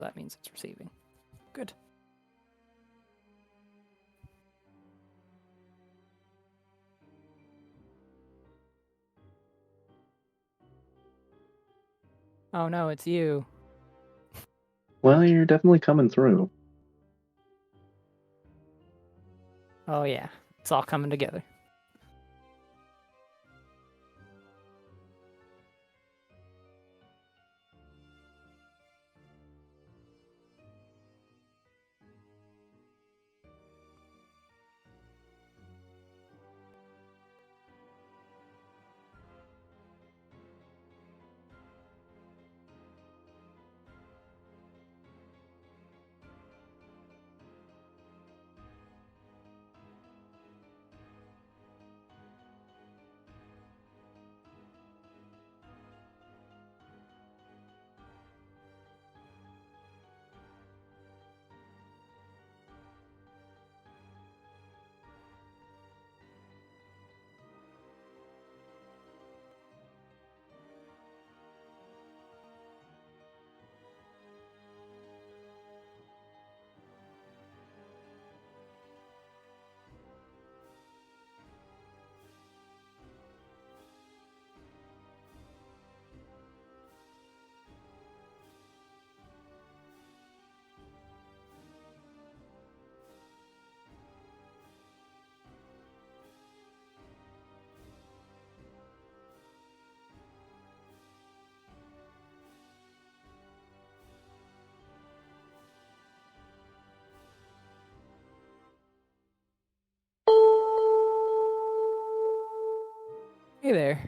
That means it's receiving. Good. Oh no, it's you. Well, you're definitely coming through. Oh yeah, it's all coming together. Hey there.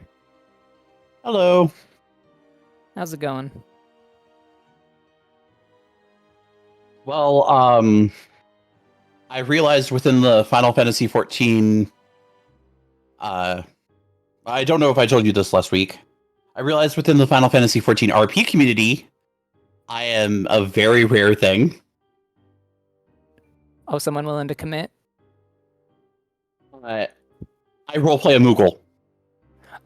Hello. How's it going? Well, I realized within the Final Fantasy 14, I don't know if I told you this last week. I realized within the Final Fantasy 14 RP community, I am a very rare thing. Oh, someone willing to commit? I roleplay a Moogle.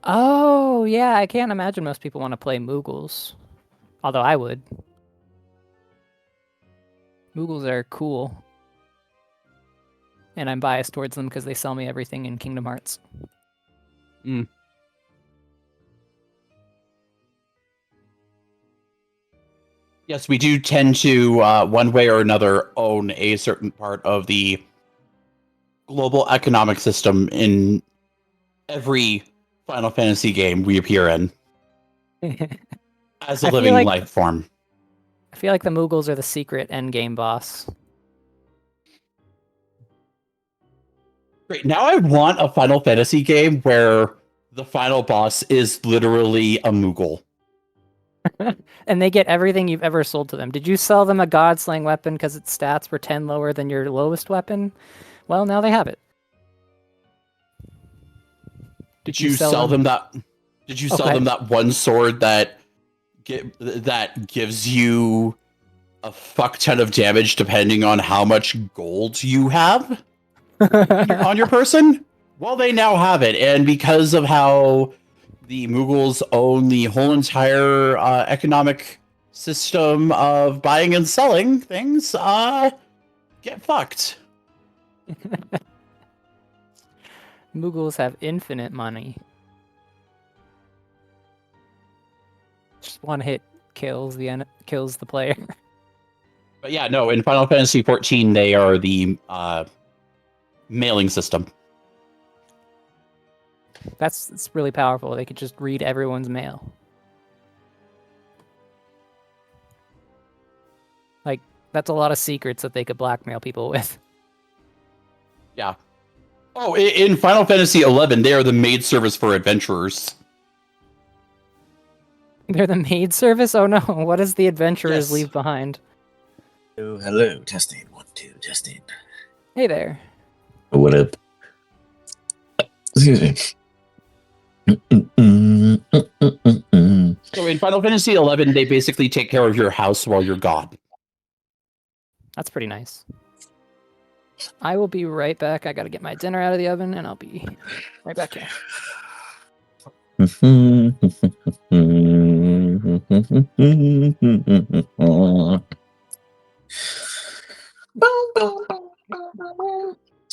Oh, yeah, I can't imagine most people want to play Moogles. Although I would. Moogles are cool. And I'm biased towards them because they sell me everything in Kingdom Hearts. Yes, we do tend to, one way or another, own a certain part of the global economic system in every Final Fantasy game we appear in as a living life form. I feel like the Moogles are the secret endgame boss. Great. Now I want a Final Fantasy game where the final boss is literally a Moogle. And they get everything you've ever sold to them. Did you sell them a God-slaying weapon because its stats were 10 lower than your lowest weapon? Well, now they have it. Did you sell them that? Did you sell them that one sword that gives you a fuck ton of damage depending on how much gold you have on your person? Well, they now have it, and because of how the Moogles own the whole entire economic system of buying and selling things, get fucked. Moogles have infinite money. Just one hit kills the player. But yeah, no, in Final Fantasy 14, they are the mailing system. It's really powerful. They could just read everyone's mail. Like, that's a lot of secrets that they could blackmail people with. Yeah. Oh, in Final Fantasy 11, they are the maid service for adventurers. They're the maid service? Oh no, what does the adventurers leave behind? Oh, hello. Testing. 1, 2, testing. Hey there. What up? Excuse me. So in Final Fantasy 11, they basically take care of your house while you're gone. That's pretty nice. I will be right back. I gotta get my dinner out of the oven, and I'll be right back here.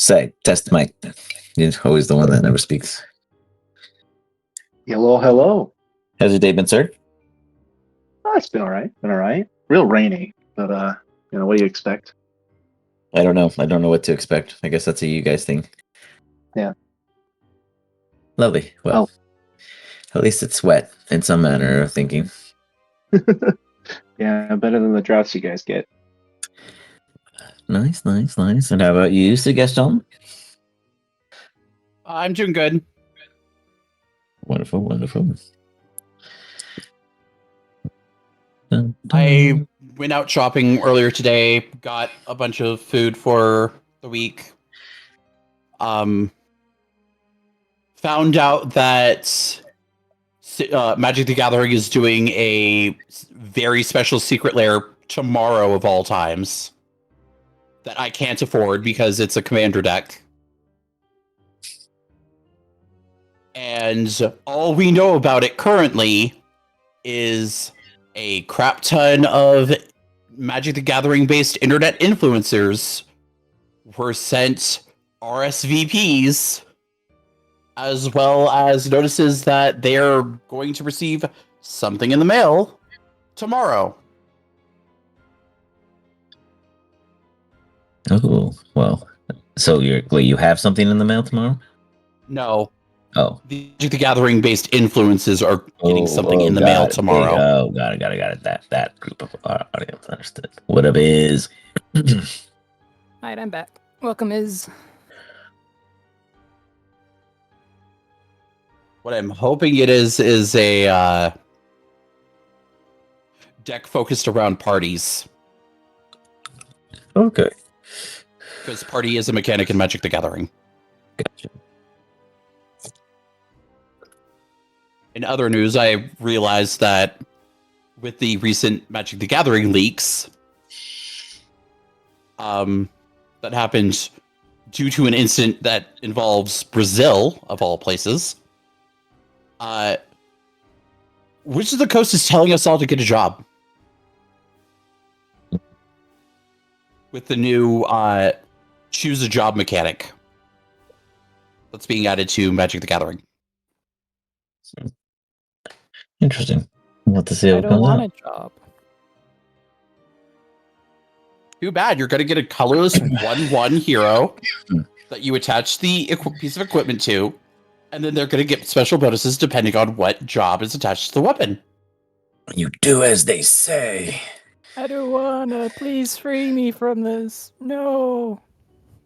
Say, test mic. You're always the one that never speaks. Hello, hello. How's your day been, sir? Oh, it's been all right. Been all right. Real rainy, but what do you expect? I don't know. I don't know what to expect. I guess that's a you guys thing. Yeah. Lovely. Well, at least it's wet in some manner of thinking. Yeah, better than the droughts you guys get. Nice. And how about you, Sir Gaston? I'm doing good. Wonderful. I went out shopping earlier today, got a bunch of food for the week. Found out that Magic the Gathering is doing a very special secret lair tomorrow of all times that I can't afford because it's a commander deck. And all we know about it currently is a crap ton of Magic the Gathering based internet influencers were sent RSVPs as well as notices that they're going to receive something in the mail tomorrow. Oh, well. So you have something in the mail tomorrow? No. Oh. The Magic the Gathering based influences are getting something in the mail tomorrow. Got it. That group of audience understood. What up is? Alright, I'm back. Welcome is. What I'm hoping it is a deck focused around parties. Okay. Because party is a mechanic in Magic the Gathering. Gotcha. In other news, I realized that with the recent Magic the Gathering leaks, that happened due to an incident that involves Brazil, of all places, Wizards of the Coast is telling us all to get a job. With the new choose a job mechanic that's being added to Magic the Gathering. Interesting. We'll have to see I what don't comes want out. a job. Too bad. You're going to get a colorless 1/1 hero that you attach the piece of equipment to, and then they're going to get special bonuses depending on what job is attached to the weapon. You do as they say. I don't wanna. Please free me from this. No.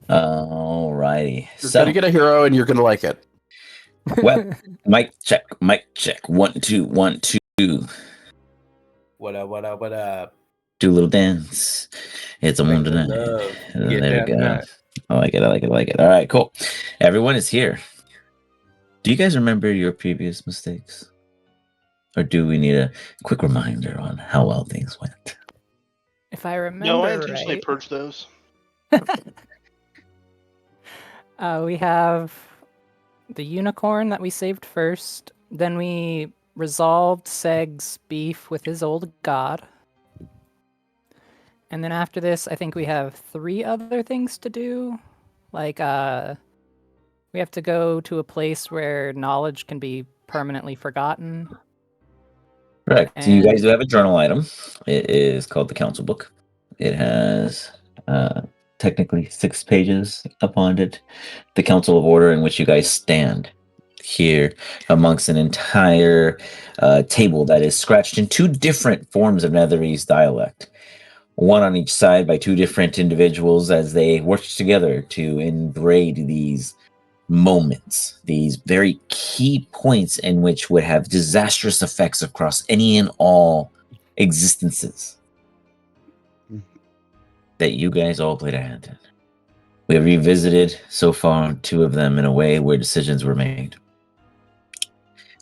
Alrighty. You're So, going to get a hero, and you're going to like it. well, mic check. 1 2 1 2. What up? Do a little dance. It's a Make wonder the night. love. There Get we that go. nut. I like it. All right, cool. Everyone is here. Do you guys remember your previous mistakes? Or do we need a quick reminder on how well things went? If I remember No, I intentionally right, purged those. we have the unicorn that we saved first. Then we resolved Seg's beef with his old god. And then after this, I think we have 3 other things to do. Like, we have to go to a place where knowledge can be permanently forgotten. Correct. So you guys And- do have a journal item. It is called the Council Book. It has technically 6 pages upon it. The Council of Order in which you guys stand here amongst an entire table that is scratched in 2 different forms of Netherese dialect. One on each side by 2 different individuals as they worked together to embrace these moments, these very key points in which would have disastrous effects across any and all existences that you guys all played a hand in. We have revisited so far 2 of them in a way where decisions were made.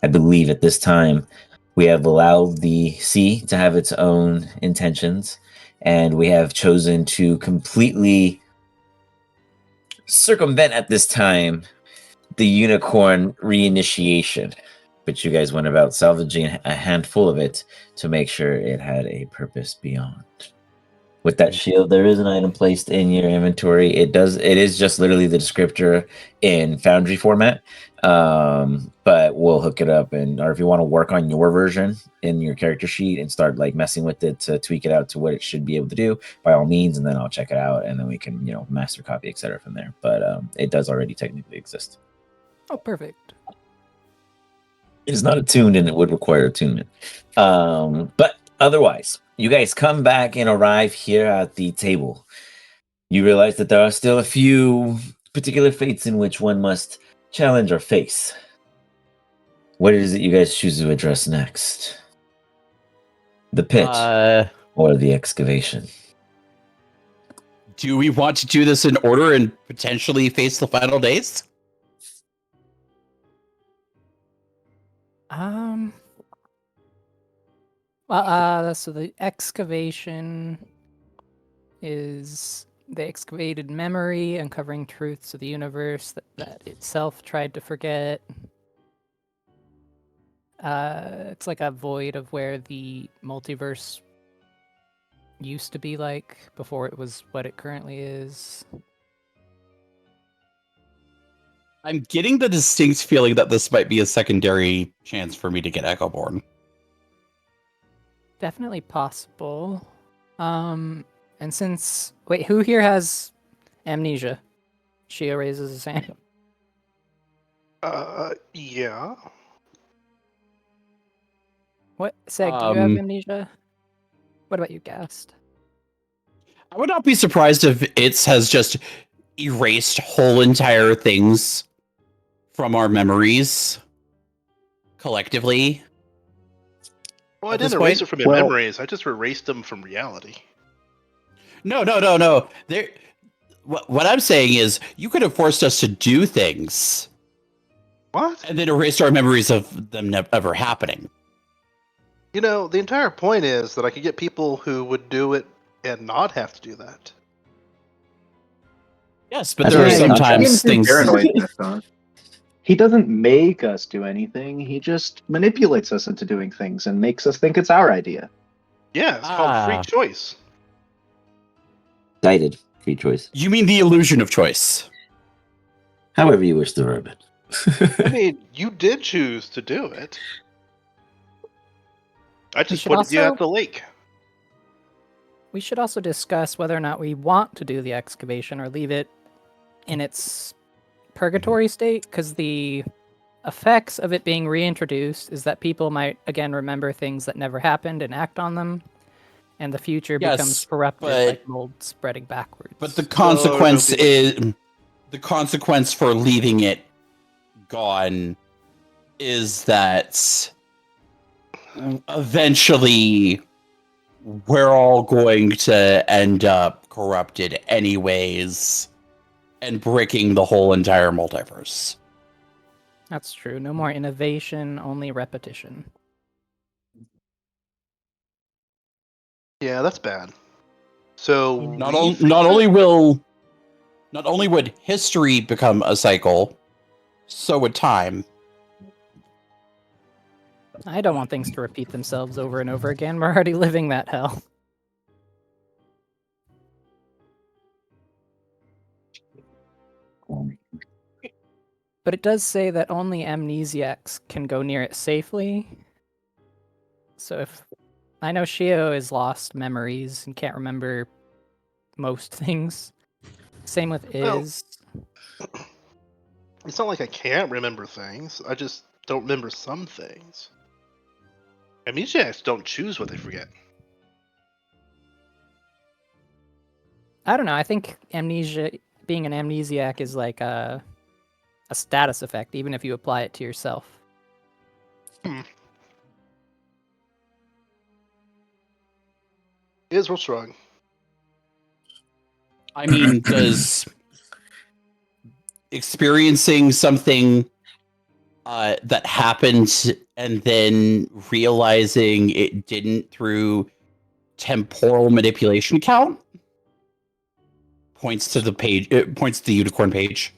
I believe at this time we have allowed the sea to have its own intentions, and we have chosen to completely circumvent at this time the unicorn reinitiation, but you guys went about salvaging a handful of it to make sure it had a purpose beyond. With that shield, there is an item placed in your inventory. It is just literally the descriptor in Foundry format. But we'll hook it up, or if you want to work on your version in your character sheet and start like messing with it to tweak it out to what it should be able to do, by all means, and then I'll check it out, and then we can master copy, etc. from there. But it does already technically exist. Oh, perfect. It is not attuned, and it would require attunement. But otherwise, you guys come back and arrive here at the table. You realize that there are still a few particular fates in which one must challenge or face. What is it you guys choose to address next? The pit or the excavation? Do we want to do this in order and potentially face the final days? Well, so the excavation is the excavated memory, uncovering truths of the universe that itself tried to forget. It's like a void of where the multiverse used to be like before it was what it currently is. I'm getting the distinct feeling that this might be a secondary chance for me to get Echoborn. Definitely possible. And since who here has amnesia? Shio raises his hand. Yeah. What, Seg, do you have amnesia? What about you, Gast? I would not be surprised if it has just erased whole entire things from our memories collectively. Well, I At this didn't erase point? it from your Well- memories. I just erased them from reality. No. There. What I'm saying is, you could have forced us to do things What? and then erased our memories of them ever happening. You know, the entire point is that I could get people who would do it and not have to do that. Yes, but That's there are right. sometimes things. Paranoid, Don. He doesn't make us do anything. He just manipulates us into doing things and makes us think it's our idea. Yeah, it's called free choice. Guided free choice. You mean the illusion of choice? However you wish to verb it. I mean, you did choose to do it. I just should put you also- at the lake. We should also discuss whether or not we want to do the excavation or leave it in its purgatory state, because the effects of it being reintroduced is that people might again remember things that never happened and act on them, and the future Yes, becomes corrupted but- like mold spreading backwards. But the consequence it'll be is the consequence for leaving it gone is that eventually we're all going to end up corrupted anyways and breaking the whole entire multiverse. That's true. No more innovation, only repetition. Yeah, that's bad. So Not only would history become a cycle, so would time. I don't want things to repeat themselves over and over again. We're already living that hell. But it does say that only amnesiacs can go near it safely. So if I know Shio has lost memories and can't remember most things. Same with Well, Iz. it's not like I can't remember things. I just don't remember some things. Amnesiacs don't choose what they forget. I don't know. I think amnesia, being an amnesiac, is like a status effect, even if you apply it to yourself. It is real strong. I mean, does experiencing something that happened and then realizing it didn't through temporal manipulation count? Points to the page. It points to the unicorn page.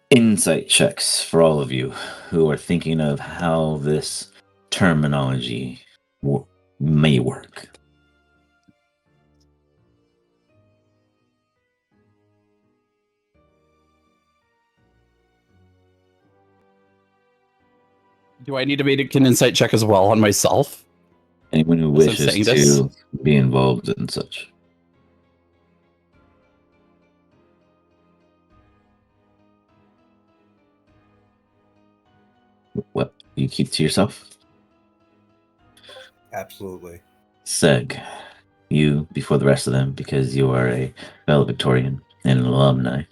Insight checks for all of you who are thinking of how this terminology may work. Do I need to make an insight check as well on myself? Anyone who As I'm wishes saying to this? be involved in such. What? You keep to yourself? Absolutely. Seg, you before the rest of them, because you are a valedictorian and an alumni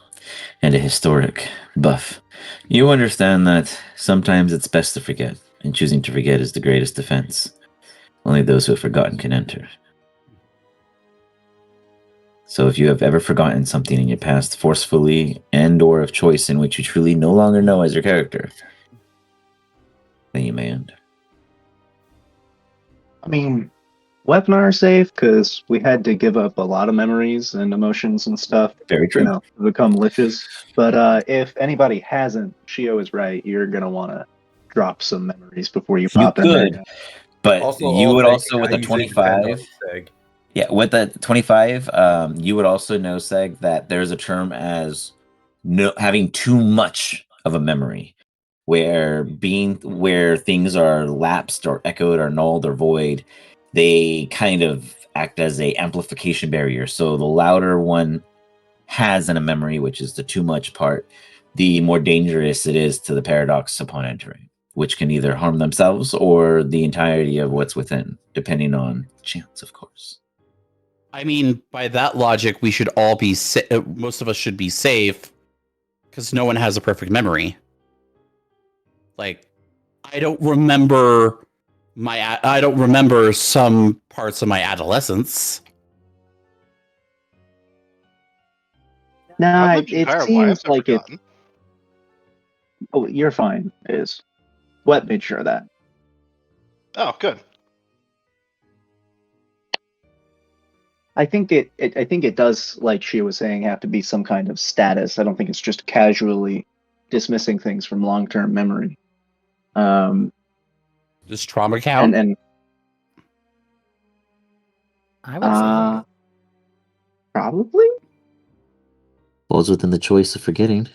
and a historic buff. You understand that sometimes it's best to forget, and choosing to forget is the greatest defense. Only those who have forgotten can enter. So if you have ever forgotten something in your past forcefully and or of choice in which you truly no longer know as your character, then you may enter. I mean, weapon are safe because we had to give up a lot of memories and emotions and stuff, Very true. to become liches. But if anybody hasn't, Shio is right. You're gonna want to drop some memories before you You pop in there. could, but Also, you would thinking, also with I the usually depend on 25. Seg. Yeah, with the 25, you would also know, Seg, that there's a term as having too much of a memory, where things are lapsed or echoed or nulled or void, they kind of act as a amplification barrier. So the louder one has in a memory, which is the too much part, the more dangerous it is to the paradox upon entering, which can either harm themselves or the entirety of what's within, depending on chance, of course. I mean, by that logic, we should all be most of us should be safe because no one has a perfect memory. Like, I don't remember some parts of my adolescence. Nah, I've lived it entire seems lives I've like it's. forgotten. Oh, you're fine. Is Wet made sure of that. Oh, good. I think it does, like she was saying, have to be some kind of status. I don't think it's just casually dismissing things from long-term memory. Does trauma count? And I would say. probably. Falls within the choice of forgetting.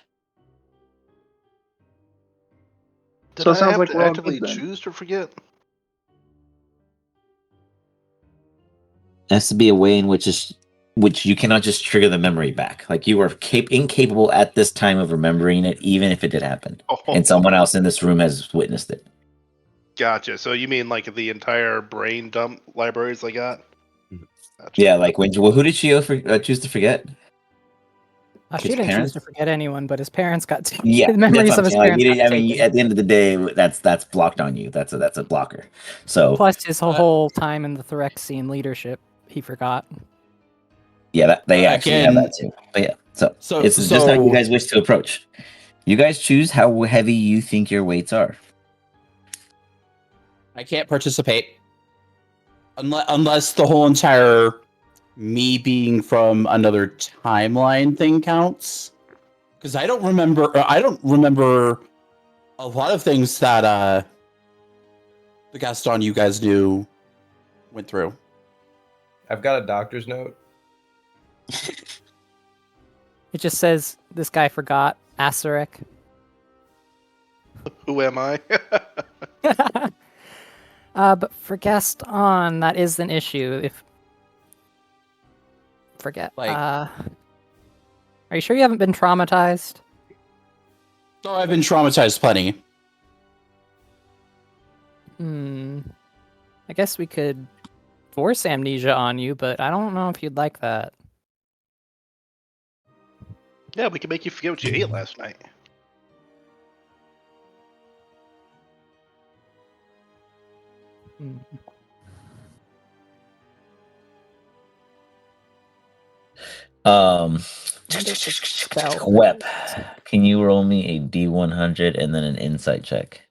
Did So it I sounds have like to we're all actively good then. choose to forget? It has to be a way in which you cannot just trigger the memory back. Like you are incapable at this time of remembering it, even if it did happen, and someone else in this room has witnessed it. Gotcha. So you mean like the entire brain dump libraries I got? Gotcha. Yeah, like who did she choose to forget? She His didn't choose parents? to forget anyone, but his parents got Yeah, the memories that's of what his I'm saying. Like, parents got taken. at the end of the day, that's blocked on you. That's a blocker. So Plus his whole time in the Phyrexian leadership, he forgot. yeah, they actually have Again, that too. But yeah, so so it's just how you guys wish to approach. You guys choose how heavy you think your weights are. I can't participate unless the whole entire me being from another timeline thing counts. Because I don't remember a lot of things that the Gaston you guys knew went through. I've got a doctor's note. It just says this guy forgot AZEREP. Who am I? But for Gaston, that is an issue. If forget, are you sure you haven't been traumatized? So I've been traumatized plenty. I guess we could force amnesia on you, but I don't know if you'd like that. Yeah, we can make you forget what you ate last night. Wep, can you roll me a D100 and then an insight check?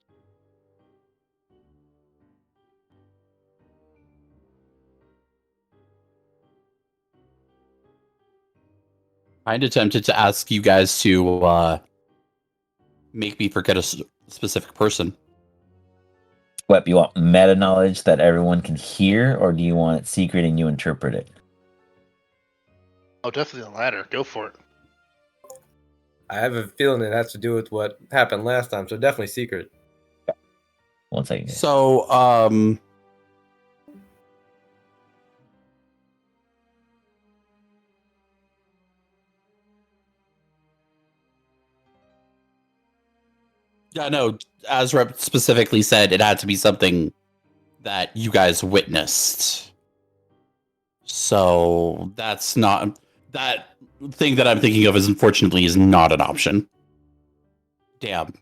I attempted to ask you guys to make me forget a specific person. Wep, you want meta knowledge that everyone can hear, or do you want it secret and you interpret it? Oh, definitely the latter. Go for it. I have a feeling it has to do with what happened last time, so definitely secret. 1 second. Guys. So, yeah, no, AZEREP specifically said it had to be something that you guys witnessed. So that's not that thing that I'm thinking of is unfortunately is not an option. Damn.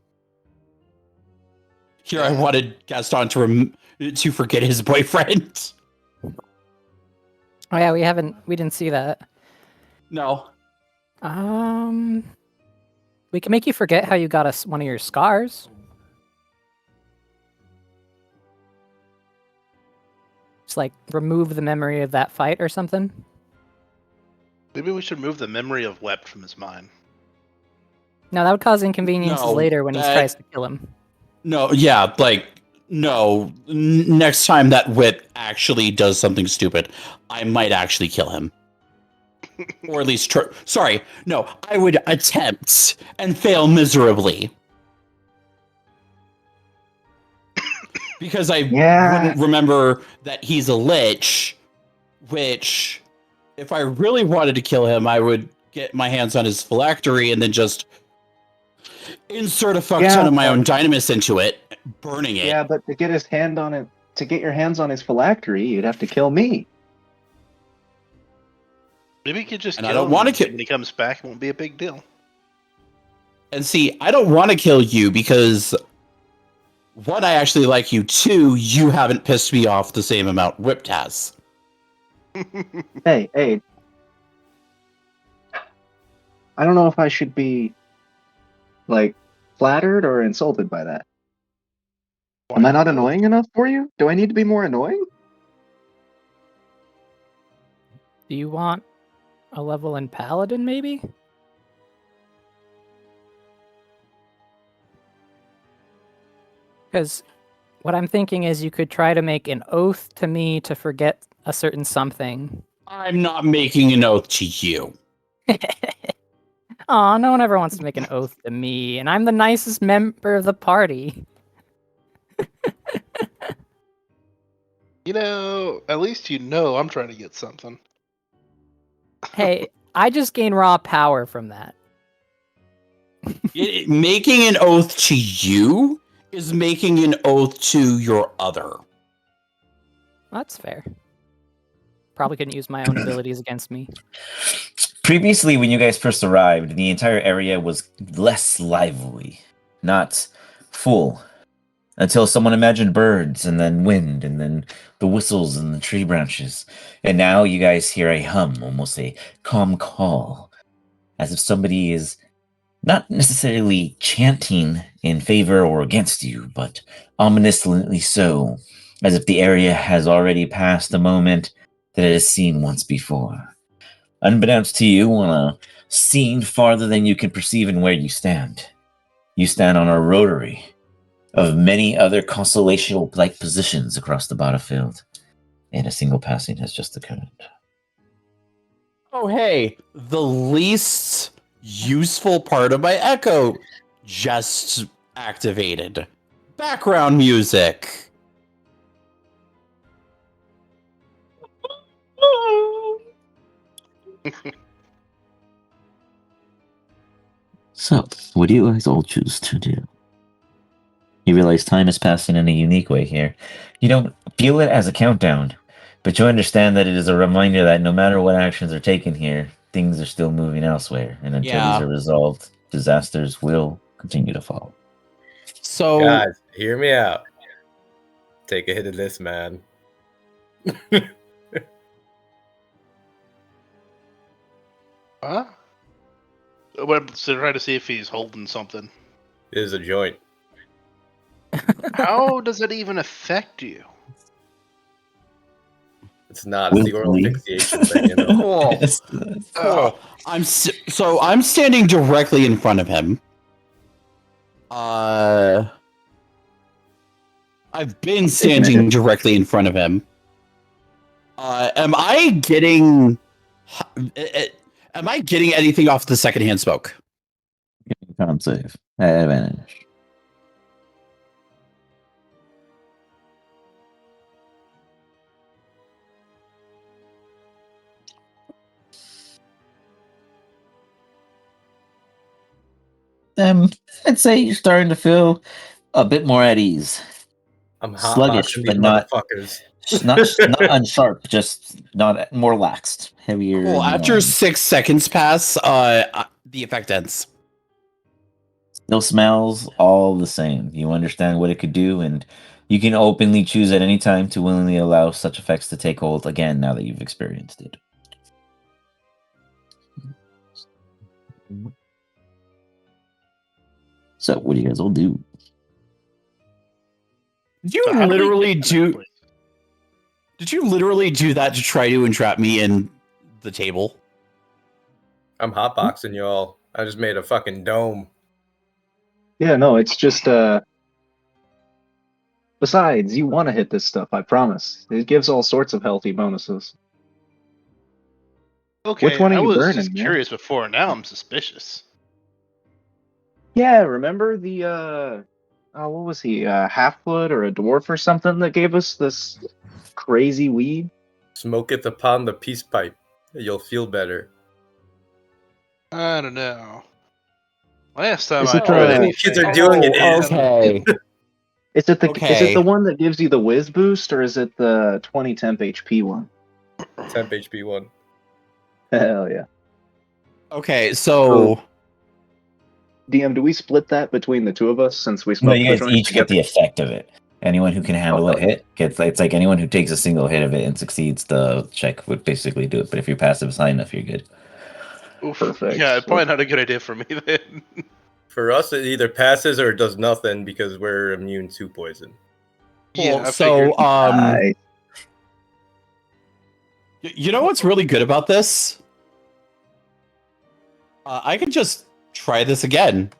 Here I wanted Gaston to forget his boyfriend. Oh yeah, we didn't see that. No. We can make you forget how you got us one of your scars. Just like remove the memory of that fight or something. Maybe we should remove the memory of Wept from his mind. No, that would cause inconveniences No, later when he that- tries to kill him. No, yeah, like, no. Next time that Whip actually does something stupid, I might actually kill him. Or at least sorry, no, I would attempt and fail miserably. Because I wouldn't remember that he's a lich, which, if I really wanted to kill him, I would get my hands on his phylactery and then just insert a fuck ton of my own dynamis into it, burning it. Yeah, but to get his hand on it, to get your hands on his phylactery, you'd have to kill me. Maybe you could just And kill I don't him, wanna and kill- when he comes back, it won't be a big deal. And see, I don't want to kill you because, one, I actually like you. Two, you haven't pissed me off the same amount Whipped has. Hey. I don't know if I should be, like, flattered or insulted by that. Am I not annoying enough for you? Do I need to be more annoying? Do you want a level in Paladin, maybe? Because what I'm thinking is you could try to make an oath to me to forget a certain something. I'm not making an oath to you. Aw, no one ever wants to make an oath to me, and I'm the nicest member of the party. You know, at least you know I'm trying to get something. Hey, I just gain raw power from that. Making an oath to you is making an oath to your other. That's fair. Probably couldn't use my own abilities against me. Previously, when you guys first arrived, the entire area was less lively, not full, until someone imagined birds, and then wind, and then the whistles and the tree branches. And now you guys hear a hum, almost a calm call, as if somebody is not necessarily chanting in favor or against you, but ominously so, as if the area has already passed the moment that it has seen once before. Unbeknownst to you, on a scene farther than you can perceive in where you stand on a rotary of many other constellational-like positions across the battlefield, and a single passing has just occurred. Oh, hey, the least useful part of my echo just activated. Background music. So, what do you guys all choose to do? You realize time is passing in a unique way here. You don't feel it as a countdown, but you understand that it is a reminder that no matter what actions are taken here, things are still moving elsewhere, and until these are resolved, disasters will continue to follow. So, Guys, hear me out. Take a hit of this, man. Huh? What, so try to see if he's holding something. It is a joint. How does it even affect you? It's not. It's the oral Willfully. asphyxiation thing, you know. cool. I'm standing directly in front of him. I've been standing directly in front of him. Am I getting anything off the secondhand smoke? Con save. Advantage. I'd say you're starting to feel a bit more at ease. I'm Sluggish, hotboxing these but not motherfuckers. not unsharp, just not more laxed, heavier. Cool. in the After arm. 6 seconds pass, the effect ends. Still smells all the same. You understand what it could do, and you can openly choose at any time to willingly allow such effects to take hold again now that you've experienced it. So, what do you guys all do? Did you So how do we literally get to that do? place? Did you literally do that to try to entrap me in the table? I'm hotboxing y'all. I just made a fucking dome. Yeah, no, it's just besides, you want to hit this stuff, I promise. It gives all sorts of healthy bonuses. Okay, Which one are I you was burning, just man? curious before. Now I'm suspicious. Yeah, remember the what was he? Half-blood or a dwarf or something that gave us this crazy weed? Smoketh upon the peace pipe. You'll feel better. I don't know. Last time Is I it tried the- You kids are doing it. Oh, Is okay. Is it the Okay. one that gives you the whiz boost, or is it the 20 temp HP one? temp HP 1. Hell yeah. Okay, so DM, do we split that between the two of us since we No, smoked you the guys joint each get together? the effect of it. Anyone who can handle Oh, a hit gets. It's like anyone who takes a single hit of it and succeeds the check would basically do it. But if your passive is high enough, you're good. Oof. Perfect. Yeah, probably not a good idea for me then. For us, it either passes or it does nothing because we're immune to poison. Yeah, cool. I So figured. Nice. you know what's really good about this? I can just try this again.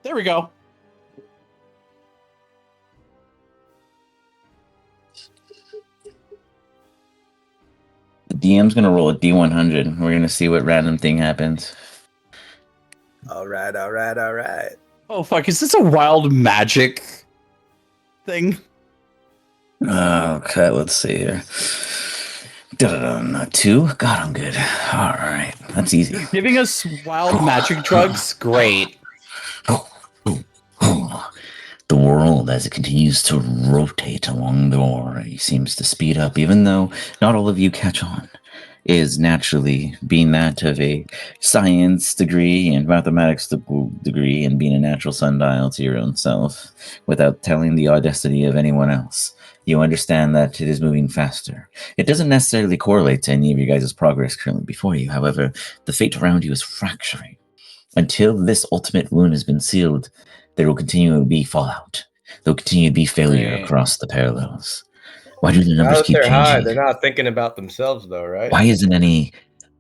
There we go. The DM's gonna roll a D100. We're gonna see what random thing happens. All right, all right, all right. Oh fuck! Is this a wild magic thing? Okay, let's see here. Not 2. God, I'm good. All right, that's easy. You're giving us wild magic drugs? Great. The world, as it continues to rotate along the Ori, seems to speed up, even though not all of you catch on. Is naturally being that of a science degree and mathematics degree and being a natural sundial to your own self without telling the audacity of anyone else. You understand that it is moving faster. It doesn't necessarily correlate to any of your guys' progress currently before you. However, the fate around you is fracturing. Until this ultimate wound has been sealed, there will continue to be fallout. There will continue to be failure Right. across the parallels. Why do the Now numbers that keep they're high, changing? they're not thinking about themselves, though, right? Why isn't any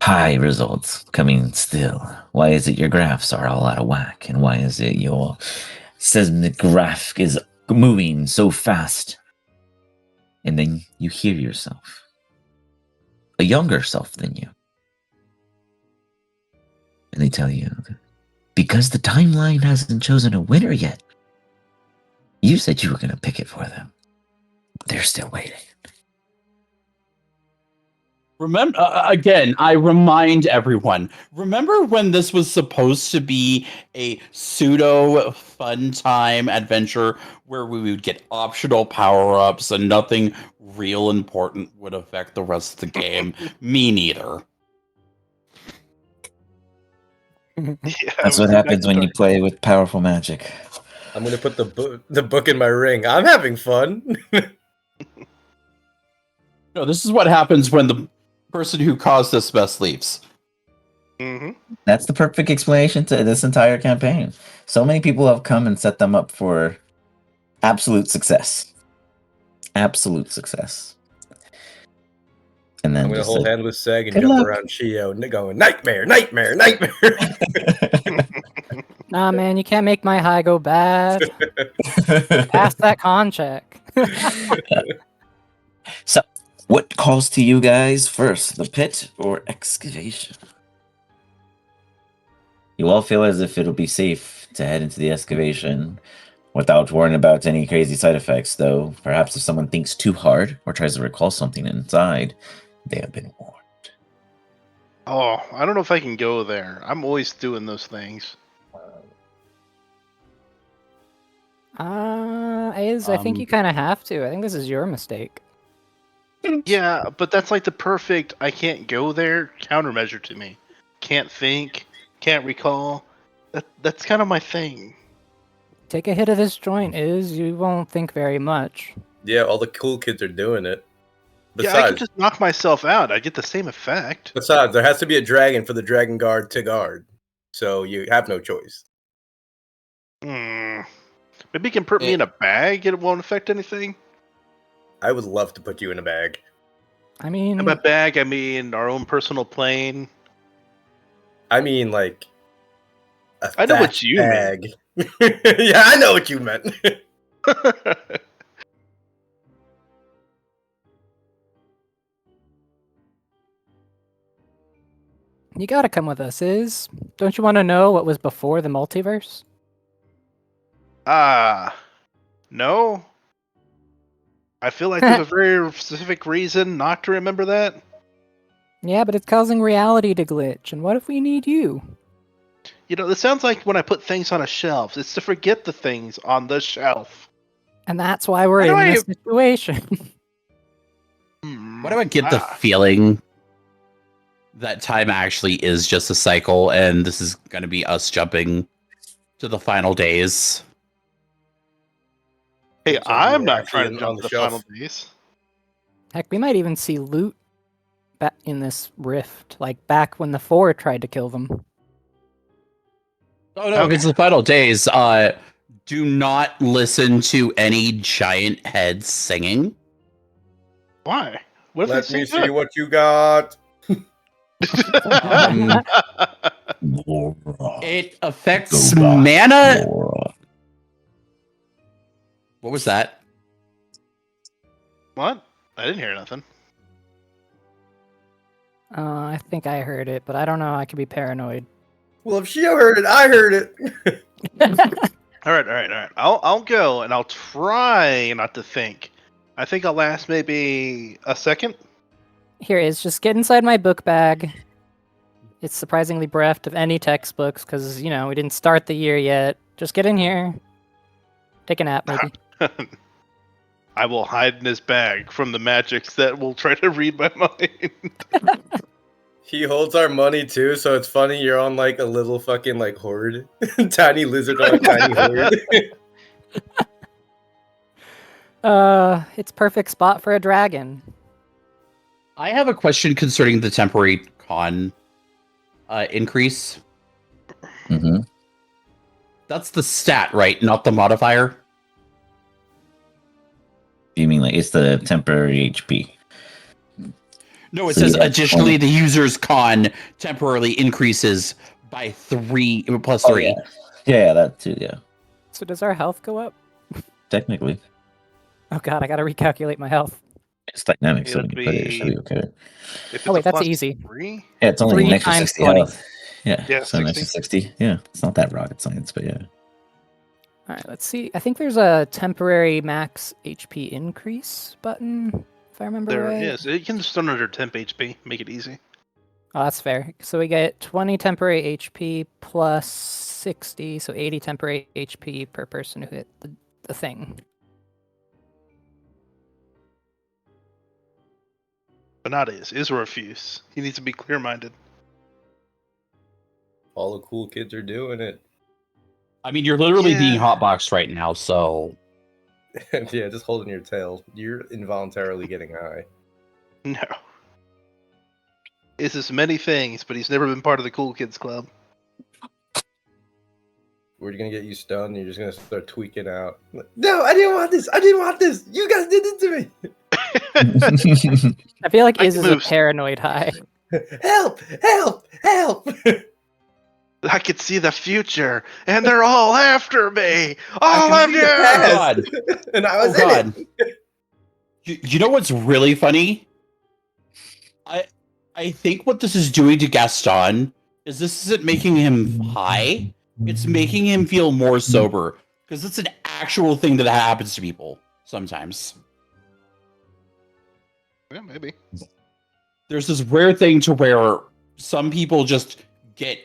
high results coming still? Why is it your graphs are all out of whack? And why is it your seismic graph is moving so fast? And then you hear yourself, a younger self than you. And they tell you, because the timeline hasn't chosen a winner yet, you said you were going to pick it for them. They're still waiting. Remember, again, I remind everyone. Remember when this was supposed to be a pseudo fun time adventure where we would get optional power ups and nothing real important would affect the rest of the game? Me neither. Yeah, That's what happens when you play with powerful magic. I'm gonna put the book in my ring. I'm having fun. No, this is what happens when the person who caused this mess leaves. hmm That's the perfect explanation to this entire campaign. So many people have come and set them up for absolute success. Absolute success. And then I'm gonna just hold like, hand with Seg and good jump luck. around Shio and going nightmare, nightmare, nightmare. Nah, man, you can't make my high go bad. Pass that con check. So, what calls to you guys first, the pit or excavation? You all feel as if it'll be safe to head into the excavation without worrying about any crazy side effects, though perhaps if someone thinks too hard or tries to recall something inside, they have been warned. Oh, I don't know if I can go there. I'm always doing those things. I think you kind of have to. I think this is your mistake. Yeah, but that's like the perfect I can't go there countermeasure to me. Can't think, can't recall. That's kind of my thing. Take a hit of this joint, you won't think very much. Yeah, all the cool kids are doing it. Yeah, I could Besides, just knock myself out. I get the same effect. there has to be a dragon for the dragon guard to guard. So you have no choice. Hmm. Maybe you can put me in a bag. It won't affect anything. I would love to put you in a bag. I mean, And by bag, I mean our own personal plane. I mean, like, a I know fat what you meant. bag. Yeah, I know what you meant. you gotta come with us, Don't you want to know what was before the multiverse? No. I feel like there's a very specific reason not to remember that. Yeah, but it's causing reality to glitch, and what if we need you? You know, this sounds like when I put things on a shelf. It's to forget the things on the shelf. And that's why we're How do in this situation. Why do I get the feeling that time actually is just a cycle, and this is going to be us jumping to the final days? Hey, I'm not actually trying to jump on to the the final shelf. days. Heck, we might even see loot back in this rift, like back when the Four tried to kill them. Oh no, Okay. it's the final days. Do not listen to any giant heads singing. Why? What if Let they me sing see what you got. Um, Laura, it affects go back, mana. Laura. What was that? What? I didn't hear nothing. I think I heard it, but I don't know. I could be paranoid. Well, if she heard it, I heard it. All right. I'll go and I'll try not to think. I think I'll last maybe a second. Here is just get inside my book bag. It's surprisingly bereft of any textbooks because, we didn't start the year yet. Just get in here. Take a nap, maybe. I will hide in this bag from the magics that will try to read my mind. He holds our money too, so it's funny. You're on like a little fucking like horde, tiny lizard on a tiny horde. It's perfect spot for a dragon. I have a question concerning the temporary con increase. Mm-hmm. That's the stat, right? Not the modifier. You mean like it's the temporary HP? No, it So says yeah, additionally 20. the user's con temporarily increases by 3 plus 3. Yeah, that too. Yeah, So does our health go up? technically Oh god, I gotta recalculate my health. it's dynamic, so It'll when you put it, it should be- be okay. If it's Oh wait, a that's plus easy. 3? Yeah, it's only 3 an extra times 60 20. health. Yeah, Yeah, so an extra 60. 60. Yeah, it's not that rocket science, but yeah. Alright, let's see. I think there's a temporary max HP increase button, if I remember There right. is. You can stun under temp HP. Make it easy. Oh, that's fair. So we get 20 temporary HP plus 60, so 80 temporary HP per person who hit the thing. But not is a refuse. He needs to be clear-minded. All the cool kids are doing it. I mean, you're literally Yeah. being hotboxed right now, so Yeah, just holding your tail. You're involuntarily getting high. No. Is this many things, but he's never been part of the cool kids club. We're gonna get you stunned. You're just gonna start tweaking out. No, I didn't want this. I didn't want this. You guys did this to me. I feel like I Iz can is a move. paranoid high. Help! Help! Help! I could see the future, and they're all after me. I All can of see the you. past. And I oh was in god. it. You know what's really funny? I think what this is doing to Gaston is this isn't making him high. It's making him feel more sober because it's an actual thing that happens to people sometimes. Yeah, maybe. There's this rare thing to where some people just get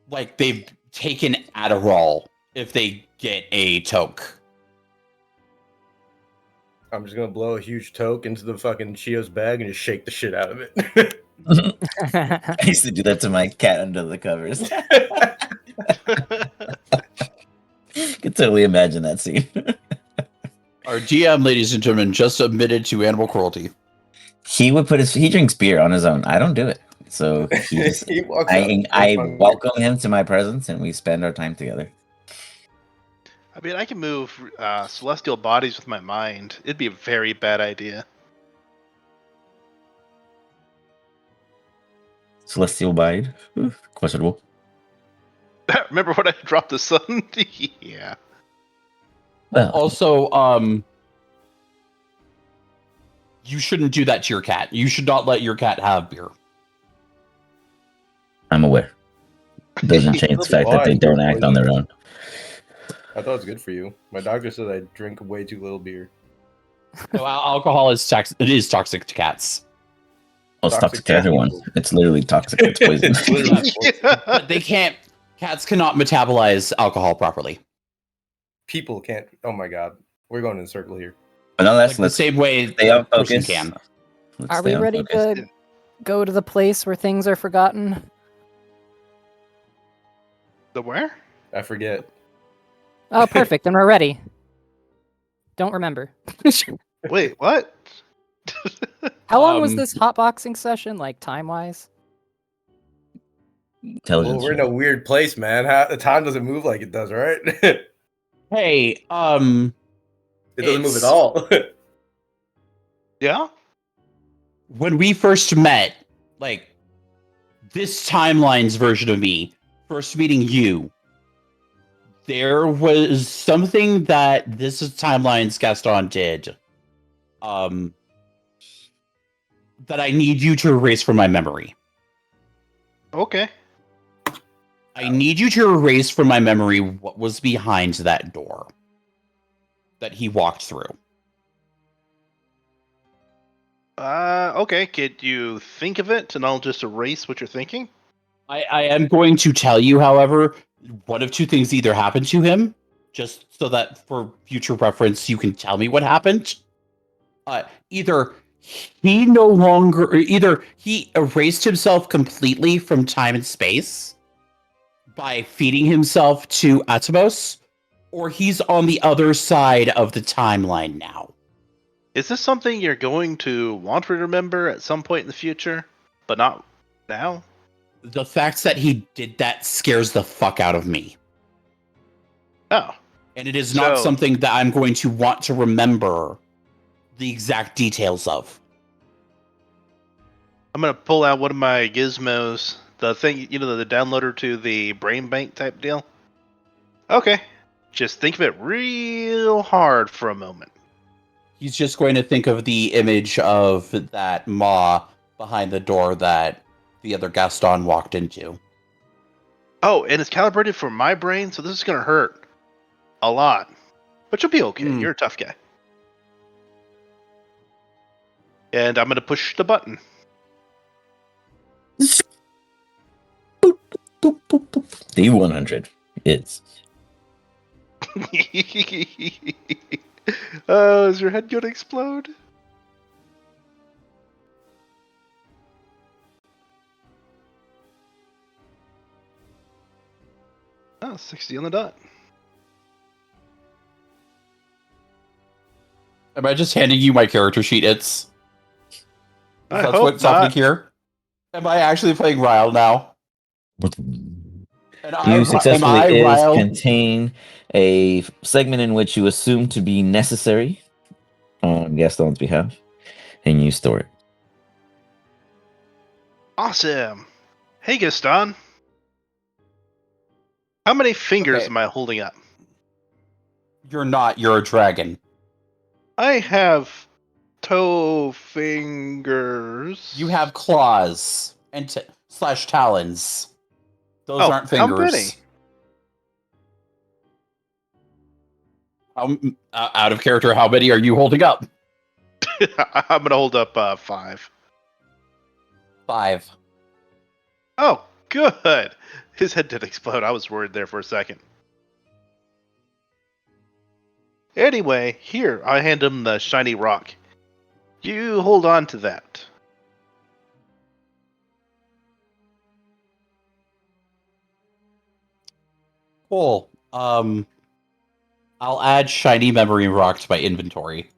like they've taken Adderall if they get a toke. I'm just gonna blow a huge toke into the fucking Cheetos bag and just shake the shit out of it. I used to do that to my cat under the covers. Could totally imagine that scene. Our GM, ladies and gentlemen, just admitted to animal cruelty. He drinks beer on his own. I don't do it. So He walks I out. welcome him to my presence and we spend our time together. I mean, I can move celestial bodies with my mind. It'd be a very bad idea. Celestial Bide? Questionable. Remember when I dropped the sun? Yeah. Well, Also, you shouldn't do that to your cat. You should not let your cat have beer. I'm aware. Doesn't change the fact that they don't act on their own. I thought it was good for you. My doctor said I drink way too little beer. No, alcohol is it is toxic to cats. Well, it's toxic to cat everyone. people. It's literally toxic. It's poison. It's literally poison. But they can't. Cats cannot metabolize alcohol properly. People can't. Oh my god, we're going in a circle here. But no, Like the let's same way stay on a person focus. can. Let's Are stay we on ready focus. to go to the place where things are forgotten? The where? I forget. Oh, perfect. Then we're ready. Don't remember. Wait, what? How long was Um, this hotboxing session, like time-wise? Intelligence. Well, we're in a weird place, man. The time doesn't move like it does, right? It Hey, doesn't move at It's- all. Yeah? when we first met, like this timeline's version of me, first meeting you, there was something that this timeline's Gaston did, that I need you to erase from my memory. Okay. I need you to erase from my memory what was behind that door that he walked through. Okay. Could you think of it and I'll just erase what you're thinking? I am going to tell you, however, one of two things either happened to him, just so that for future reference you can tell me what happened. Either he erased himself completely from time and space by feeding himself to Atomos, or he's on the other side of the timeline now. Is this something you're going to want to remember at some point in the future, but not now? The fact that he did that scares the fuck out of me. Oh. And it is not So- something that I'm going to want to remember the exact details of. I'm gonna pull out one of my gizmos, the thing, the downloader to the brain bank type deal. Okay, just think of it real hard for a moment. He's just going to think of the image of that maw behind the door that the other Gaston walked into. Oh, and it's calibrated for my brain, so this is gonna hurt a lot, but you'll be okay. Hmm. You're a tough guy. And I'm gonna push the button. D100 is. Is your head gonna explode? Oh, 60 on the dot. Am I just handing you my character sheet? That's what's happening here. Am I actually playing Ryle now? You successfully Ryle? contain a segment in which you assume to be necessary on Gaston's behalf, and you store it. Awesome. Hey, Gaston. How many fingers Okay. am I holding up? You're not. You're a dragon. I have toe fingers. You have claws and slash talons. Those Oh, aren't how fingers. Out of character, how many are you holding up? I'm gonna hold up 5. 5. Oh, good. His head did explode. I was worried there for a second. Anyway, here, I hand him the shiny rock. You hold on to that. Cool. I'll add shiny memory rock to my inventory.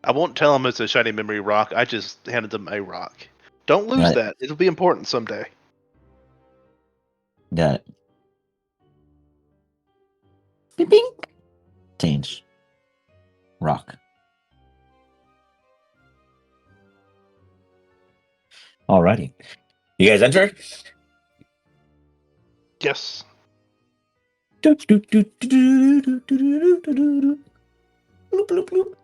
I won't tell him it's a shiny memory rock. I just handed him a rock. Don't lose Got it. that. It'll be important someday. Got it. Bing, bing. Change. Rock. Alrighty. You guys enter? Yes. Bloop, bloop, bloop, bloop, bloop, bloop, bloop, bloop, bloop, bloop.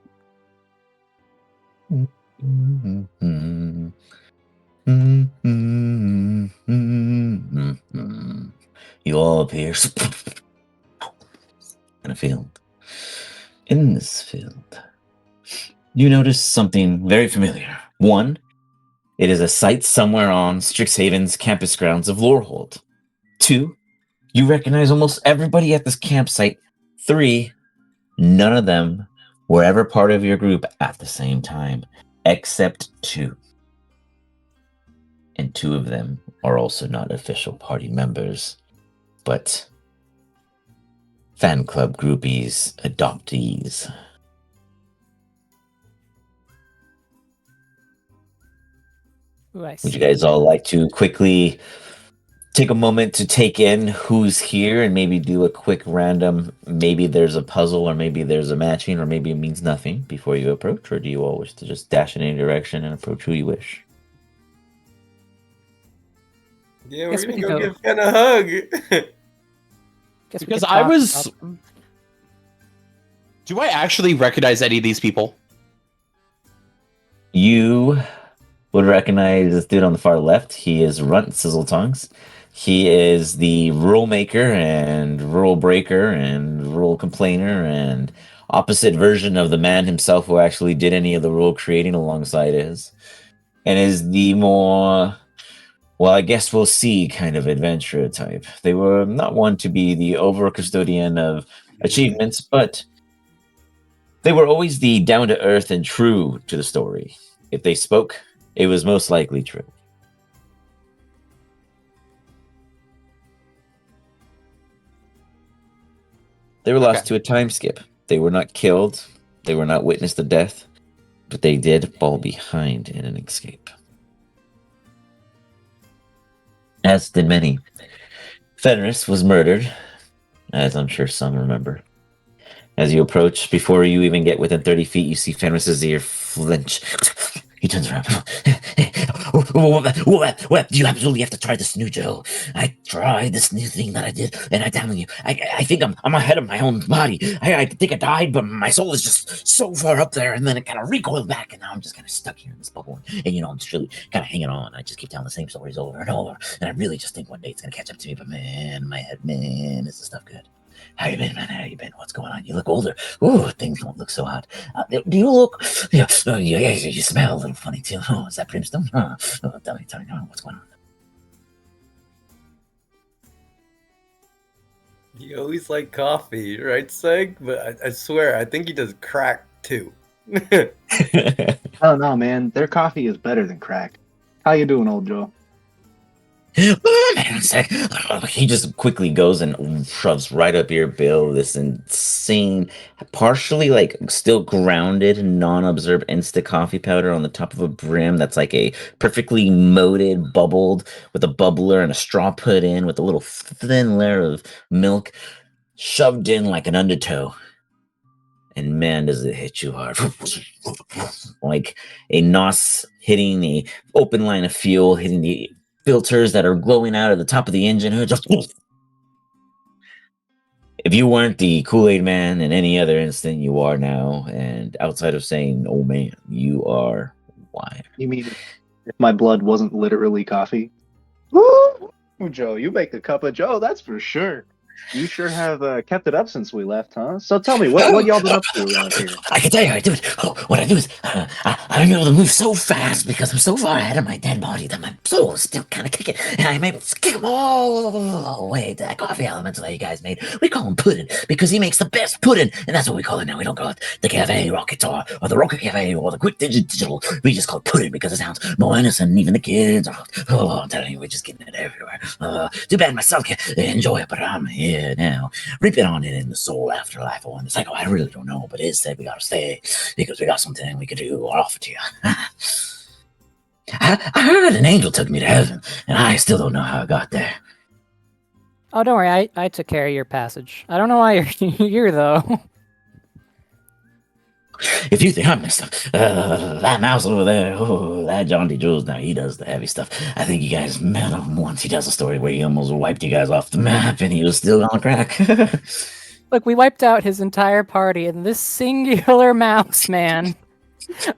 You all appear in a field. In this field, you notice something very familiar. One, it is a site somewhere on Strixhaven's campus grounds of Lorehold. Two, you recognize almost everybody at this campsite. Three, none of them were ever part of your group at the same time, except two. And two of them are also not official party members, but fan club groupies, adoptees. Ooh, I Would see. you guys all like to quickly take a moment to take in who's here and maybe do a quick random, maybe there's a puzzle or maybe there's a matching or maybe it means nothing before you approach, or do you all wish to just dash in any direction and approach who you wish? Yeah, Guess we're we gonna can go give Fen a hug. Guess we Because could I talk was- about them. Do I actually recognize any of these people? You would recognize this dude on the far left. He is Runt Sizzletongues. He is the rule maker and rule breaker and rule complainer and opposite version of the man himself who actually did any of the rule creating alongside his. And is the more, well, I guess we'll see kind of adventurer type. They were not one to be the over custodian of achievements, but they were always the down to earth and true to the story. If they spoke, it was most likely true. They were lost Okay. to a time skip. They were not killed. They were not witness to death, but they did fall behind in an escape. As did many. Fenris was murdered, as I'm sure some remember. As you approach, before you even get within 30 feet, you see Fenris's ear flinch. He turns around. What? You absolutely have to try this new Joe. I tried this new thing that I did, and I'm telling you, I think I'm ahead of my own body. I think I died, but my soul is just so far up there, and then it kind of recoiled back, and now I'm just kind of stuck here in this bubble. And I'm just really kind of hanging on. I just keep telling the same stories over and over, and I really just think one day it's gonna catch up to me. But man, my head, man, is this stuff good? How you been, man? How you been? What's going on? You look older. Ooh, things don't look so hot. Do you look? Yeah, you smell a little funny too. Oh, is that brimstone? Tell me, what's going on? You always like coffee, right, Seg? But I swear, I think he does crack too. Oh no, man, their coffee is better than crack. How you doing, old Joe? He just quickly goes and shoves right up your bill this insane, partially like still grounded, non-observed instant coffee powder on the top of a brim that's like a perfectly moated, bubbled with a bubbler and a straw put in with a little thin layer of milk shoved in like an undertow. And man, does it hit you hard. Like a NOS hitting the open line of fuel, hitting the filters that are glowing out of the top of the engine hood. Just if you weren't the Kool-Aid man in any other instant, you are now. And outside of saying, oh man, you are wired. You mean if my blood wasn't literally coffee? Woo! Joe, you make a cup of Joe, that's for sure. You sure have kept it up since we left, huh? So tell me, what y'all been up to around here? I can tell you how I do it. Oh, what I do is I'm able to move so fast because I'm so far ahead of my dead body that my soul is still kind of kicking, and I'm able to kick them all the way to that coffee elemental that you guys made. We call him Puddin because he makes the best pudding, and that's what we call it now. We don't call it the Cafe Rocket or the Rocket Cafe or the Quick Digital. We just call it Puddin because it sounds more innocent. Even the kids. Oh, I'm telling you, we're just getting it everywhere. Too bad myself can't enjoy it, but I'm here now. Reaping on it in the soul afterlife or in the cycle. I really don't know, but it said we gotta stay because we got something we could do or offer to you. I heard an angel took me to heaven, and I still don't know how I got there. Oh, don't worry. I took care of your passage. I don't know why you're here, though. If you think I messed up, that mouse over there, oh, that John D. Jules, now he does the heavy stuff. I think you guys met him once. He does a story where he almost wiped you guys off the map, and he was still on crack. Look, we wiped out his entire party, and this singular mouse man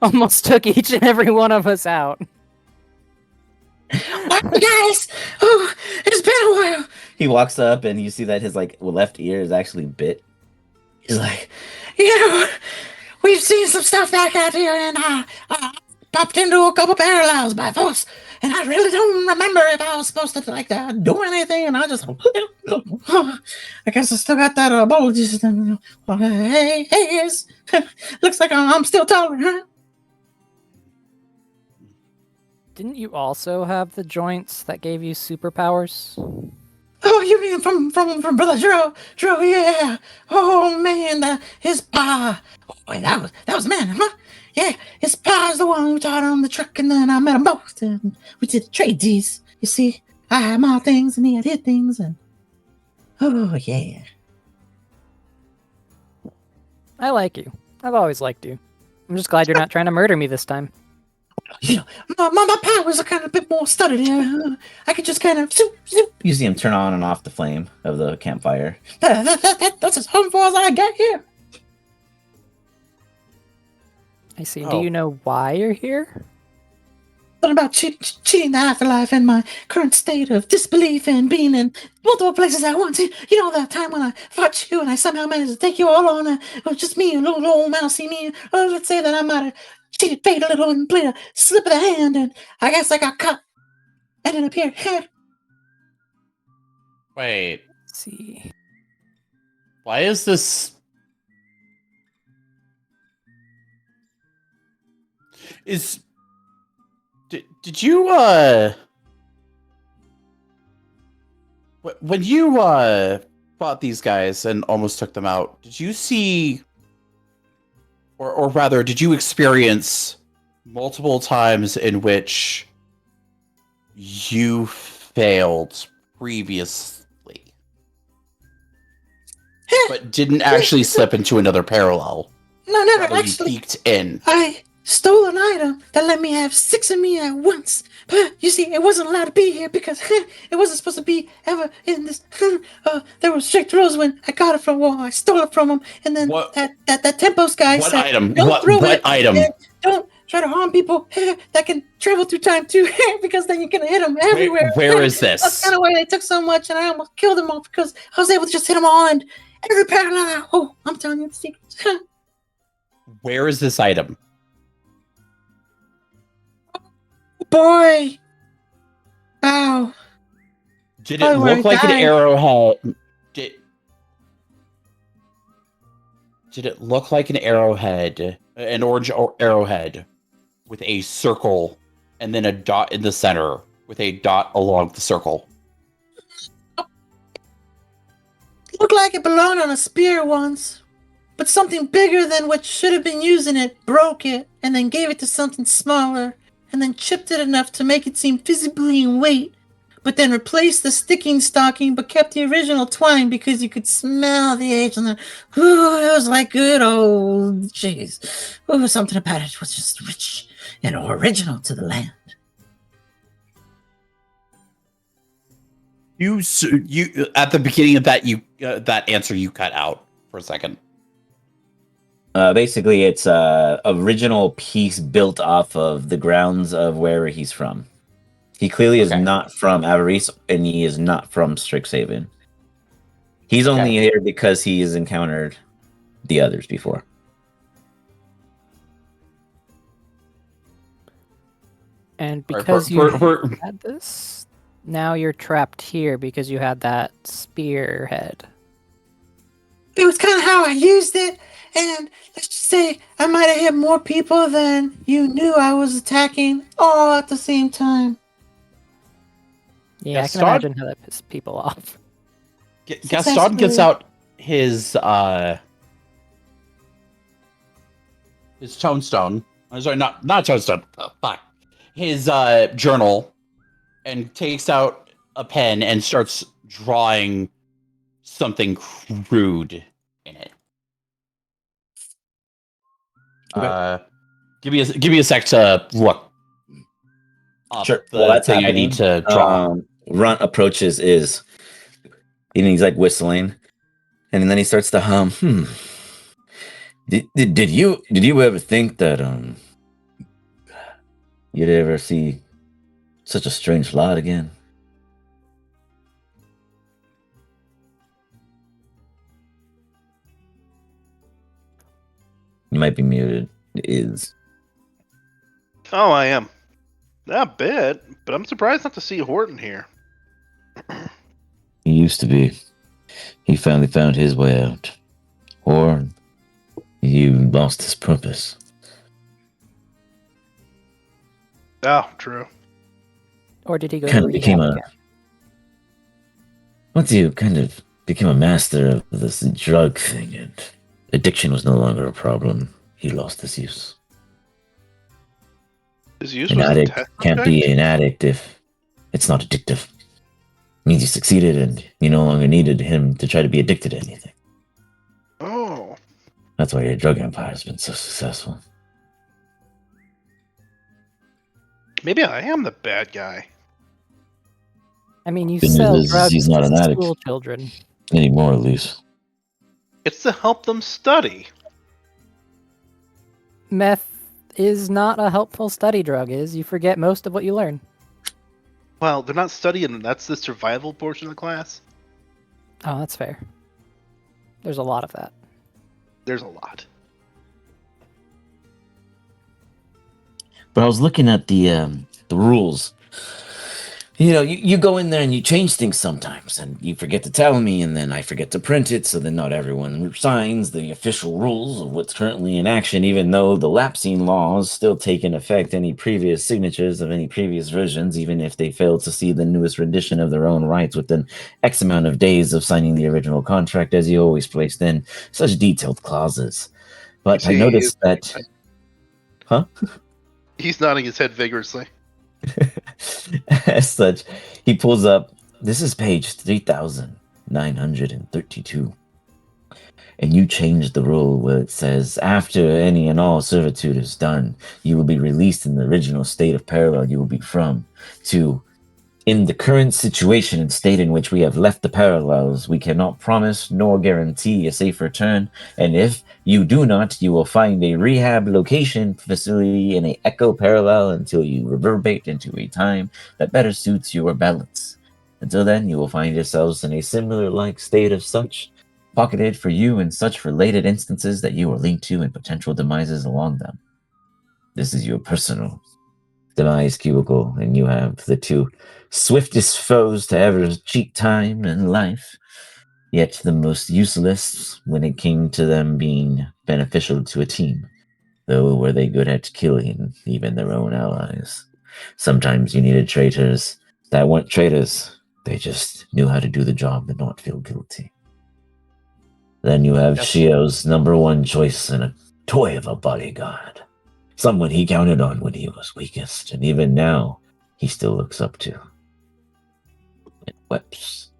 almost took each and every one of us out. Guys, oh, it's been a while. He walks up, and you see that his left ear is actually bit. He's like, we've seen some stuff back out here, and I popped into a couple parallels by force, and I really don't remember if I was supposed to do anything, and I just, I guess I still got that bubble just, hey, looks like I'm still taller, huh? Didn't you also have the joints that gave you superpowers? Oh, you mean from Brother Drew? Drew, yeah. Oh man, his pa. Oh, wait, that was man, huh? Yeah, his pa's the one who taught him the trick, and then I met him both, and we did trade deeds. You see, I had my things, and he had his things, and oh yeah. I like you. I've always liked you. I'm just glad you're not trying to murder me this time. My powers are kind of a bit more studied. I could just kind of zoop, zoop. You see him turn on and off the flame of the campfire. That's as far as I get here. I see. Do you know why you're here? Something about cheating the afterlife and my current state of disbelief and being in multiple places at once. You know that time when I fought you and I somehow managed to take you all on. It was just me, a little old mousy me. Let's say that I might have cheated fate a little and played a slip of the hand, and I guess I got caught. Ended up here. Wait. Let's see. Why is this? Did you when you fought these guys and almost took them out, did you see, or rather, did you experience multiple times in which you failed previously, but didn't actually slip into another parallel? No, never. Rather, Actually, you peeked in. I stole an item that let me have 6 of me at once. But you see, it wasn't allowed to be here because it wasn't supposed to be ever in this. There were strict rules when I got it from. Well, I stole it from him, and then that Tempos guy What said, item? "Don't throw What it. item? And don't try to harm people that can travel through time too, because then you're gonna hit them everywhere." Where is this? That's kind of why they took so much, and I almost killed them all because I was able to just hit them all and every parallel. Oh, I'm telling you the secret. Where is this item? Boy. Ow. Did it look like an arrowhead? Did it look like an arrowhead, an orange arrowhead with a circle and then a dot in the center with a dot along the circle? Looked like it belonged on a spear once, but something bigger than what should have been using it broke it and then gave it to something smaller and then chipped it enough to make it seem visibly in weight, but then replaced the sticking stocking but kept the original twine because you could smell the age on the. Ooh, it was like good old jeez. Ooh, something about it was just rich and original to the land. You at the beginning of that that answer you cut out for a second. Basically, it's a original piece built off of the grounds of wherever he's from. He clearly is not from Avarice, and he is not from Strixhaven. He's only Okay. here because he has encountered the others before. And Right, because for- you for- had this, now you're trapped here because you had that spearhead. It was kind of how I used it, and let's just say I might have hit more people than you knew I was attacking all at the same time. Yeah, I can Gaston? imagine how that pissed people off. Gaston gets Successfully. out his tombstone. I'm sorry, not tombstone. Oh, fuck. His journal, and takes out a pen and starts drawing something crude in it. Okay. Give me a sec to look up Sure. the While that's thing I happening, need to draw. Runt approaches and he's like whistling, and then he starts to hum. Did you ever think that you'd ever see such a strange lot again? You might be muted. Is Oh, I am. A bit, but I'm surprised not to see Horton here. He used to be. He finally found his way out. Or he lost his purpose. Oh, true. Or did he go to Kind of rehab became again? Once you kind of became a master of this drug thing and addiction was no longer a problem, he lost his use. His use An was a addict test can't be subject? an addict if it's not addictive. It means you succeeded and you no longer needed him to try to be addicted to anything. Oh. That's why your drug empire has been so successful. Maybe I am the bad guy. I mean, you Good sell news is drugs he's not to an addict school children. anymore, at least. It's to help them study. Meth is not a helpful study drug, is you forget most of what you learn. Well, they're not studying, that's the survival portion of the class. Oh, that's fair. There's a lot of that. There's a lot. But I was looking at the rules. You know, you go in there and you change things sometimes, and you forget to tell me, and then I forget to print it, so then not everyone signs the official rules of what's currently in action, even though the lapsing laws still take in effect any previous signatures of any previous versions, even if they fail to see the newest rendition of their own rights within X amount of days of signing the original contract, as you always placed in such detailed clauses. But I See, noticed that... Huh? He's nodding his head vigorously. As such, he pulls up. This is page 3932. And you change the rule where it says, after any and all servitude is done, you will be released in the original state of parallel you will be from, to, in the current situation and state in which we have left the parallels, we cannot promise nor guarantee a safe return, and if you do not, you will find a rehab location facility in a echo parallel until you reverberate into a time that better suits your balance. Until then, you will find yourselves in a similar like state of such, pocketed for you in such related instances that you are linked to and potential demises along them. This is your personal demise cubicle, and you have the two swiftest foes to ever cheat time and life, yet the most useless when it came to them being beneficial to a team, though were they good at killing even their own allies. Sometimes you needed traitors that weren't traitors, they just knew how to do the job and not feel guilty. Then you have Yes. Shio's number one choice and a toy of a bodyguard. Someone he counted on when he was weakest, and even now, he still looks up to. And weeps.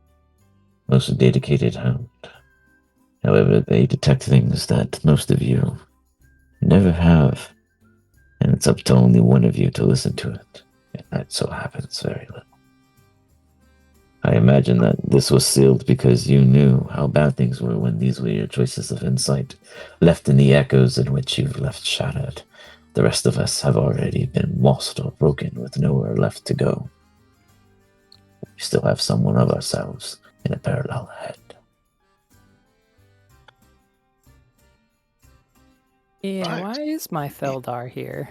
Most dedicated hound. However, they detect things that most of you never have, and it's up to only one of you to listen to it. And that so happens very little. I imagine that this was sealed because you knew how bad things were when these were your choices of insight, left in the echoes in which you've left shattered. The rest of us have already been lost or broken with nowhere left to go. We still have someone of ourselves in a parallel ahead. Yeah, Nice. why is my Feldar here?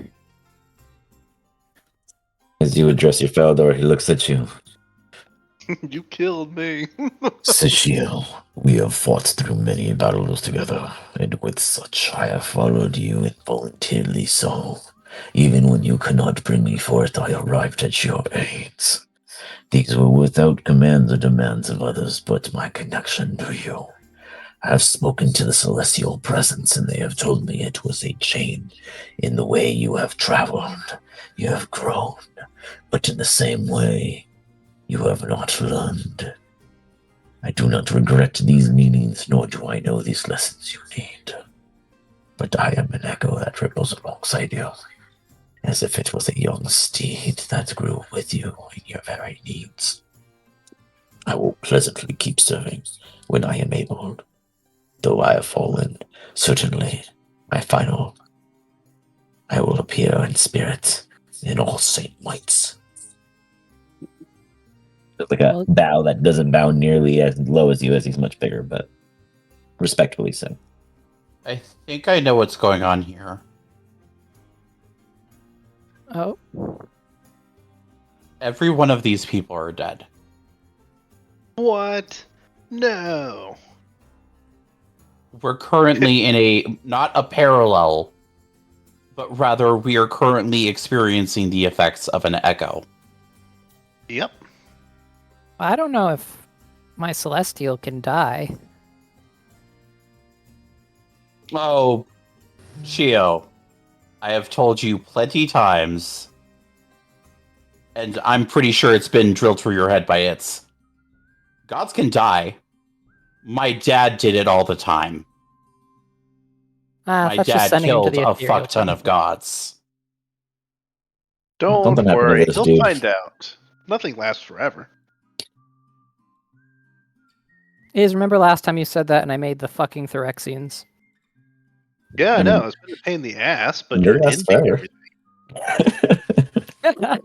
As you address your Feldor, he looks at you. You killed me. Sashio, we have fought through many battles together, and with such I have followed you involuntarily so. Even when you could not bring me forth, I arrived at your aids. These were without commands or demands of others, but my connection to you. I have spoken to the celestial presence, and they have told me it was a change in the way you have traveled. You have grown, but in the same way, you have not learned. I do not regret these meanings, nor do I know these lessons you need. But I am an echo that ripples alongside you, as if it was a young steed that grew with you in your very needs. I will pleasantly keep serving when I am able. Though I have fallen, certainly I will appear in spirit in all saint mights. It's like a Well- bow that doesn't bow nearly as low as you, as he's much bigger, but respectfully so. I think I know what's going on here. Oh, Every one of these people are dead. What? No. We're currently in a not a parallel, but rather we are currently experiencing the effects of an echo. Yep. I don't know if my Celestial can die. Oh, Chio, I have told you plenty times, and I'm pretty sure it's been drilled through your head by its. Gods can die. My dad did it all the time. My That's just dad sending him to killed the a ethereal fuck ton plane. of gods. Don't Something happened to worry. this He'll dude. find out. Nothing lasts forever. Is remember last time you said that and I made the fucking Phyrexians? Yeah, I I know. mean, It's been a pain in the ass, but it you're lasts ending forever. everything.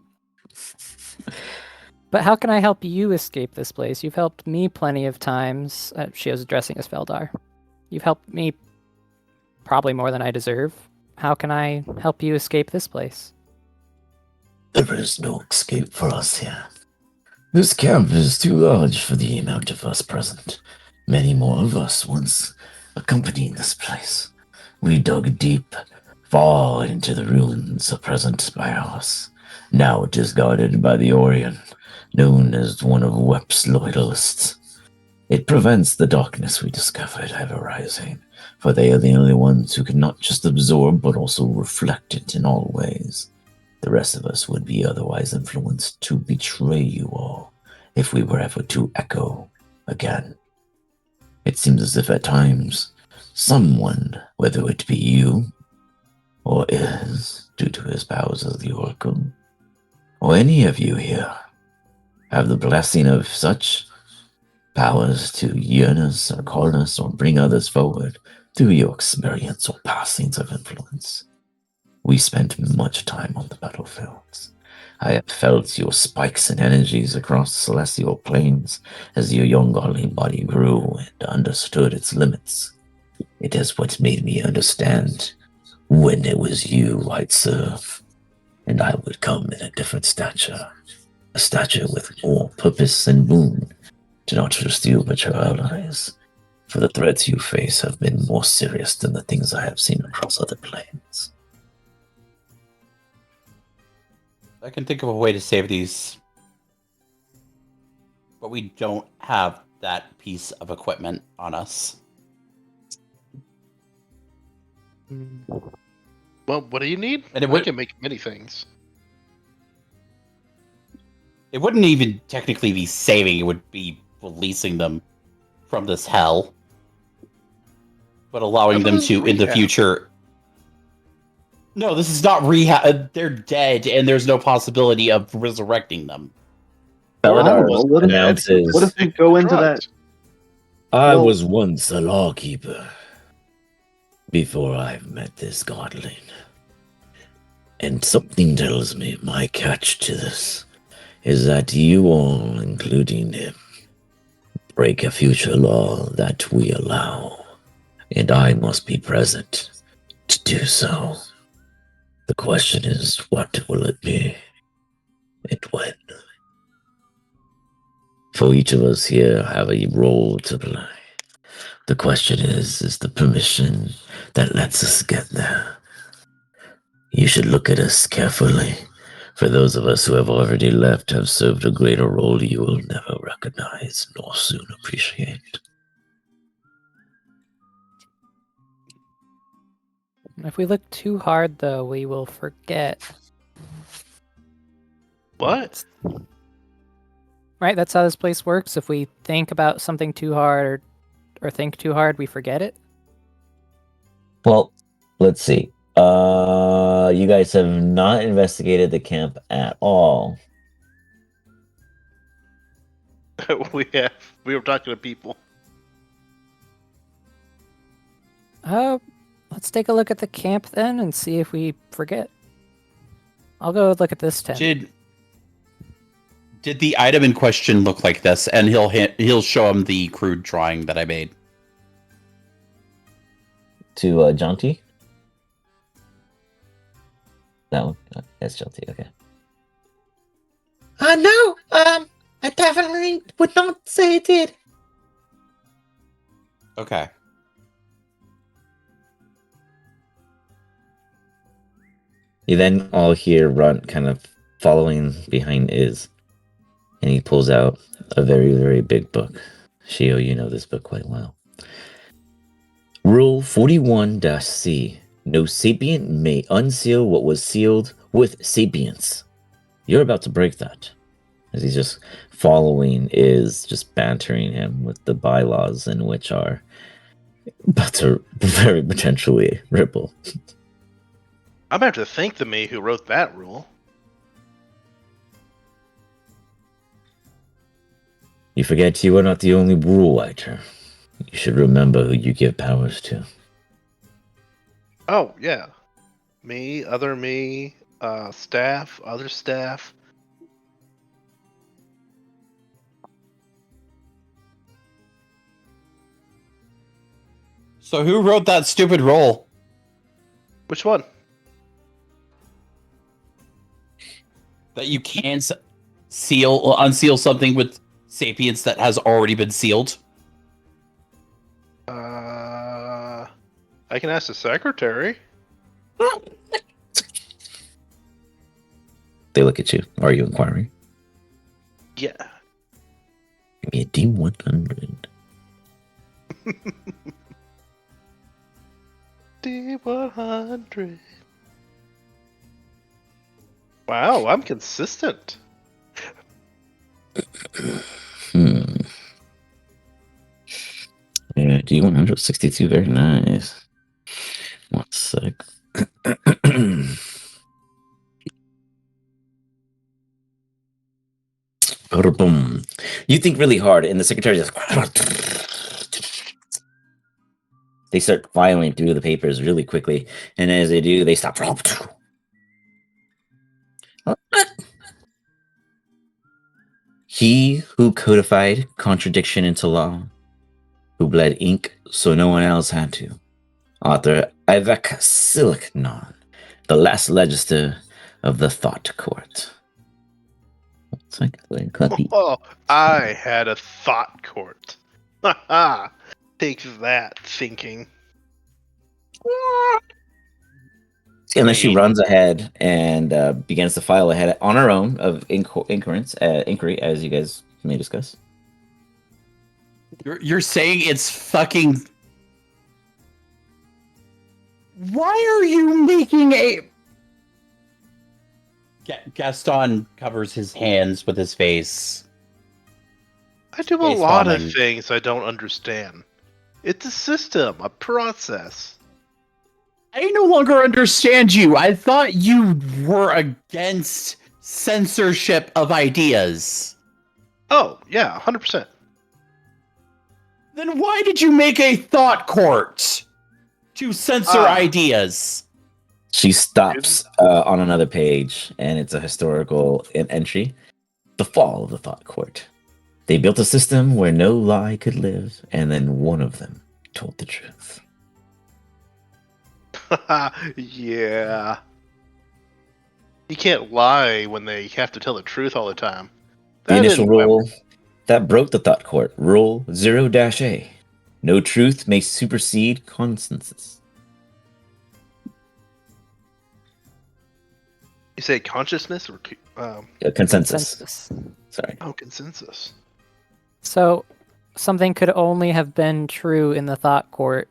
But how can I help you escape this place? You've helped me plenty of times. She was addressing as Feldar. You've helped me probably more than I deserve. How can I help you escape this place? There is no escape for us here. This camp is too large for the amount of us present. Many more of us once accompanied this place. We dug deep, far into the ruins present by us. Now it is guarded by the Orion, known as one of Wep's loyalists. It prevents the darkness we discovered ever rising, for they are the only ones who can not just absorb but also reflect it in all ways. The rest of us would be otherwise influenced to betray you all if we were ever to echo again. It seems as if at times, someone, whether it be you, or is, due to his powers as the Oracle, or any of you here, have the blessing of such powers to yearn us or call us or bring others forward through your experience or passings of influence. We spent much time on the battlefields. I have felt your spikes and energies across celestial planes as your young godly body grew and understood its limits. It is what made me understand when it was you I'd serve, and I would come in a different stature, a stature with more purpose and boon, to not just you but your allies, for the threats you face have been more serious than the things I have seen across other planes. I can think of a way to save these, but we don't have that piece of equipment on us. Well, what do you need? And it I would- can make many things. It wouldn't even technically be saving, it would be releasing them from this hell. But allowing them to, in the Rehab. future... No, this is not rehab. They're dead, and there's no possibility of resurrecting them. Beladar Well, what if- announces, What if we go into that? Drugs. I Well- was once a lawkeeper before I met this godling. And something tells me my catch to this is that you all, including him, break a future law that we allow. And I must be present to do so. The question is, what will it be? And when? For each of us here have a role to play. The question is the permission that lets us get there. You should look at us carefully. For those of us who have already left have served a greater role you will never recognize nor soon appreciate. If we look too hard, though, we will forget. What? Right? That's how this place works. If we think about something too hard or think too hard, we forget it. Well, let's see. You guys have not investigated the camp at all. We have. We were talking to people. Let's take a look at the camp then and see if we forget. I'll go look at this tent. Did the item in question look like this? And he'll show him the crude drawing that I made. To Jonty? That one? That's Jonty, okay. No, I definitely would not say it did. Okay. You then all hear Runt kind of following behind Iz. And he pulls out a very, very big book. Shio, you know this book quite well. Rule 41-C. No sapient may unseal what was sealed with sapience. You're about to break that. As he's just following Iz, just bantering him with the bylaws in which are about to very potentially ripple. I'm gonna have to thank the me who wrote that rule. You forget you are not the only rule writer. You should remember who you give powers to. Oh, yeah. Me, staff, other staff. So who wrote that stupid roll? Which one? That you can't seal or unseal something with sapience that has already been sealed? I can ask the secretary. They look at you. Are you inquiring? Yeah. Give me a D100. D100. Wow, I'm consistent. Yeah, D162, very nice. 1 sec. Boom. You think really hard, and the secretary just... They start filing through the papers really quickly, and as they do, they stop. He who codified contradiction into law, who bled ink so no one else had to. Author Ivek Siliknon, the last legislator of the Thought Court. Oh, I had a thought court. Haha. Take that, thinking. And then she runs ahead and begins to file ahead on her own of inquiry, as you guys may discuss. You're saying it's fucking... Why are you making a... Gaston covers his hands with his face. I do a lot of things I don't understand. It's a system, a process. I no longer understand you. I thought you were against censorship of ideas. Oh, yeah, 100%. Then why did you make a thought court to censor ideas? She stops on another page, and it's a historical entry. The fall of the Thought Court. They built a system where no lie could live, and then one of them told the truth. Yeah. You can't lie when they have to tell the truth all the time. The That initial didn't quite work. rule that broke the thought court. Rule 0-A. No truth may supersede consensus. You say consciousness or Consensus. Sorry. oh, consensus? So, something could only have been true in the thought court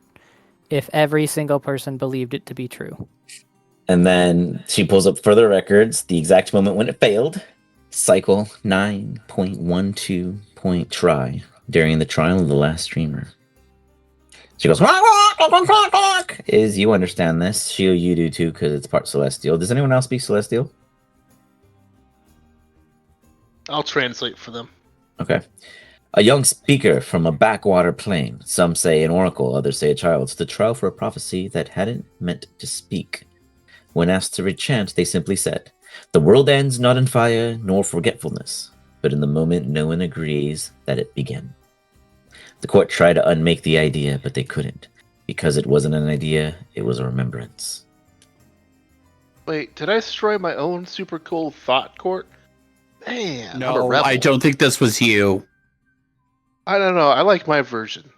if every single person believed it to be true. And then she pulls up further records, the exact moment when it failed. Cycle 9.12 point try during the trial of the last streamer. She goes, is you understand this. Shio, you do too, because it's part Celestial. Does anyone else speak Celestial? I'll translate for them. Okay. A young speaker from a backwater plain. Some say an oracle, others say a child. Stood trial for a prophecy that hadn't meant to speak. When asked to recant, they simply said, "The world ends not in fire nor forgetfulness, but in the moment no one agrees that it began." The court tried to unmake the idea, but they couldn't. Because it wasn't an idea, it was a remembrance. Wait, did I destroy my own super cool thought court? Man, I'm a No, rebel. I don't think this was you. I don't know. I like my version.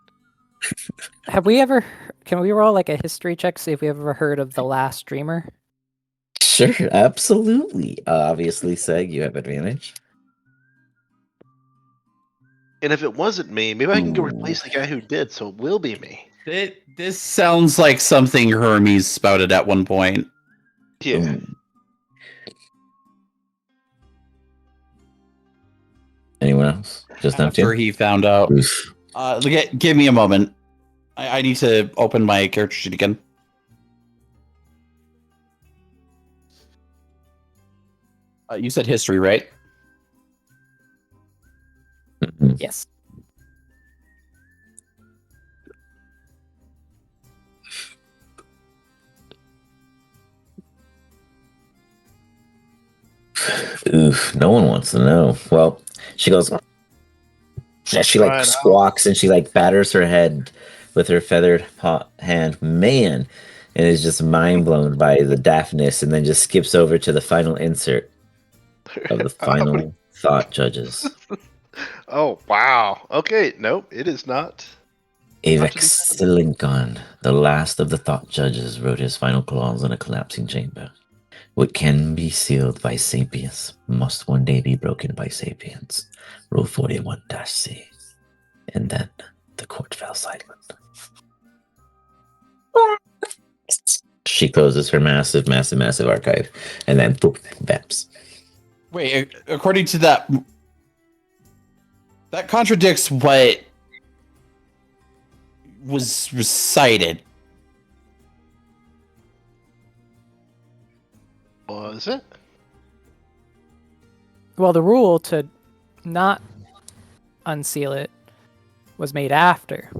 Have we ever? Can we roll like a history check, see if we ever heard of the last streamer? Sure, absolutely. Obviously, Seg, you have advantage. And if it wasn't me, maybe I can go Ooh. replace the guy who did, so it will be me. This sounds like something Hermes spouted at one point. Yeah. Ooh. Anyone else? Just them After two? he found out. Oof. Give me a moment. I need to open my character sheet again. You said history, right? Mhm. Yes. Oof, no one wants to know. Well, she goes, she like Try it out. squawks and she like batters her head with her feathered hand. Man, and is just mind blown by the daftness and then just skips over to the final insert of the final thought judges. Oh, wow. Okay, nope, it is not. Avex Lincoln, the last of the thought judges, wrote his final clause in a collapsing chamber. What can be sealed by sapience must one day be broken by sapience. Rule 41-C. And then the court fell silent. She closes her massive archive and then boop, vaps. Wait, according to that contradicts what was recited. Was it? Well, the rule to not unseal it was made after,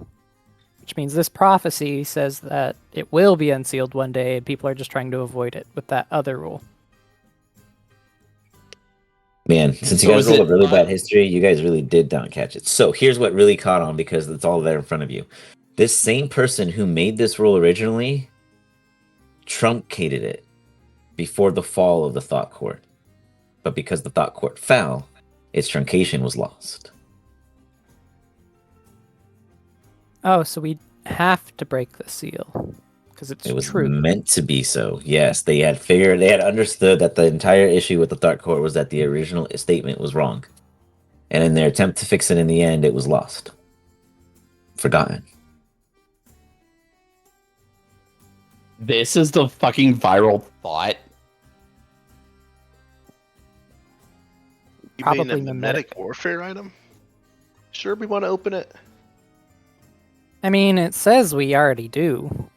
which means this prophecy says that it will be unsealed one day, and people are just trying to avoid it with that other rule. Man, since you So guys is rolled a it really not- bad history, you guys really did not catch it. So here's what really caught on because it's all there in front of you. This same person who made this rule originally truncated it before the fall of the thought court. But because the thought court fell, its truncation was lost. Oh, so we have to break the seal because it's It was true. meant to be so. Yes, they had understood that the entire issue with the thought court was that the original statement was wrong. And in their attempt to fix it in the end, it was lost. Forgotten. This is the fucking viral thought. You Probably mean a mimetic. mimetic warfare item? Sure, we want to open it. I mean, it says we already do.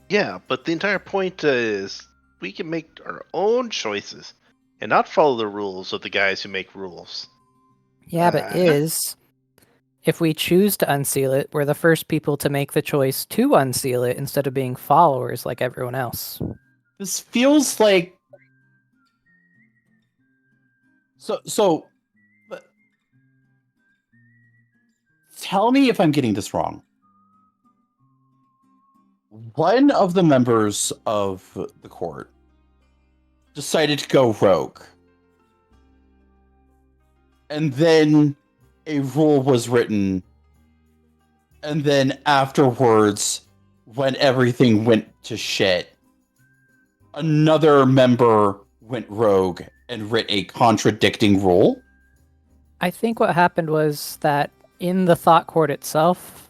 Yeah, but the entire point is we can make our own choices and not follow the rules of the guys who make rules. Yeah, but if we choose to unseal it, we're the first people to make the choice to unseal it instead of being followers like everyone else. This feels like so tell me if I'm getting this wrong. one of the members of the court decided to go rogue. And then a rule was written. And then afterwards, when everything went to shit, another member went rogue and writ a contradicting rule. I think what happened was that in the thought court itself,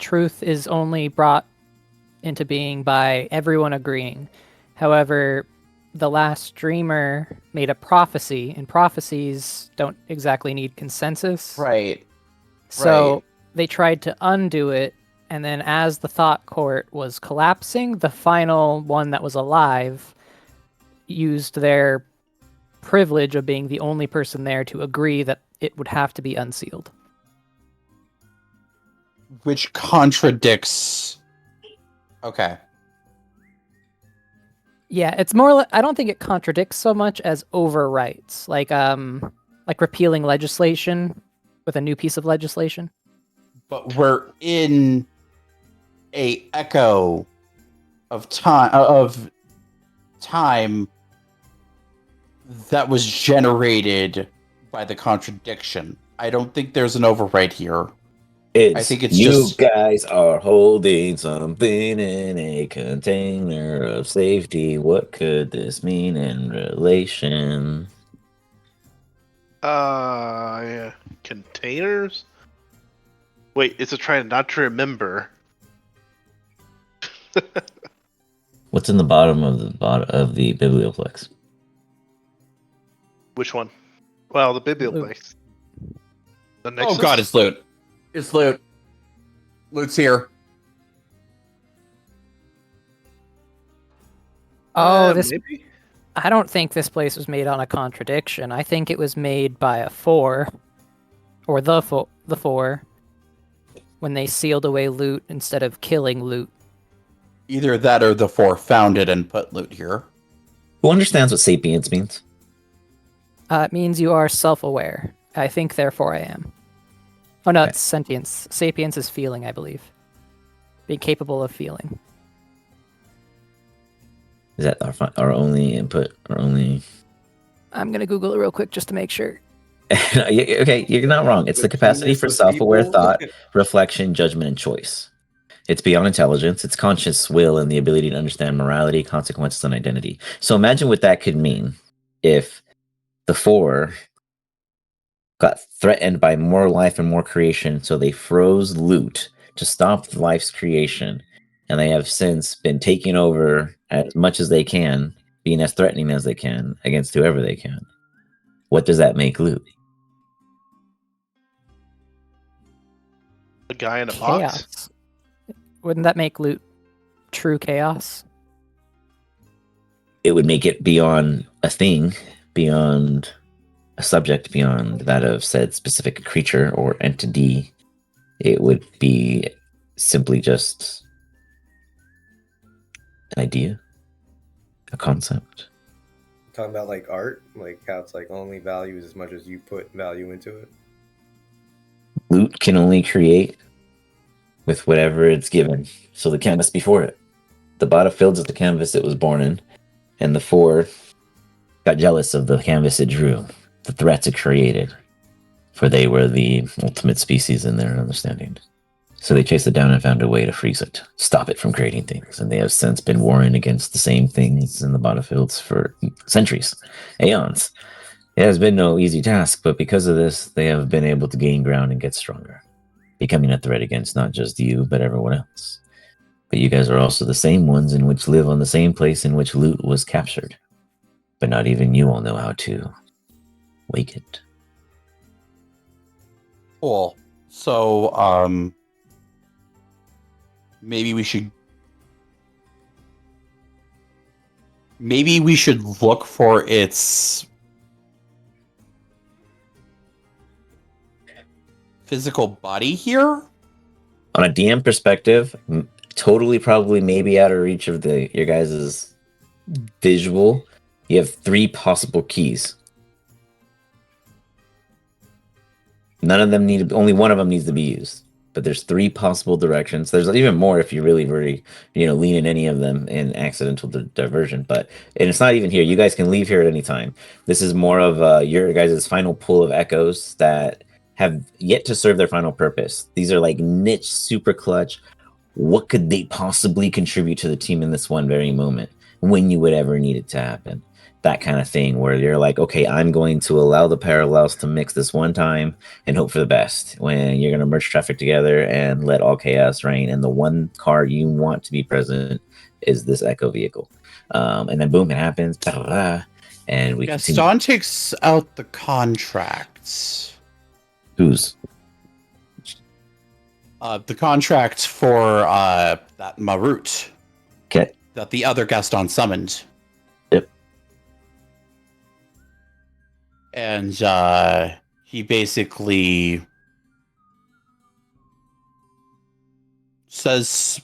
truth is only brought into being by everyone agreeing. However, the last dreamer made a prophecy, and prophecies don't exactly need consensus. Right. So they tried to undo it, and then as the thought court was collapsing, the final one that was alive used their privilege of being the only person there to agree that it would have to be unsealed. Which contradicts... Okay. Yeah, it's more. I don't think it contradicts so much as overwrites, like repealing legislation with a new piece of legislation. But we're in a echo of time that was generated by the contradiction. I don't think there's an overwrite here. I think it's you just... guys are holding something in a container of safety. What could this mean in relation? Yeah. Containers? Wait, is it trying not to remember? What's in the bottom of the biblioplex? Which one? Well, the biblioplex. The Oh Nexus? god, it's loot. It's loot. Loot's here. Oh, this. Maybe? I don't think this place was made on a contradiction. I think it was made by a 4, or the 4, when they sealed away loot instead of killing loot. Either that or the 4 found it and put loot here. Who understands what sapience means? It means you are self-aware. I think, therefore, I am. Oh no, Okay. it's sentience. Sapience is feeling, I believe. Being capable of feeling. Is that our only input? Our only... I'm gonna Google it real quick just to make sure. Okay, you're not wrong. It's the capacity for Keenness of self-aware people. thought, reflection, judgment, and choice. It's beyond intelligence. It's conscious will and the ability to understand morality, consequences, and identity. So imagine what that could mean if the 4 got threatened by more life and more creation, so they froze loot to stop life's creation, and they have since been taking over as much as they can, being as threatening as they can against whoever they can. What does that make loot? A guy in a box? Chaos. Wouldn't that make loot true chaos? It would make it beyond a thing, beyond a subject, beyond that of said specific creature or entity. It would be simply just an idea, a concept. Talking about like art, like how it's like only values as much as you put value into it. Loot can only create with whatever it's given. So the canvas before it. The battlefield is the canvas it was born in, and the 4 got jealous of the canvas it drew, the threats it created, for they were the ultimate species in their understanding. So they chased it down and found a way to freeze it, stop it from creating things, and they have since been warring against the same things in the battlefields for centuries, aeons. It has been no easy task, but because of this, they have been able to gain ground and get stronger, becoming a threat against not just you, but everyone else. But you guys are also the same ones in which live on the same place in which loot was captured. But not even you all know how to wake it. Cool. So, maybe we should look for its physical body here. On a DM perspective, totally probably maybe out of reach of your guys' visual, you have 3 possible keys. Only one of them needs to be used. but there's 3 possible directions. There's even more if you really lean in any of them in accidental diversion. And it's not even here. You guys can leave here at any time. This is more of your guys' final pool of echoes that have yet to serve their final purpose. These are like niche, super clutch. What could they possibly contribute to the team in this one very moment when you would ever need it to happen? That kind of thing where you're like, okay, I'm going to allow the parallels to mix this one time and hope for the best, when you're going to merge traffic together and let all chaos reign. And the one car you want to be present is this Echo vehicle. And then boom, it happens. Blah, blah, blah, and we Gaston takes out the contracts. Whose? The contract for that Marut. Okay. That the other Gaston summoned. Yep. And he basically says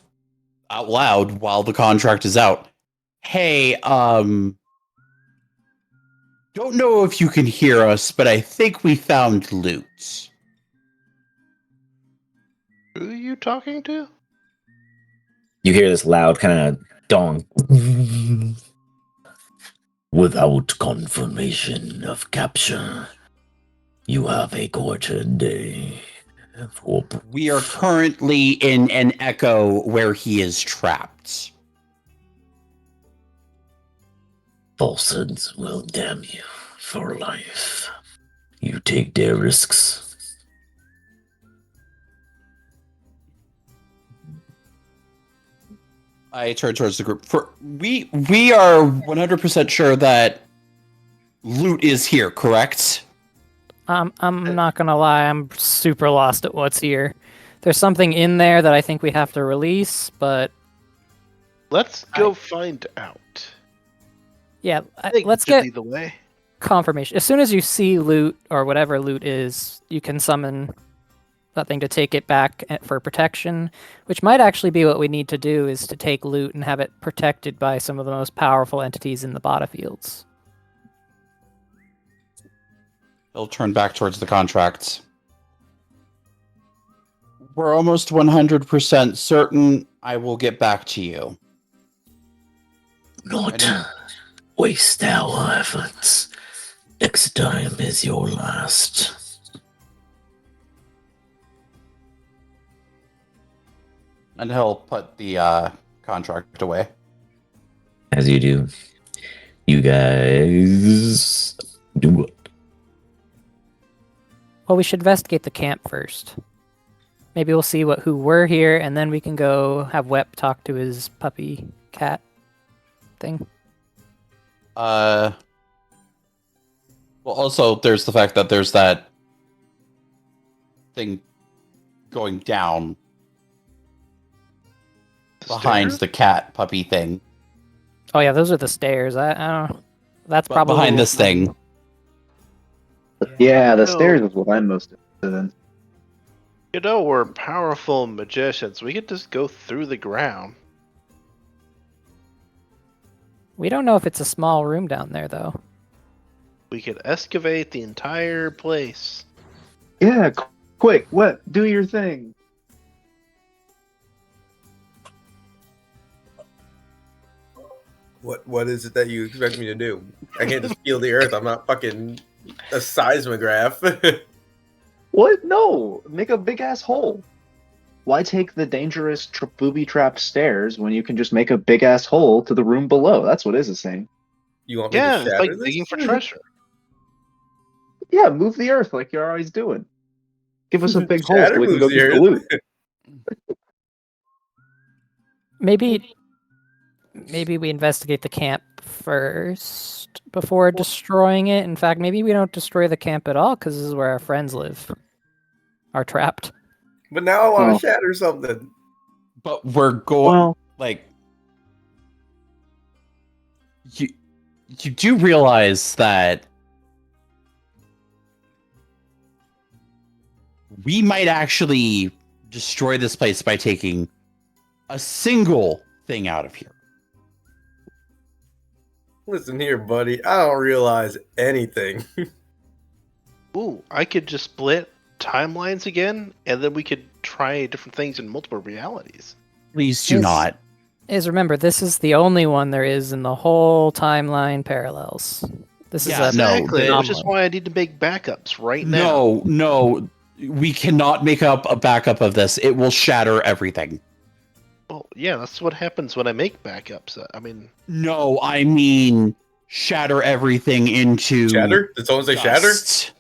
out loud while the contract is out, hey, don't know if you can hear us, but I think we found loot. Who are you talking to? You hear this loud kind of dong. Without confirmation of capture, you have a quarter day. We are currently in an Echo where he is trapped. Falsehoods will damn you for life. You take their risks. I turn towards the group. We are 100% sure that loot is here, correct? I'm not gonna lie, I'm super lost at what's here. There's something in there that I think we have to release, but Let's go find out. yeah, I think let's it should get lead the way. confirmation. As soon as you see loot or whatever loot is, you can summon that thing to take it back for protection, which might actually be what we need to do, is to take loot and have it protected by some of the most powerful entities in the battlefields. He'll turn back towards the contracts. We're almost 100% certain. I will get back to you. Not waste our efforts. Next time is your last. And he'll put the contract away. As you do, you guys do what? Well, we should investigate the camp first. Maybe we'll see who were here, and then we can go have Wep talk to his puppy cat thing. Well, also, there's the fact that there's that thing going down behind the cat puppy thing. Oh yeah, those are the stairs. I don't. That's But probably behind this thing. Yeah, the stairs is what I'm most interested in. You know, we're powerful magicians. We could just go through the ground. We don't know if it's a small room down there, though. We could excavate the entire place. Yeah, quick, what? Do your thing. What is it that you expect me to do? I can't just feel the earth. I'm not fucking a seismograph. What? No, make a big ass hole. Why take the dangerous booby-trapped stairs when you can just make a big ass hole to the room below? That's what Iz is saying. You want me Yeah, to it's shatter like this? digging for treasure. Yeah, move the earth like you're always doing. Give us a big hole Shatter so we can moves go the get the loot. Maybe we investigate the camp first before destroying it. In fact, maybe we don't destroy the camp at all, because this is where our friends live. Are trapped. But now I want Well. to shatter something. But we're going, Well, like, you do realize that we might actually destroy this place by taking a single thing out of here. Listen here, buddy. I don't realize anything. Ooh, I could just split timelines again, and then we could try different things in multiple realities. Please do Yes. not. Is remember, this is the only one there is in the whole timeline parallels. This Yeah, is a no, Exactly, which is anomaly. why I need to make backups right now. No, we cannot make up a backup of this. It will shatter everything. Well, yeah, that's what happens when I make backups. I mean, No, I mean shatter everything into Shatter? Did someone say shatter? dust.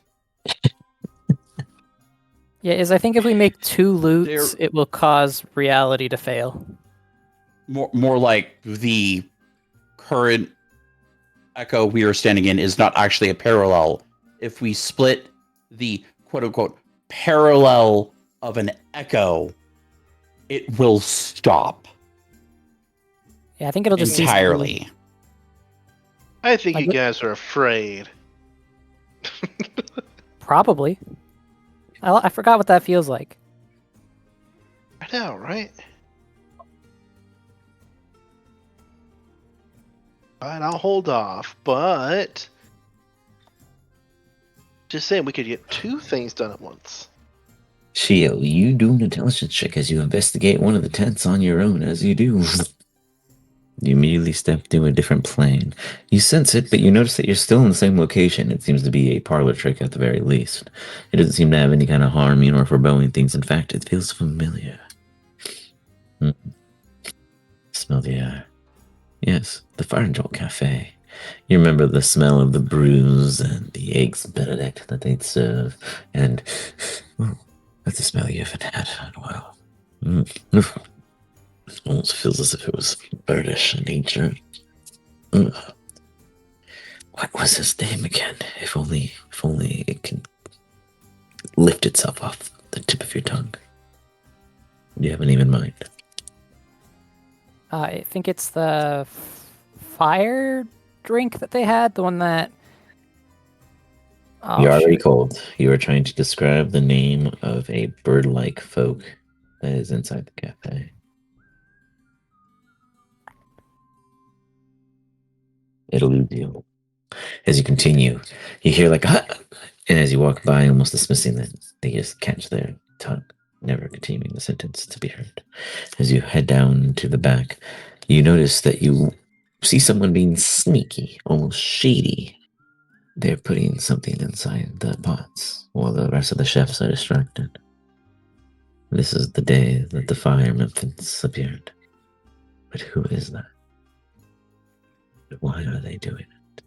Yeah, I think if we make 2 loots, There- it will cause reality to fail. More like the current echo we are standing in is not actually a parallel. If we split the quote unquote parallel of an echo, it will stop Yeah, I think it'll just cease to be- entirely. I think Like you what- guys are afraid. Probably. I forgot what that feels like. I know, right? Fine, I'll hold off, but just saying we could get 2 things done at once. Shio, you do an intelligence check as you investigate one of the tents on your own, as you do. You immediately step to a different plane. You sense it, but you notice that you're still in the same location. It seems to be a parlor trick at the very least. It doesn't seem to have any kind of harming or foreboding things. In fact, it feels familiar. Smell the air. Yes, the Fire and Jolt Cafe. You remember the smell of the brews and the eggs Benedict that they'd serve, and that's a smell you haven't had in a while. It almost feels as if it was birdish in nature. What was his name again? If only it can lift itself off the tip of your tongue. Do you have a name in mind? I think it's the fire drink that they had, the one that. Oh, You're already shoot. cold. You are trying to describe the name of a bird-like folk that is inside the cafe. It eludes you. As you continue, you hear like a hut, and as you walk by, almost dismissing it, they just catch their tongue, never continuing the sentence to be heard. As you head down to the back, you notice that you see someone being sneaky, almost shady. They're putting something inside the pots while the rest of the chefs are distracted. This is the day that the fire Memphis appeared. But who is that? Why are they doing it?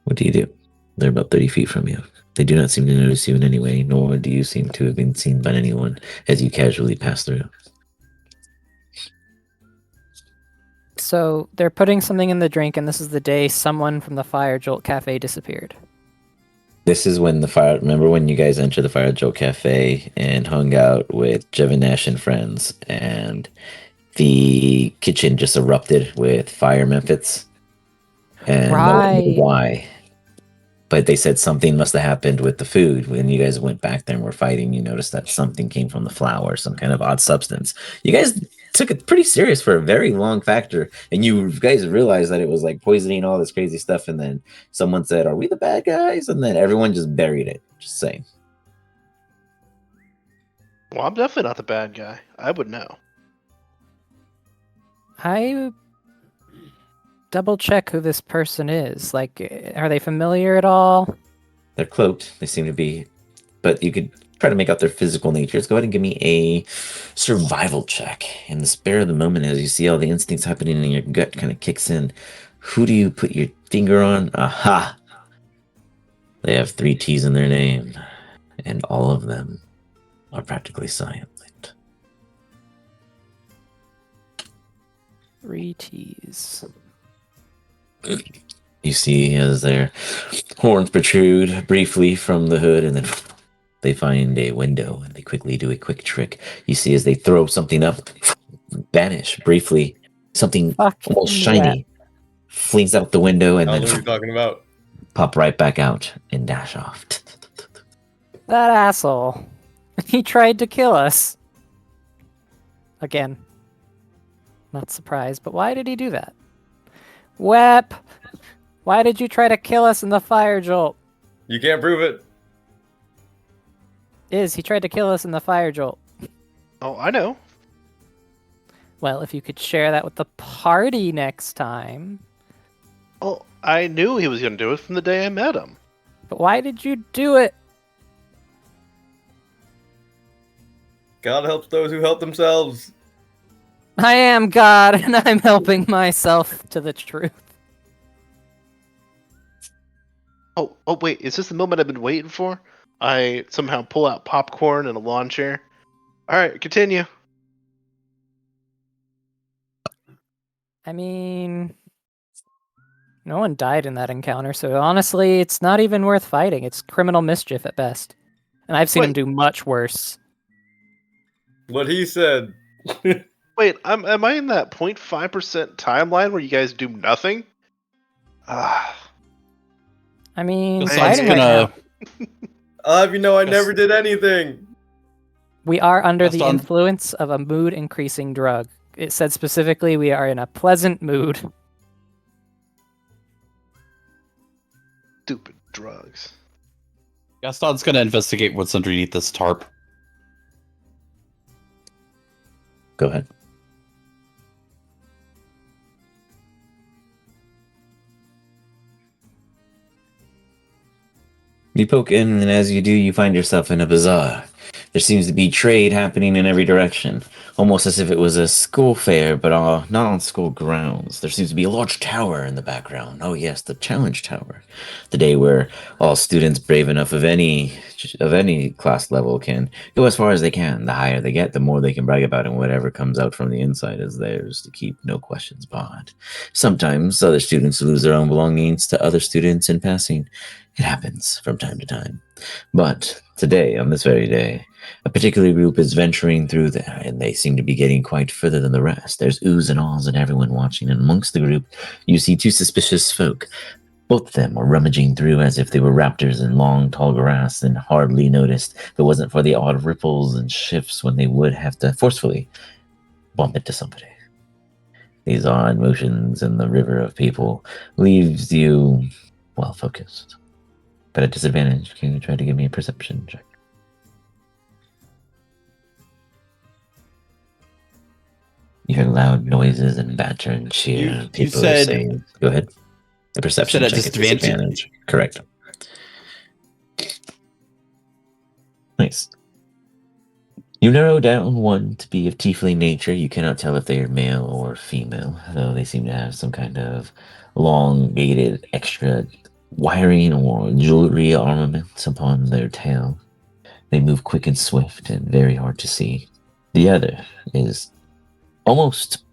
What do you do? They're about 30 feet from you. They do not seem to notice you in any way, nor do you seem to have been seen by anyone as you casually pass through. So they're putting something in the drink, and this is the day someone from the Fire Jolt Cafe disappeared. This is when the fire. Remember when you guys entered the Fire Joe Cafe and hung out with Jevin Nash and friends, and the kitchen just erupted with fire Memphis, and no one knew Right. why. But they said something must have happened with the food. When you guys went back there and were fighting, you noticed that something came from the flour, some kind of odd substance. You guys took it pretty serious for a very long factor, and you guys realized that it was like poisoning, all this crazy stuff. And then someone said, "Are we the bad guys?" And then everyone just buried it. Just saying. Well, I'm definitely not the bad guy. I would know. I double check who this person is. Like, are they familiar at all? They're cloaked. They seem to be, but you could try to make out their physical natures. Go ahead and give me a survival check. In the spare of the moment, as you see all the instincts happening in your gut kind of kicks in. Who do you put your finger on? Aha! They have 3 T's in their name, and all of them are practically silent. 3 T's. You see as their horns protrude briefly from the hood, and then they find a window and they quickly do a quick trick. You see as they throw something up, vanish briefly, something Fucking almost shiny flings out the window and I don't know then what you're talking about. pop right back out and dash off. That asshole. He tried to kill us. Again. Not surprised, but why did he do that? Wep! Why did you try to kill us in the Fire Jolt? You can't prove it. He tried to kill us in the Fire Jolt. Oh, I know. Well, if you could share that with the party next time. Oh, I knew he was going to do it from the day I met him. But why did you do it? God helps those who help themselves. I am God, and I'm helping myself to the truth. Oh, wait, is this the moment I've been waiting for? I somehow pull out popcorn and a lawn chair. All right, continue. I mean, no one died in that encounter, so honestly, it's not even worth fighting. It's criminal mischief at best. And I've seen him Wait. do much worse. What he said. Wait, am I in that 0.5% timeline where you guys do nothing? Ah, I mean, Gaston's fighting right now. I'll have you know I Yes. never did anything. We are under the Gaston- influence of a mood-increasing drug. It said specifically we are in a pleasant mood. stupid drugs. Gaston's gonna investigate what's underneath this tarp. Go ahead. You poke in, and as you do, you find yourself in a bazaar. There seems to be trade happening in every direction, almost as if it was a school fair, but not on school grounds. There seems to be a large tower in the background. Oh yes, the Challenge Tower. The day where all students brave enough of any class level can go as far as they can. The higher they get, the more they can brag about, and whatever comes out from the inside is theirs to keep, no questions barred. Sometimes other students lose their own belongings to other students in passing. It happens from time to time. But today, on this very day, a particular group is venturing through there, and they seem to be getting quite further than the rest. There's oohs and ahs and everyone watching, and amongst the group, you see two suspicious folk. Both of them were rummaging through as if they were raptors in long, tall grass, and hardly noticed if it wasn't for the odd ripples and shifts when they would have to forcefully bump into somebody. These odd motions in the river of people leaves you well focused. But at disadvantage, can you try to give me a perception check? You hear loud noises and banter and cheer. You People said- are saying, "Go ahead." A perception at check at disadvantage. Correct. Nice. You narrow down one to be of tiefling nature. You cannot tell if they are male or female, though they seem to have some kind of elongated extra wiring or jewelry ornaments upon their tail. They move quick and swift and very hard to see. The other is almost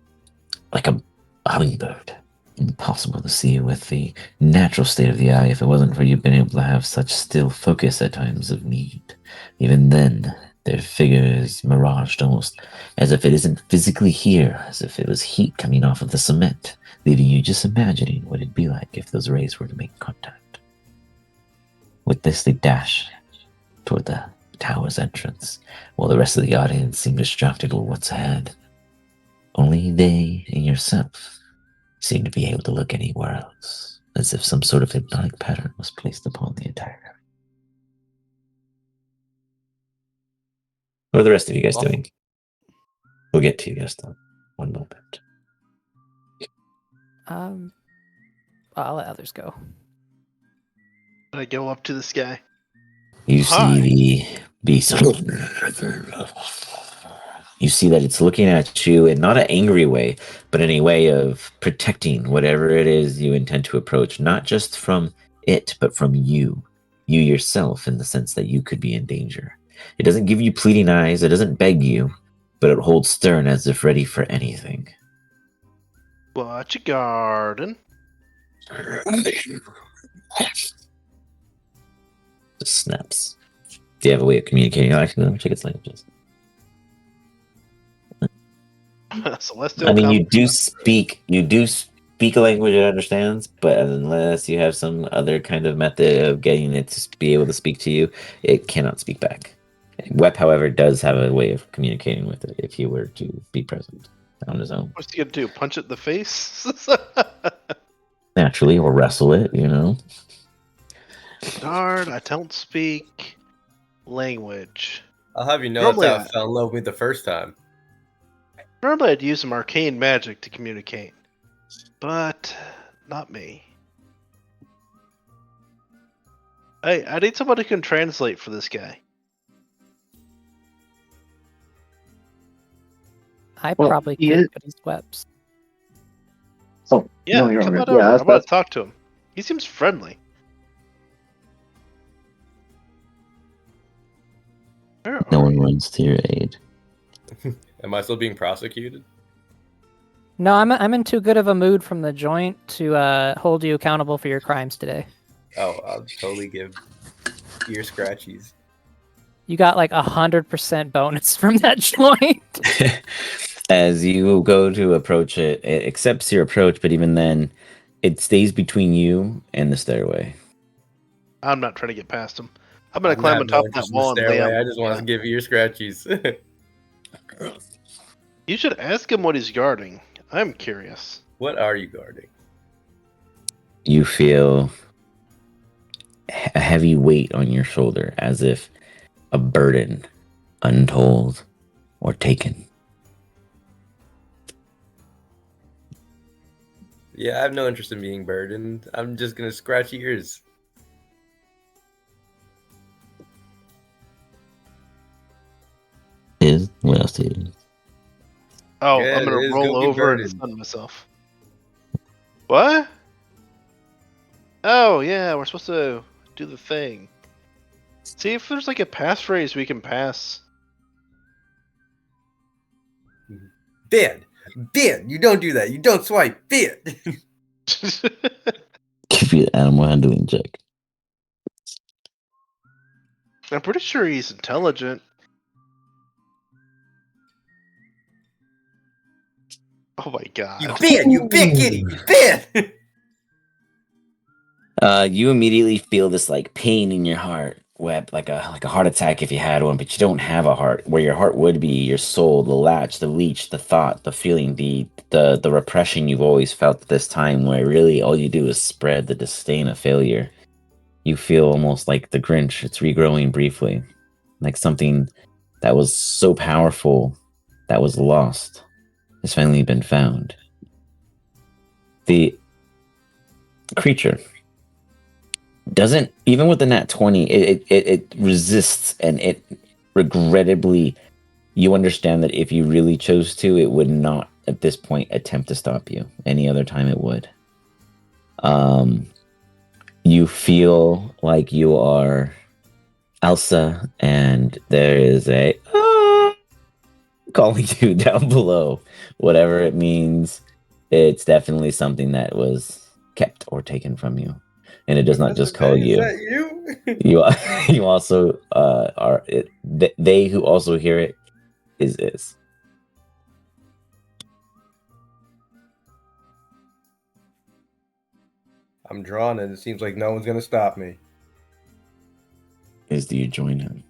like a hummingbird. Impossible to see with the natural state of the eye if it wasn't for you being able to have such still focus at times of need. Even then, their figure is miraged almost as if it isn't physically here, as if it was heat coming off of the cement, leaving you just imagining what it'd be like if those rays were to make contact. With this, they dash toward the tower's entrance, while the rest of the audience seem distracted with what's ahead. Only they and yourself seem to be able to look anywhere else, as if some sort of hypnotic pattern was placed upon the entire area. What are the rest of you guys Well- doing? We'll get to you guys though. One moment. I'll let others go. I go up to this guy. You Hi. see the beast. You see that it's looking at you in not an angry way, but in a way of protecting whatever it is you intend to approach, not just from it, but from you yourself, in the sense that you could be in danger. It doesn't give you pleading eyes, it doesn't beg you, but it holds stern as if ready for anything. Watch your garden. Just snaps. Do you have a way of communicating? Actually, let me check its languages. Celestial. I mean, you do common- speak a language it understands, but unless you have some other kind of method of getting it to be able to speak to you, it cannot speak back. Wep, however, does have a way of communicating with it if he were to be present on his own. What's he gonna do? Punch it in the face? Naturally, or wrestle it, you know. Darn, I don't speak language. I'll have you know Normally that's how I- I fell in love with me the first time. Normally, I'd use some arcane magic to communicate, but not me. I need someone who can translate for this guy. I Well, probably he could, is- but he's webs. Oh, Yeah, no, you're come all on good. Yeah, over. I that's, want that's to talk to him. He seems friendly. Where No are one you? runs to your aid. Am I still being prosecuted? No, I'm in too good of a mood from the joint to hold you accountable for your crimes today. Oh, I'll totally give ear scratchies. You got like 100% bonus from that joint. As you go to approach it, it accepts your approach, but even then, it stays between you and the stairway. I'm not trying to get past him. I'm gonna I'm climb not on top of interest that in the wall and lay stairway. out. I just want to give ear scratchies. You should ask him what he's guarding. I'm curious. What are you guarding? You feel a heavy weight on your shoulder, as if a burden untold or taken. Yeah, I have no interest in being burdened. I'm just gonna scratch ears. What else do you? Oh, Good, I'm gonna it is. roll Go be over and burdened. stun myself. What? Oh yeah, we're supposed to do the thing. See if there's like a passphrase we can pass. Ben, you don't do that. You don't swipe. Ben. Give you an animal handling check. I'm pretty sure he's intelligent. Oh my god. You big kitty. Ben. You immediately feel this like pain in your heart, Web, like a heart attack if you had one, but you don't have a heart. Where your heart would be, your soul, the latch, the leech, the thought, the feeling, the repression you've always felt at this time, where really all you do is spread the disdain of failure. You feel almost like the Grinch. It's regrowing briefly, like something that was so powerful that was lost has finally been found. The creature doesn't, even with the nat 20, it resists, and it regrettably, you understand that if you really chose to, it would not at this point attempt to stop you. Any other time it would. You feel like you are Elsa, and there is a calling you down below. Whatever it means, it's definitely something that was kept or taken from you. And it does not just call Is you. that you? You also are it. They who also hear it is. I'm drawn, and it seems like no one's gonna stop me. Do you join him?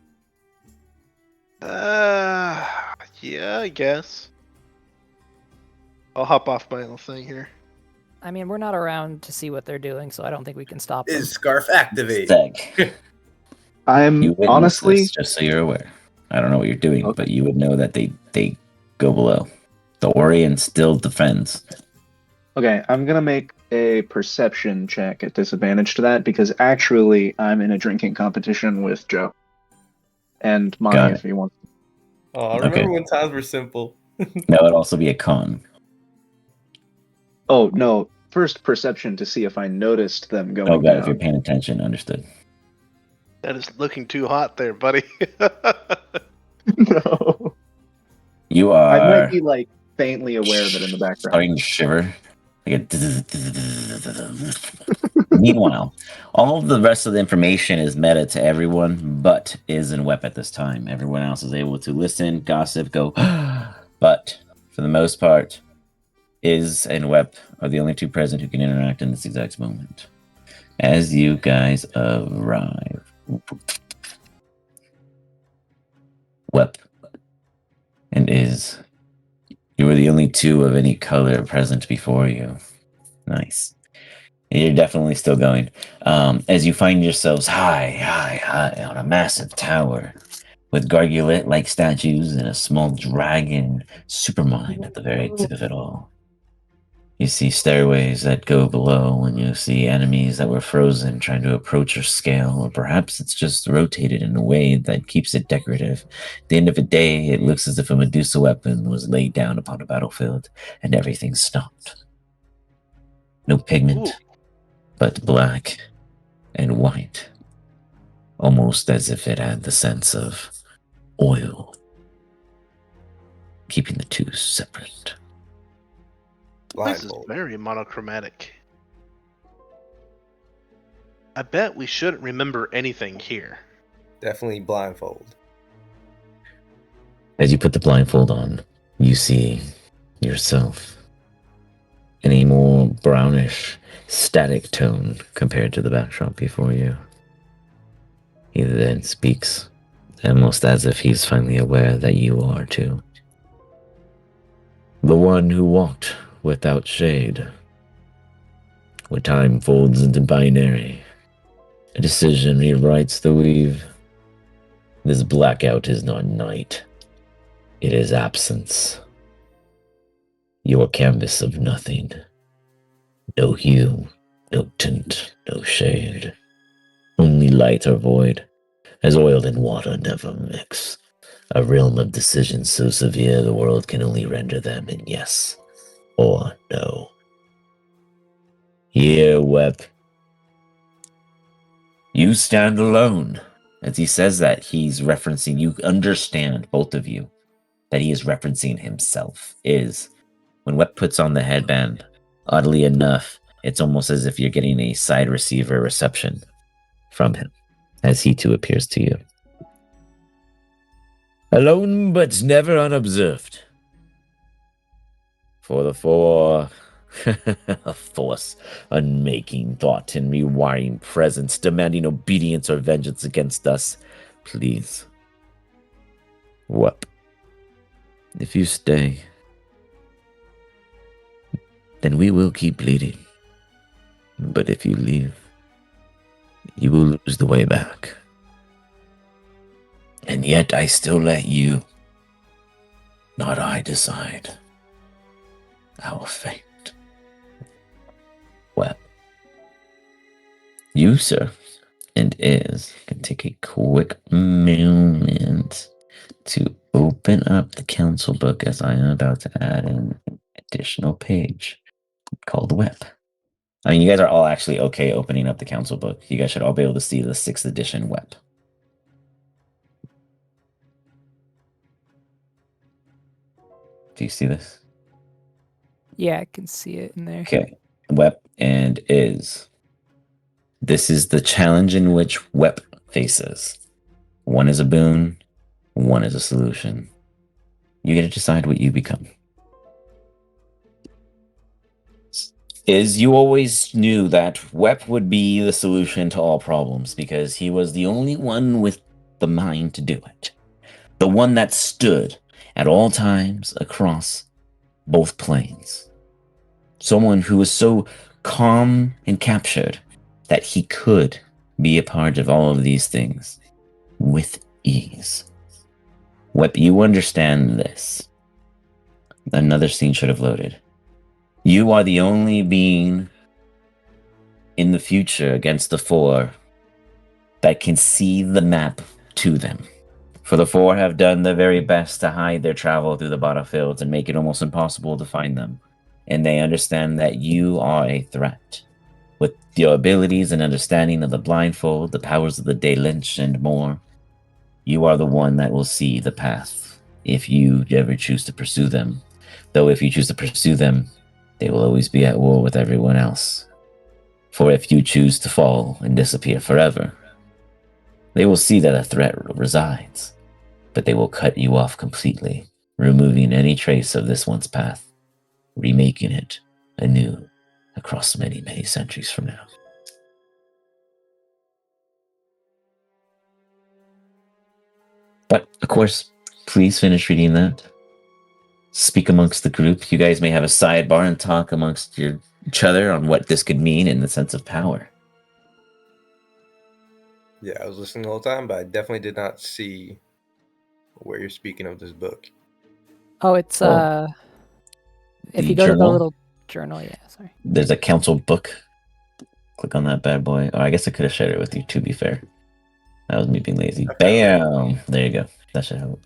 Yeah, I guess. I'll hop off my little thing here. I mean, we're not around to see what they're doing, so I don't think we can stop them. Is scarf activate? Zach, you I'm witness honestly. this, just so you're aware. I don't know what you're doing, Okay. but you would know that they go below. The Orient still defends. Okay, I'm gonna make a perception check at disadvantage to that because actually I'm in a drinking competition with Joe. And Got Monty, it. if he wants. Oh, I remember Okay. when times were simple. That would also be a con. Oh no! First perception to see if I noticed them going Oh god, if you're down. paying attention, understood. That is looking too hot there, buddy. No, You I might are be like faintly aware of it in the background. starting to shiver. Meanwhile, all of the rest of the information is meta to everyone, but Iz and Wep at this time. Everyone else is able to listen, gossip, go. But for the most part, Iz and Wep are the only two present who can interact in this exact moment. As you guys arrive, Wep and Iz, you were the only two of any color present before you. Nice. You're definitely still going. As you find yourselves high on a massive tower, with gargulate-like statues and a small dragon supermind at the very tip of it all. You see stairways that go below, and you see enemies that were frozen trying to approach your scale, or perhaps it's just rotated in a way that keeps it decorative. At the end of the day, it looks as if a Medusa weapon was laid down upon a battlefield, and everything stopped. No pigment, Ooh. but black and white, almost as if it had the sense of oil, keeping the two separate. This is Blindfold. very monochromatic. I bet we shouldn't remember anything here. Definitely blindfold. As you put the blindfold on, you see yourself in a more brownish, static tone compared to the backdrop before you. He then speaks, almost as if he's finally aware that you are too. The one who walked without shade. When time folds into binary, a decision rewrites the weave. This blackout is not night. It is absence. Your canvas of nothing. No hue, no tint, no shade. Only light or void, as oil and water never mix. A realm of decisions so severe the world can only render them in yes or no. Here, Web. You stand alone. As he says that, he's referencing, you understand, both of you, that he is referencing himself. When Web puts on the headband, oddly enough, it's almost as if you're getting a side receiver reception from him, as he too appears to you. Alone but never unobserved. For the four, a force, unmaking thought and rewiring presence, demanding obedience or vengeance against us. Please. What? If you stay, then we will keep bleeding. But if you leave, you will lose the way back. And yet I still let you, not I, decide our fate. Well, you, sir, and Iz can take a quick moment to open up the council book, as I am about to add in an additional page called Web. I mean, you guys are all actually okay opening up the council book. You guys should all be able to see the 6th edition Web. Do you see this? Yeah, I can see it in there. Okay. Web and Iz. This is the challenge in which Web faces. One is a boon, one is a solution. You get to decide what you become. Iz, you always knew that Web would be the solution to all problems because he was the only one with the mind to do it. The one that stood at all times across both planes. Someone who was so calm and captured that he could be a part of all of these things with ease. Web, you understand this. Another scene should have loaded. You are the only being in the future against the four that can see the map to them. For the four have done their very best to hide their travel through the battlefields and make it almost impossible to find them. And they understand that you are a threat. With your abilities and understanding of the blindfold, the powers of the Day Lynch, and more, you are the one that will see the path if you ever choose to pursue them. Though if you choose to pursue them, they will always be at war with everyone else. For if you choose to fall and disappear forever, they will see that a threat resides, but they will cut you off completely, removing any trace of this once path, remaking it anew across many, many centuries from now. But, of course, please finish reading that. Speak amongst the group. You guys may have a sidebar and talk amongst each other on what this could mean in the sense of power. Yeah, I was listening the whole time, but I definitely did not see where you're speaking of this book. Oh, it's Oh, if the you go to the journal? little journal, yeah, sorry. There's a council book. Click on that bad boy. Oh, I guess I could have shared it with you, to be fair. That was me being lazy. Okay. Bam! There you go. That should help.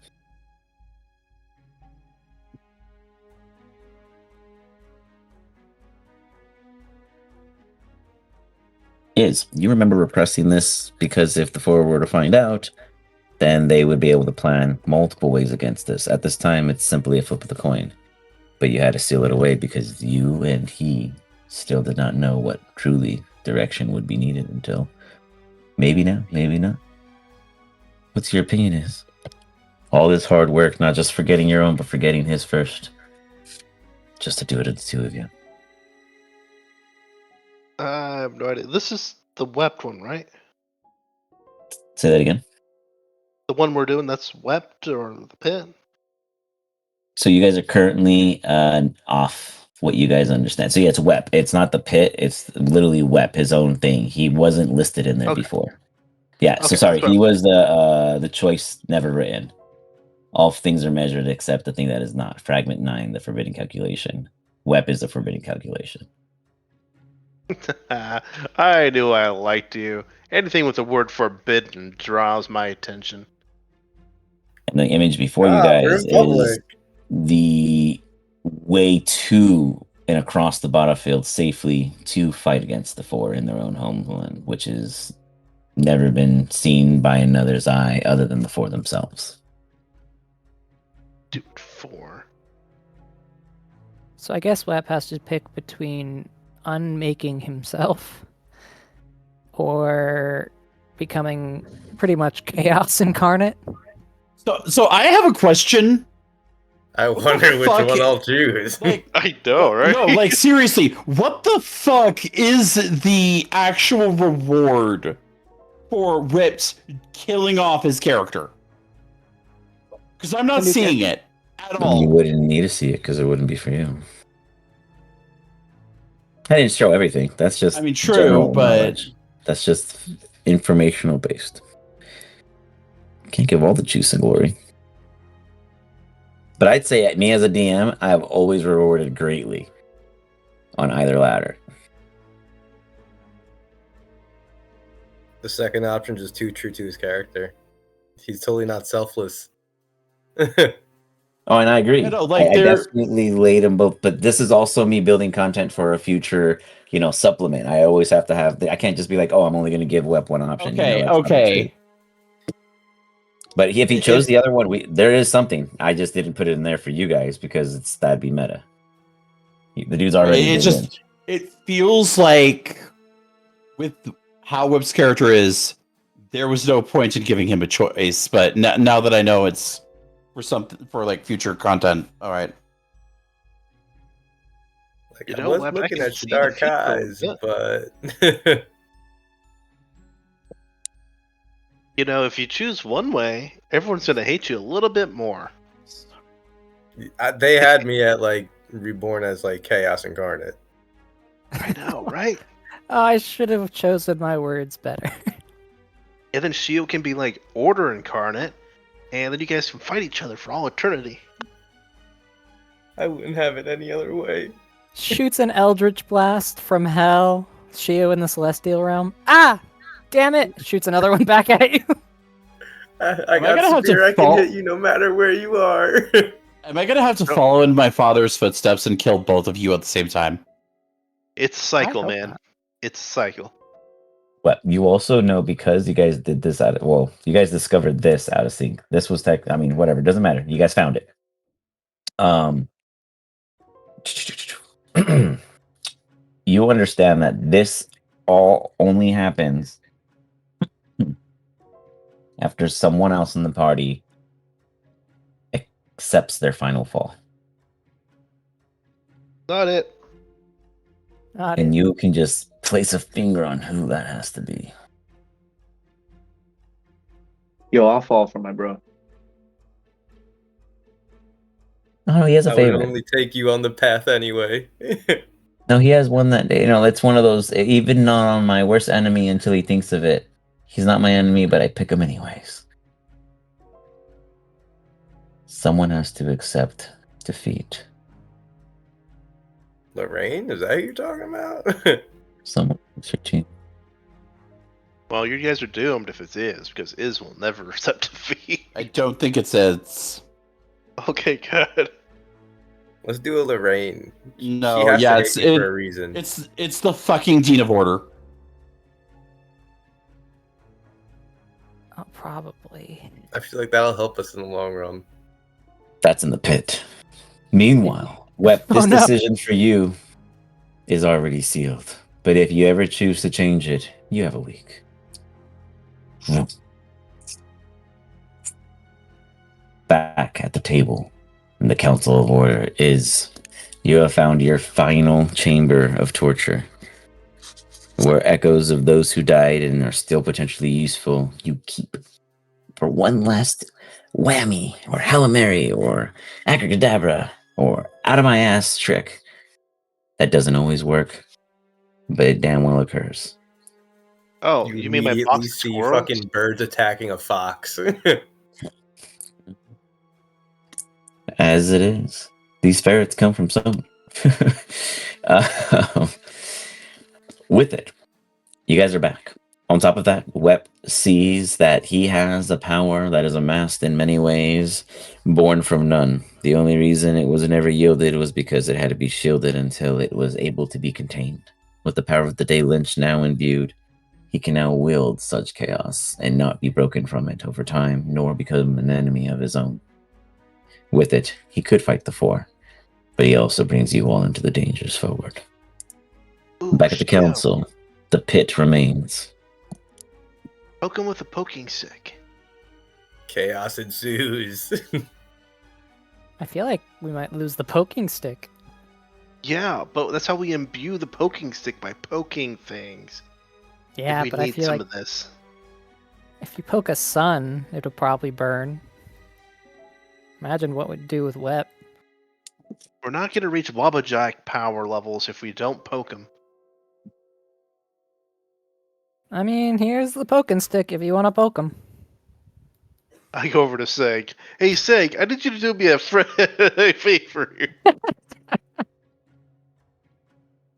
You remember repressing this because if the four were to find out, then they would be able to plan multiple ways against this. At this time, it's simply a flip of the coin. But you had to seal it away because you and he still did not know what truly direction would be needed until maybe now, maybe not. What's your opinion is? All this hard work, not just forgetting your own, but forgetting his first. Just to do it to the two of you. I have no idea. This is the wept one, right? Say that again. The one we're doing that's wept or the pit? So you guys are currently off what you guys understand. So yeah, it's WEP. It's not the pit. It's literally WEP, his own thing. He wasn't listed in there Okay. before. Yeah. So Okay, sorry, that's what he I was the choice never written. All things are measured except the thing that is not. Fragment 9, the forbidden calculation. WEP is the forbidden calculation. I knew I liked you. Anything with the word forbidden draws my attention. And the image before you We're guys in is public. the way to and across the battlefield safely to fight against the four in their own homeland, which has never been seen by another's eye other than the four themselves. Dude, 4. So I guess Wap has to pick between unmaking himself or becoming pretty much chaos incarnate. So I have a question. I What the wonder which fuck one I'll choose. Like, I know, right? no, like seriously, what the fuck is the actual reward for Rips killing off his character? Because I'm not A new seeing it at You all. wouldn't need to see it because it wouldn't be for you. I didn't show everything. That's just I mean, true, general but knowledge. That's just informational based. Can't give all the juice and glory. But I'd say me as a DM, I have always rewarded greatly on either ladder. The second option is too true to his character. He's totally not selfless. Oh, and I agree. I know, like, I they're- definitely laid them both, but this is also me building content for a future, supplement. I always have to have. I can't just be like, oh, I'm only going to give Web one option. okay, that's not okay. true. But if he chose the other one, there is something. I just didn't put it in there for you guys because that'd be meta. The dude's already. It feels like with how Whip's character is, there was no point in giving him a choice. But now that I know it's for like future content, all right. Like, You I know was what? I looking can at see your the dark future eyes, with but if you choose one way, everyone's gonna hate you a little bit more. they had me at like reborn as like chaos incarnate. I know, right? Oh, I should have chosen my words better. And then Shield can be like Order incarnate, and then you guys can fight each other for all eternity. I wouldn't have it any other way. Shoots an eldritch blast from hell. Shio in the celestial realm. Ah! Damn it! Shoots another one back at you. I Am I got gonna have to spear. I can fall- hit you no matter where you are. Am I gonna have to follow in my father's footsteps and kill both of you at the same time? It's cycle, hope man. not. It's cycle. But you also know because you guys did this you guys discovered this out of sync. This was whatever, doesn't matter. You guys found it. You understand that this all only happens after someone else in the party accepts their final fall. Not it. Not And it. you can just place a finger on who that has to be. Yo, I'll fall for my bro. Oh, he has a I would favorite. only take you on the path anyway. No, he has one that it's one of those. Even not on my worst enemy until he thinks of it. He's not my enemy, but I pick him anyways. Someone has to accept defeat. Lorraine, is that who you're talking about? Someone. It's your team. Well, you guys are doomed if it's Iz, because Iz will never accept defeat. I don't think it says. Okay, good. Let's do a Lorraine. No, She has yeah, to it's hate me for a reason. it's the fucking Dean of Order. Oh, probably. I feel like that'll help us in the long run. That's in the pit. Meanwhile, Wep, Oh, this no. decision for you is already sealed. But if you ever choose to change it, you have a week. Back at the table in the Council of Order is you have found your final chamber of torture, where echoes of those who died and are still potentially useful you keep for one last whammy or Hail Mary or Abracadabra or out of my ass trick. That doesn't always work, but it damn well occurs. Oh, You you mean my immediately box of see squirrels? fucking birds attacking a fox. As it is. These ferrets come from somewhere. Um, with it, you guys are back. On top of that, Wep sees that he has a power that is amassed in many ways, born from none. The only reason it was never yielded was because it had to be shielded until it was able to be contained. With the power of the Day Lynch now imbued, he can now wield such chaos and not be broken from it over time, nor become an enemy of his own. With it, he could fight the Four, but he also brings you all into the dangers forward. Ooh, Back at the shit. council, the pit remains. Poke him with a poking stick. Chaos ensues. I feel like we might lose the poking stick. Yeah, but that's how we imbue the poking stick, by poking things. Yeah, we but I need feel some like of this. if you poke a sun, it'll probably burn. Imagine what we'd do with Wep. We're not going to reach Wabajack power levels if we don't poke him. I mean, here's the poking stick if you want to poke him. I go over to Seg. Hey, Seg, I need you to do me a favor here.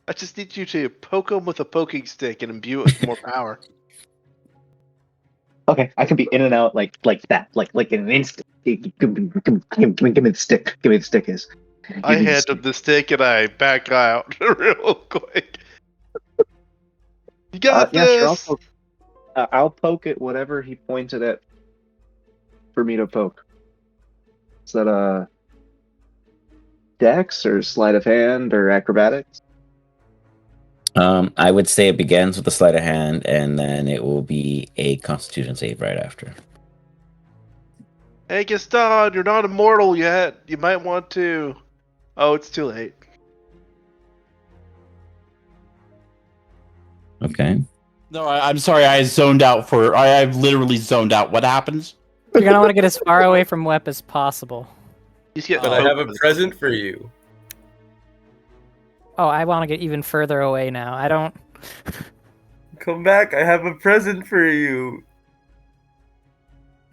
I just need you to poke him with a poking stick and imbue it with more power. Okay, I can be in and out like that, like in an instant. Give me the stick. Give me the stick. Is I Give me the hand stick. him the stick and I back out real quick. You got Yeah, sure. this. I'll poke it whatever he pointed at for me to poke. Is that Dex or sleight of hand or acrobatics? I would say it begins with a sleight of hand, and then it will be a Constitution save right after. Hey, Gaston, you're not immortal yet. You might want to. Oh, it's too late. Okay. No, I'm sorry. I've literally zoned out. What happens? You're gonna want to get as far away from Wep as possible. He's getting But I have a poked. present for you. Oh, I want to get even further away now. I don't. Come back, I have a present for you.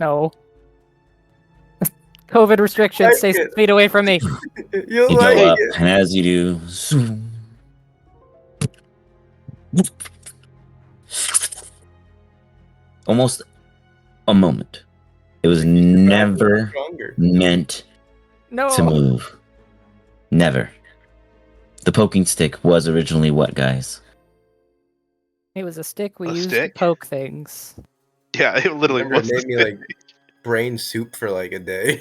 No. COVID restrictions. Like Stay it. 6 feet away from me. You'll You like go up, it. and as you do, zoom. Almost a moment. It was never Stronger. meant No. to move. Never. The poking stick was originally what, guys? It was a stick we A used stick? to poke things. Yeah, it literally Remember, was. it made me like brain soup for like a day.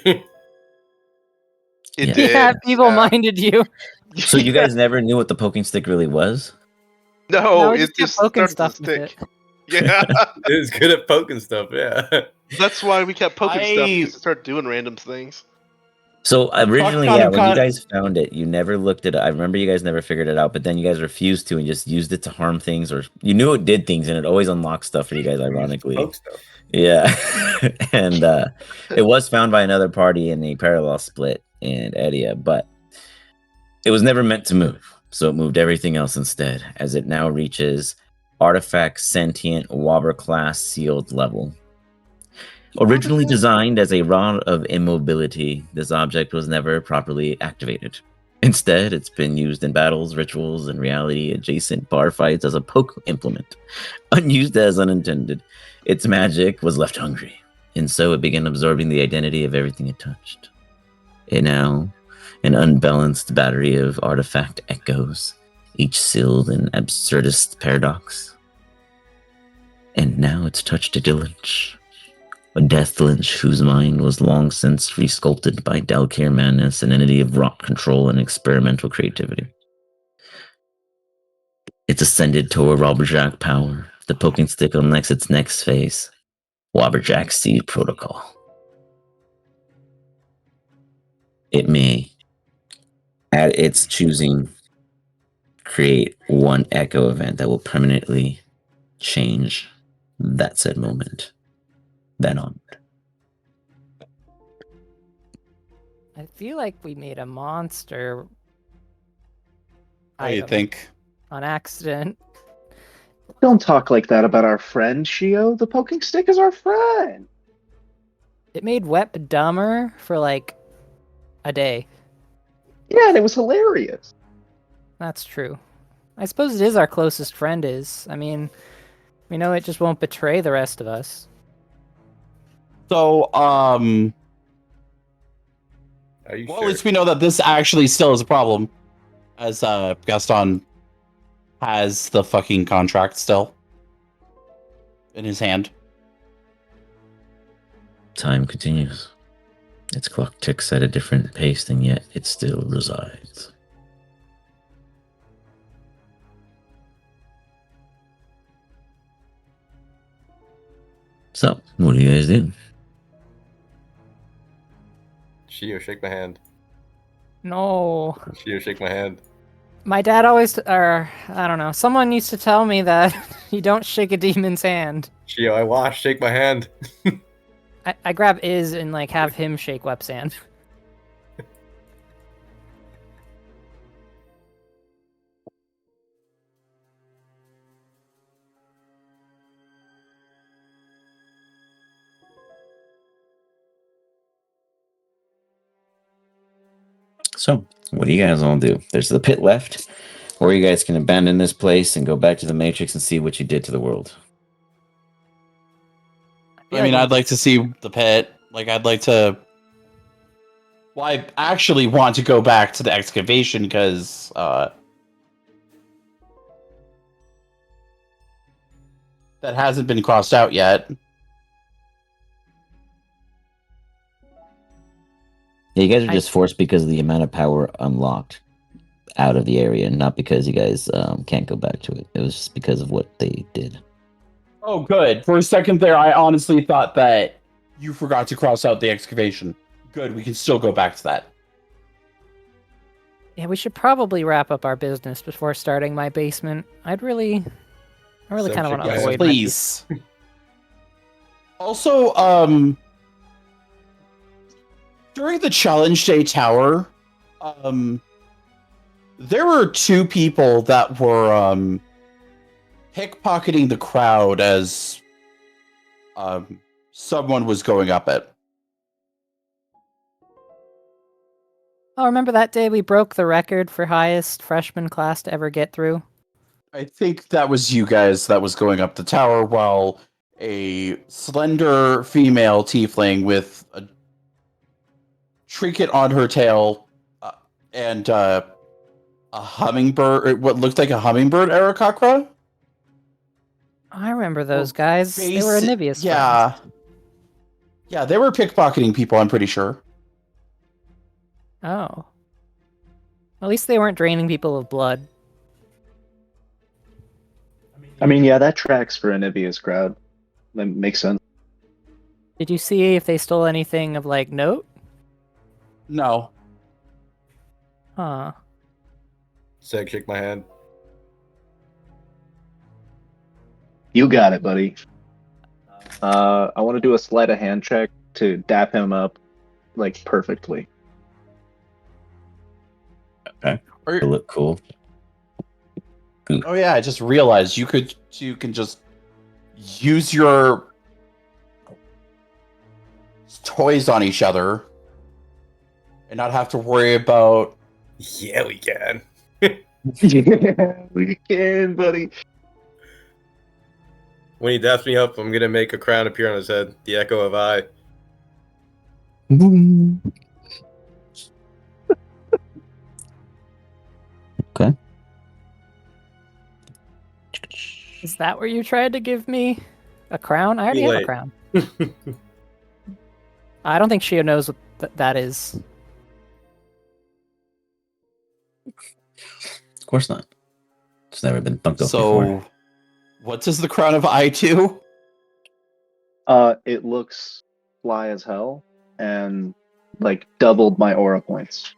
It Yeah. did. Yeah, feeble-minded you. So you guys never knew what the poking stick really was? No, No, we it just kept just poking starts to stuff with stick. it. Yeah, It was good at poking stuff, yeah. that's why we kept poking stuff. I- Because to start doing random things. So originally, Fuck, yeah, when you cut. guys found it, you never looked at it. I remember you guys never figured it out, but then you guys refused to and just used it to harm things, or you knew it did things, and it always unlocked stuff for you guys. Ironically, Poke stuff. yeah, and it was found by another party in a parallel split in Edia, but it was never meant to move, so it moved everything else instead, as it now reaches artifact sentient Wobber class sealed level. Originally designed as a rod of immobility, this object was never properly activated. Instead, it's been used in battles, rituals, and reality-adjacent bar fights as a poke implement. Unused as unintended, its magic was left hungry, and so it began absorbing the identity of everything it touched. It now, an unbalanced battery of artifact echoes, each sealed in absurdist paradox. And now it's touched a Lynch. A death Lynch whose mind was long since resculpted by Dalcare madness, an entity of rock control and experimental creativity. It's ascended toward Robberjack power. The poking stick unlocks its next phase. Robberjack Seed Protocol. It may, at its choosing, create one echo event that will permanently change that said moment. Then on. I feel like we made a monster What do you item think? on accident. Don't talk like that about our friend, Shio. The poking stick is our friend. It made Wep dumber for like a day. Yeah, and it was hilarious. That's true. I suppose it is our closest friend is. I mean, we know it just won't betray the rest of us. So, Are you well, sure? at least we know that this actually still is a problem, as Gaston has the fucking contract still in his hand. Time continues. Its clock ticks at a different pace, and yet it still resides. So, what do you guys do? Shio, shake my hand. No. Shio, shake my hand. My dad always, or I don't know, someone used to tell me that you don't shake a demon's hand. Shio, I wash, shake my hand. I grab Iz and like have him shake Wep's hand. So, what do you guys all do? There's the pit left, or you guys can abandon this place and go back to the Matrix and see what you did to the world. I mean, I'd like to see the pit. Like, I'd like to. Well, I actually want to go back to the excavation because that hasn't been crossed out yet. Yeah, you guys are just forced because of the amount of power unlocked out of the area, not because you guys can't go back to it. It was just because of what they did. Oh, good. For a second there, I honestly thought that you forgot to cross out the excavation. Good, we can still go back to that. Yeah, we should probably wrap up our business before starting my basement. I really So kind of want to shake my avoid Please. Also, during the Challenge Day Tower, there were two people that were pickpocketing the crowd as someone was going up it. Oh, remember that day we broke the record for highest freshman class to ever get through? I think that was you guys that was going up the tower while a slender female tiefling with a trinket on her tail and a hummingbird, what looked like a hummingbird Arakakra? I remember those guys. They were Anivia's Yeah. friends. Yeah, they were pickpocketing people, I'm pretty sure. Oh. At least they weren't draining people of blood. I mean, yeah, that tracks for Anivia's crowd. That makes sense. Did you see if they stole anything of like note? No. Huh. Seg, shake my hand. You got it, buddy. I want to do a sleight of hand check to dap him up, like, perfectly. Okay. It'll look cool. Oh yeah, I just realized you can just use your toys on each other and not have to worry about. Yeah, we can. Yeah, we can, buddy. When he daps me up, I'm gonna make a crown appear on his head. The echo of I. Boom. Okay. Is that what you tried to give me? A crown? I already Too have a late. crown. I don't think Shio knows what that is. Of course not. It's never been thumped up before. So, what does the crown of I do? It looks fly as hell and like doubled my aura points.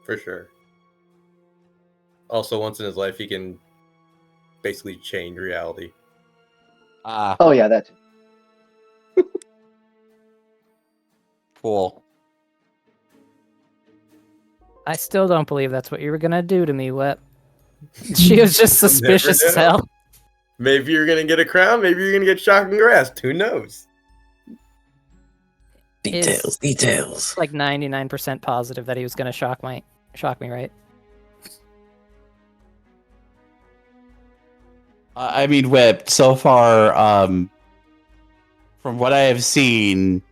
For sure. Also, once in his life, he can basically change reality. Ah, Oh yeah, that too. cool. I still don't believe that's what you were gonna do to me, Wet. She was just suspicious as know. hell. Maybe you're gonna get a crown. Maybe you're gonna get shocking grasped. Who knows? Details, details. Like 99% positive that he was gonna shock me, right? I mean, Whip, so far, from what I have seen,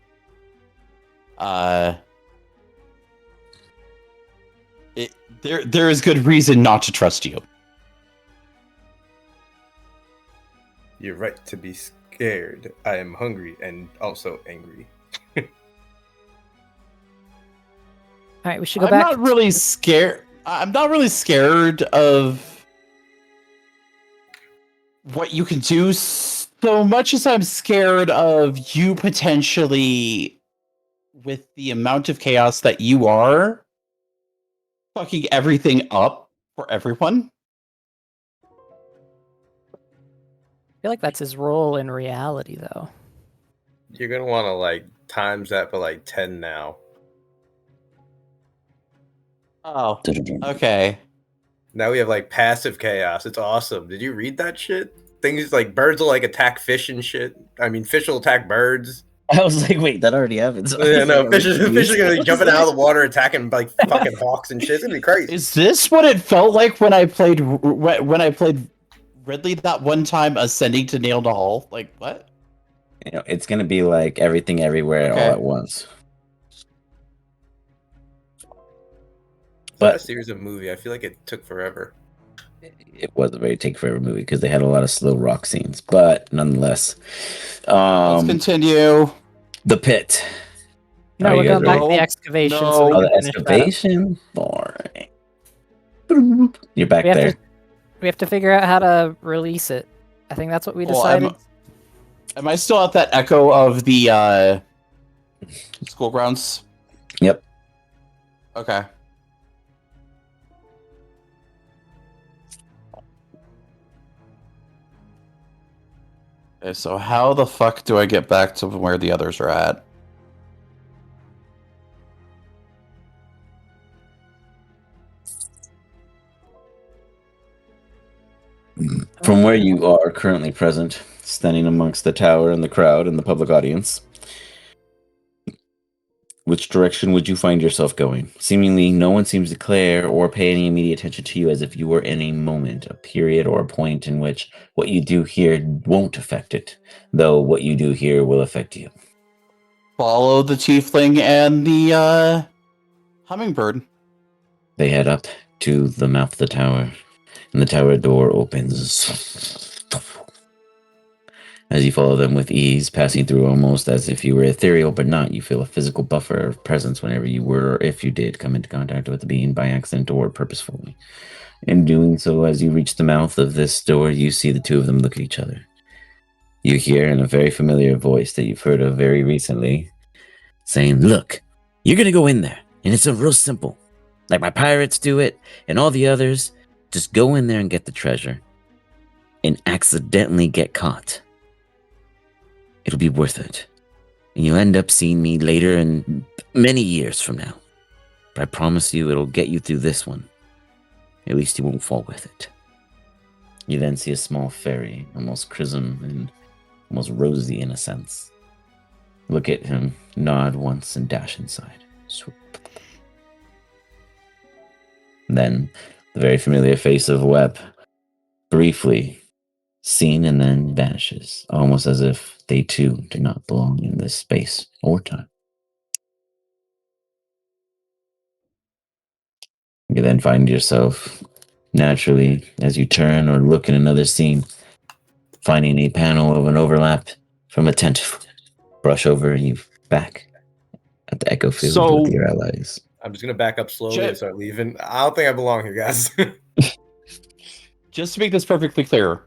there is good reason not to trust you. You're right to be scared. I am hungry and also angry. All right, we should go I'm back. not really scared. I'm not really scared of what you can do so much as I'm scared of you potentially, with the amount of chaos that you are, fucking everything up for everyone. I feel like that's his role in reality, though. You're gonna want to like times that by like 10 now. Oh, okay. Now we have like passive chaos. It's awesome. Did you read that shit? Things like birds will like attack fish and shit. I mean, fish will attack birds. I was like, wait, that already happened. Yeah, no, fish is gonna be jumping out of the water, attacking like fucking hawks and shit. It's gonna be crazy. Is this what it felt like when I played Ridley that one time, ascending to Nail to Hull? Like what? You know, it's gonna be like everything everywhere Okay. all at once. But But a series of movie. I feel like it took forever. it was a very take forever movie because they had a lot of slow rock scenes. But nonetheless, Let's continue. the pit. No, Are we're you guys going back to ready? the excavation. No. So we Oh, can the finish that up. excavation. All right. You're back We have there. We have to figure out how to release it. I think that's what we Well, decided. Am I still at that echo of the school grounds? Yep. Okay. Okay, so how the fuck do I get back to where the others are at? From where you are currently present, standing amongst the tower and the crowd and the public audience, which direction would you find yourself going? Seemingly, no one seems to care or pay any immediate attention to you, as if you were in a moment, a period, or a point in which what you do here won't affect it, though what you do here will affect you. Follow the tiefling and the hummingbird. They head up to the mouth of the tower, and the tower door opens. As you follow them with ease, passing through almost as if you were ethereal but not, you feel a physical buffer of presence whenever you were, or if you did, come into contact with the being by accident or purposefully. In doing so, as you reach the mouth of this door, you see the two of them look at each other. You hear in a very familiar voice that you've heard of very recently, saying, "Look, you're going to go in there, and it's a real simple. Like my pirates do it, and all the others, just go in there and get the treasure, and accidentally get caught. It'll be worth it. And you'll end up seeing me later and many years from now. But I promise you it'll get you through this one. At least you won't fall with it." You then see a small fairy, almost chrism and almost rosy in a sense. look at him, nod once, and dash inside. Swoop. Then the very familiar face of Webb briefly seen and then vanishes, almost as if they too do not belong in this space or time. You then find yourself naturally, as you turn or look in another scene, finding a panel of an overlap from a tent brush over you back at the Echo Field So- with your allies. I'm just gonna back up slowly Chip. and start leaving. I don't think I belong here, guys. Just to make this perfectly clear,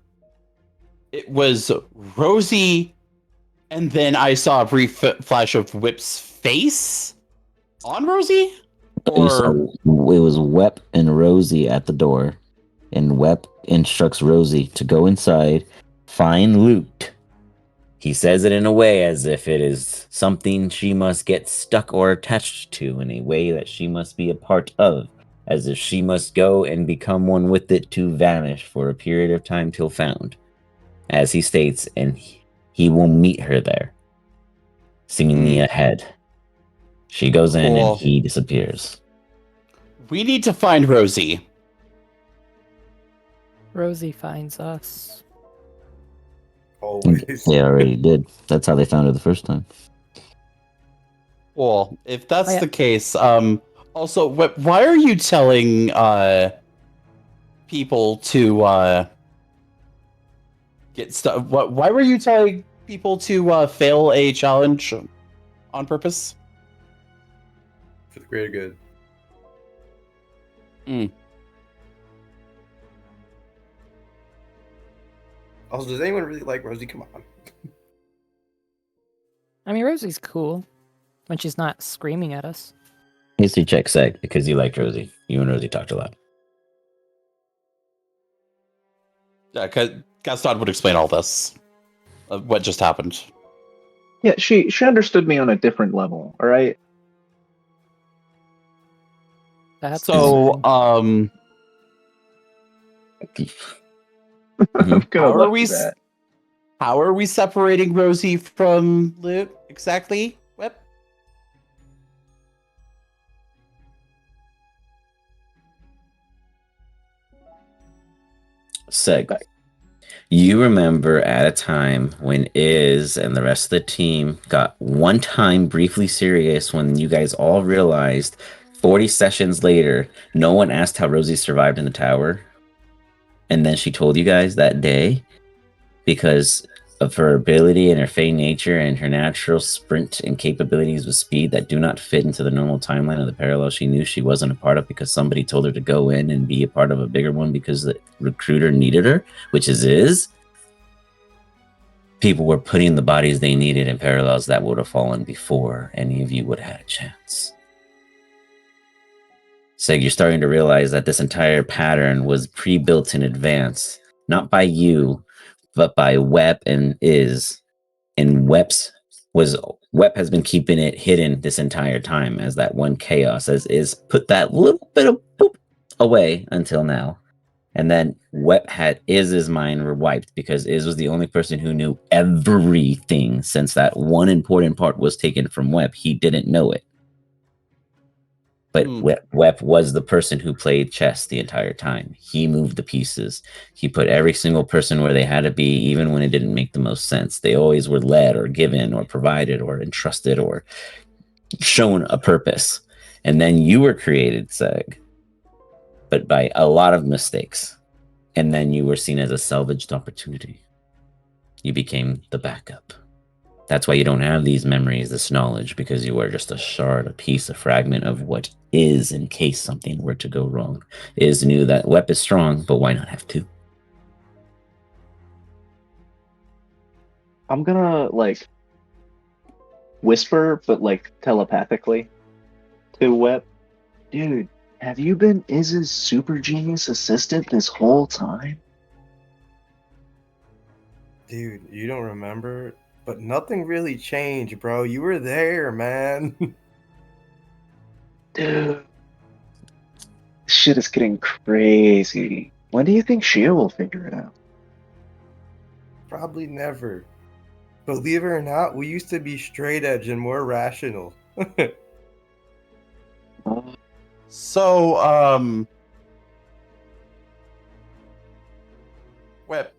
it was Rosie, and then I saw a brief flash of Whip's face on Rosie? You saw Or it was Wep and Rosie at the door, and Wep instructs Rosie to go inside, find loot. He says it in a way as if it is something she must get stuck or attached to, in a way that she must be a part of, as if she must go and become one with it to vanish for a period of time till found, as he states, and he will meet her there, seemingly ahead. She goes in Cool. and he disappears. we need to find Rosie. Rosie finds us. Always. They already did. That's how they found her the first time. Well, if that's Oh, yeah. the case, also, why are you telling people to get stuff? Why were you telling people to fail a challenge on purpose? For the greater good. Also, does anyone really like Rosie? Come on. I mean, Rosie's cool when she's not screaming at us. History check sec because you liked Rosie. You and Rosie talked a lot. Yeah, Gaston would explain all this. What just happened? Yeah, she understood me on a different level. All right. That's So, concerning. I'm gonna How are let we that. how are we separating Rosie from Luke exactly? What? Seg, you remember at a time when Iz and the rest of the team got one time briefly serious when you guys all realized 40 sessions later, no one asked how Rosie survived in the tower. And then she told you guys that day because of her ability and her fey nature and her natural sprint and capabilities with speed that do not fit into the normal timeline of the parallel she knew she wasn't a part of because somebody told her to go in and be a part of a bigger one because the recruiter needed her, which is people were putting the bodies they needed in parallels that would have fallen before any of you would have had a chance. So you're starting to realize that this entire pattern was pre-built in advance, not by you, but by Wep and Iz. And Wep has been keeping it hidden this entire time as that one chaos, as Iz put that little bit of boop away until now. And then Wep had Iz's mind wiped because Iz was the only person who knew everything since that one important part was taken from Wep. He didn't know it. But Wep was the person who played chess the entire time. He moved the pieces. He put every single person where they had to be, even when it didn't make the most sense. They always were led or given or provided or entrusted or shown a purpose. And then you were created, Seg, but by a lot of mistakes. And then you were seen as a salvaged opportunity. You became the backup. That's why you don't have these memories, this knowledge, because you are just a shard, a piece, a fragment of what is in case something were to go wrong. Iz knew that Wep is strong, but why not have two? I'm gonna whisper, but telepathically to Web. Dude, have you been Iz's super genius assistant this whole time? Dude, you don't remember? But nothing really changed, bro. You were there, man. Dude, shit is getting crazy. When do you think Shia will figure it out? Probably never. Believe it or not, we used to be straight edge and more rational. So, Whip,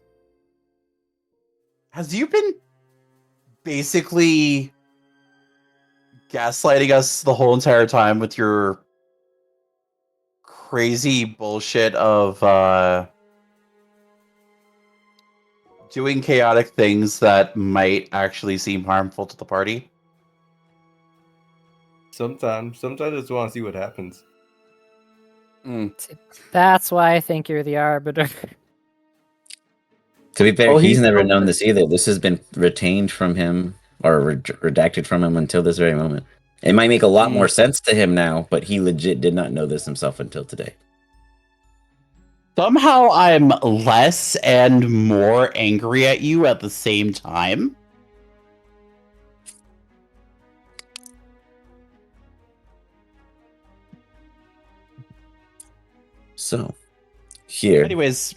has you been basically gaslighting us the whole entire time with your crazy bullshit of doing chaotic things that might actually seem harmful to the party? Sometimes I just want to see what happens. That's why I think you're the arbiter. To be fair, Oh, he's he's never so known good. this either. This has been retained from him or redacted from him until this very moment. It might make a lot more sense to him now, but he legit did not know this himself until today. Somehow I'm less and more angry at you at the same time. So, here, Anyways,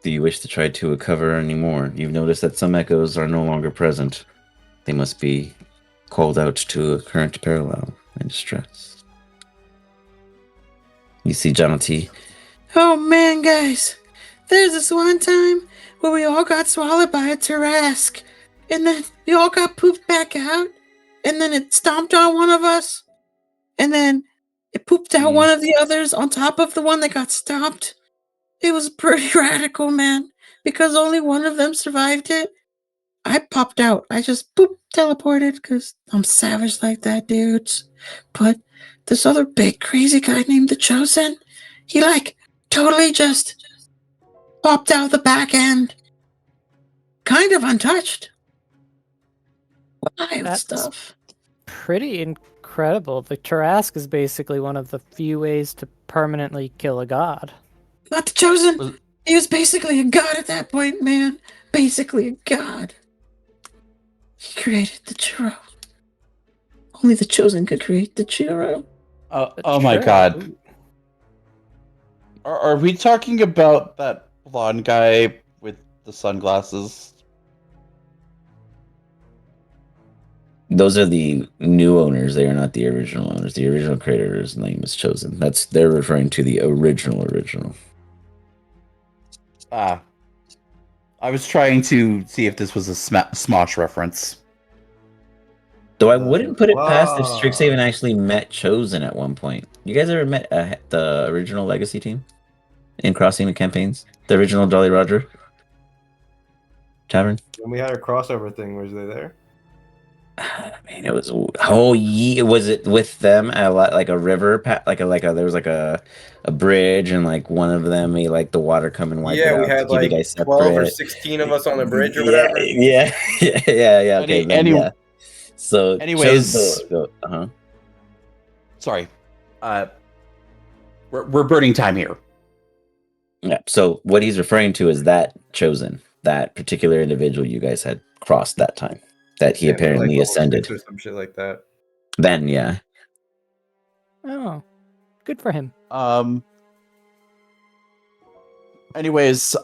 do you wish to try to recover any more? You've noticed that some echoes are no longer present. They must be called out to a current parallel in distress. You see John T. Oh man, guys, there's this one time where we all got swallowed by a Tarrasque, and then we all got pooped back out, and then it stomped on one of us, and then it pooped out one of the others on top of the one that got stomped. It was pretty radical, man, because only one of them survived it. I popped out. I just boop teleported because I'm savage like that, dudes. But this other big crazy guy named the Chosen, he like totally just popped out the back end, kind of untouched. Wild That's stuff. pretty incredible. The Tarrasque is basically one of the few ways to permanently kill a god. Not the Chosen. He was basically a god at that point, man. Basically a god. He created the churro. Only the Chosen could create the churro. oh my god. Are we talking about that blonde guy with the sunglasses? Those are the new owners. They are not the original owners. The original creator's name is Chosen. They're referring to the original. Ah. I was trying to see if this was a Smosh reference. Though I wouldn't put it past if Wow. Strixhaven actually met Chosen at one point. You guys ever met the original Legacy team in Crossing the campaigns? The original Jolly Roger Tavern? When we had a crossover thing, was they there? I mean, it was was it with them at like a river, there was like a bridge, and like one of them made like the water come and wipe it Yeah, we out to had keep you like guys 12 or separate. 16 of us on the bridge or Yeah, whatever. yeah. Okay, then yeah. So Anyways, sorry. We're burning time here. Yeah. So what he's referring to is that Chosen, that particular individual you guys had crossed that time, that he Yeah, we're apparently like level ascended. 6 or some shit like that. Then yeah. Oh, good for him. Anyways,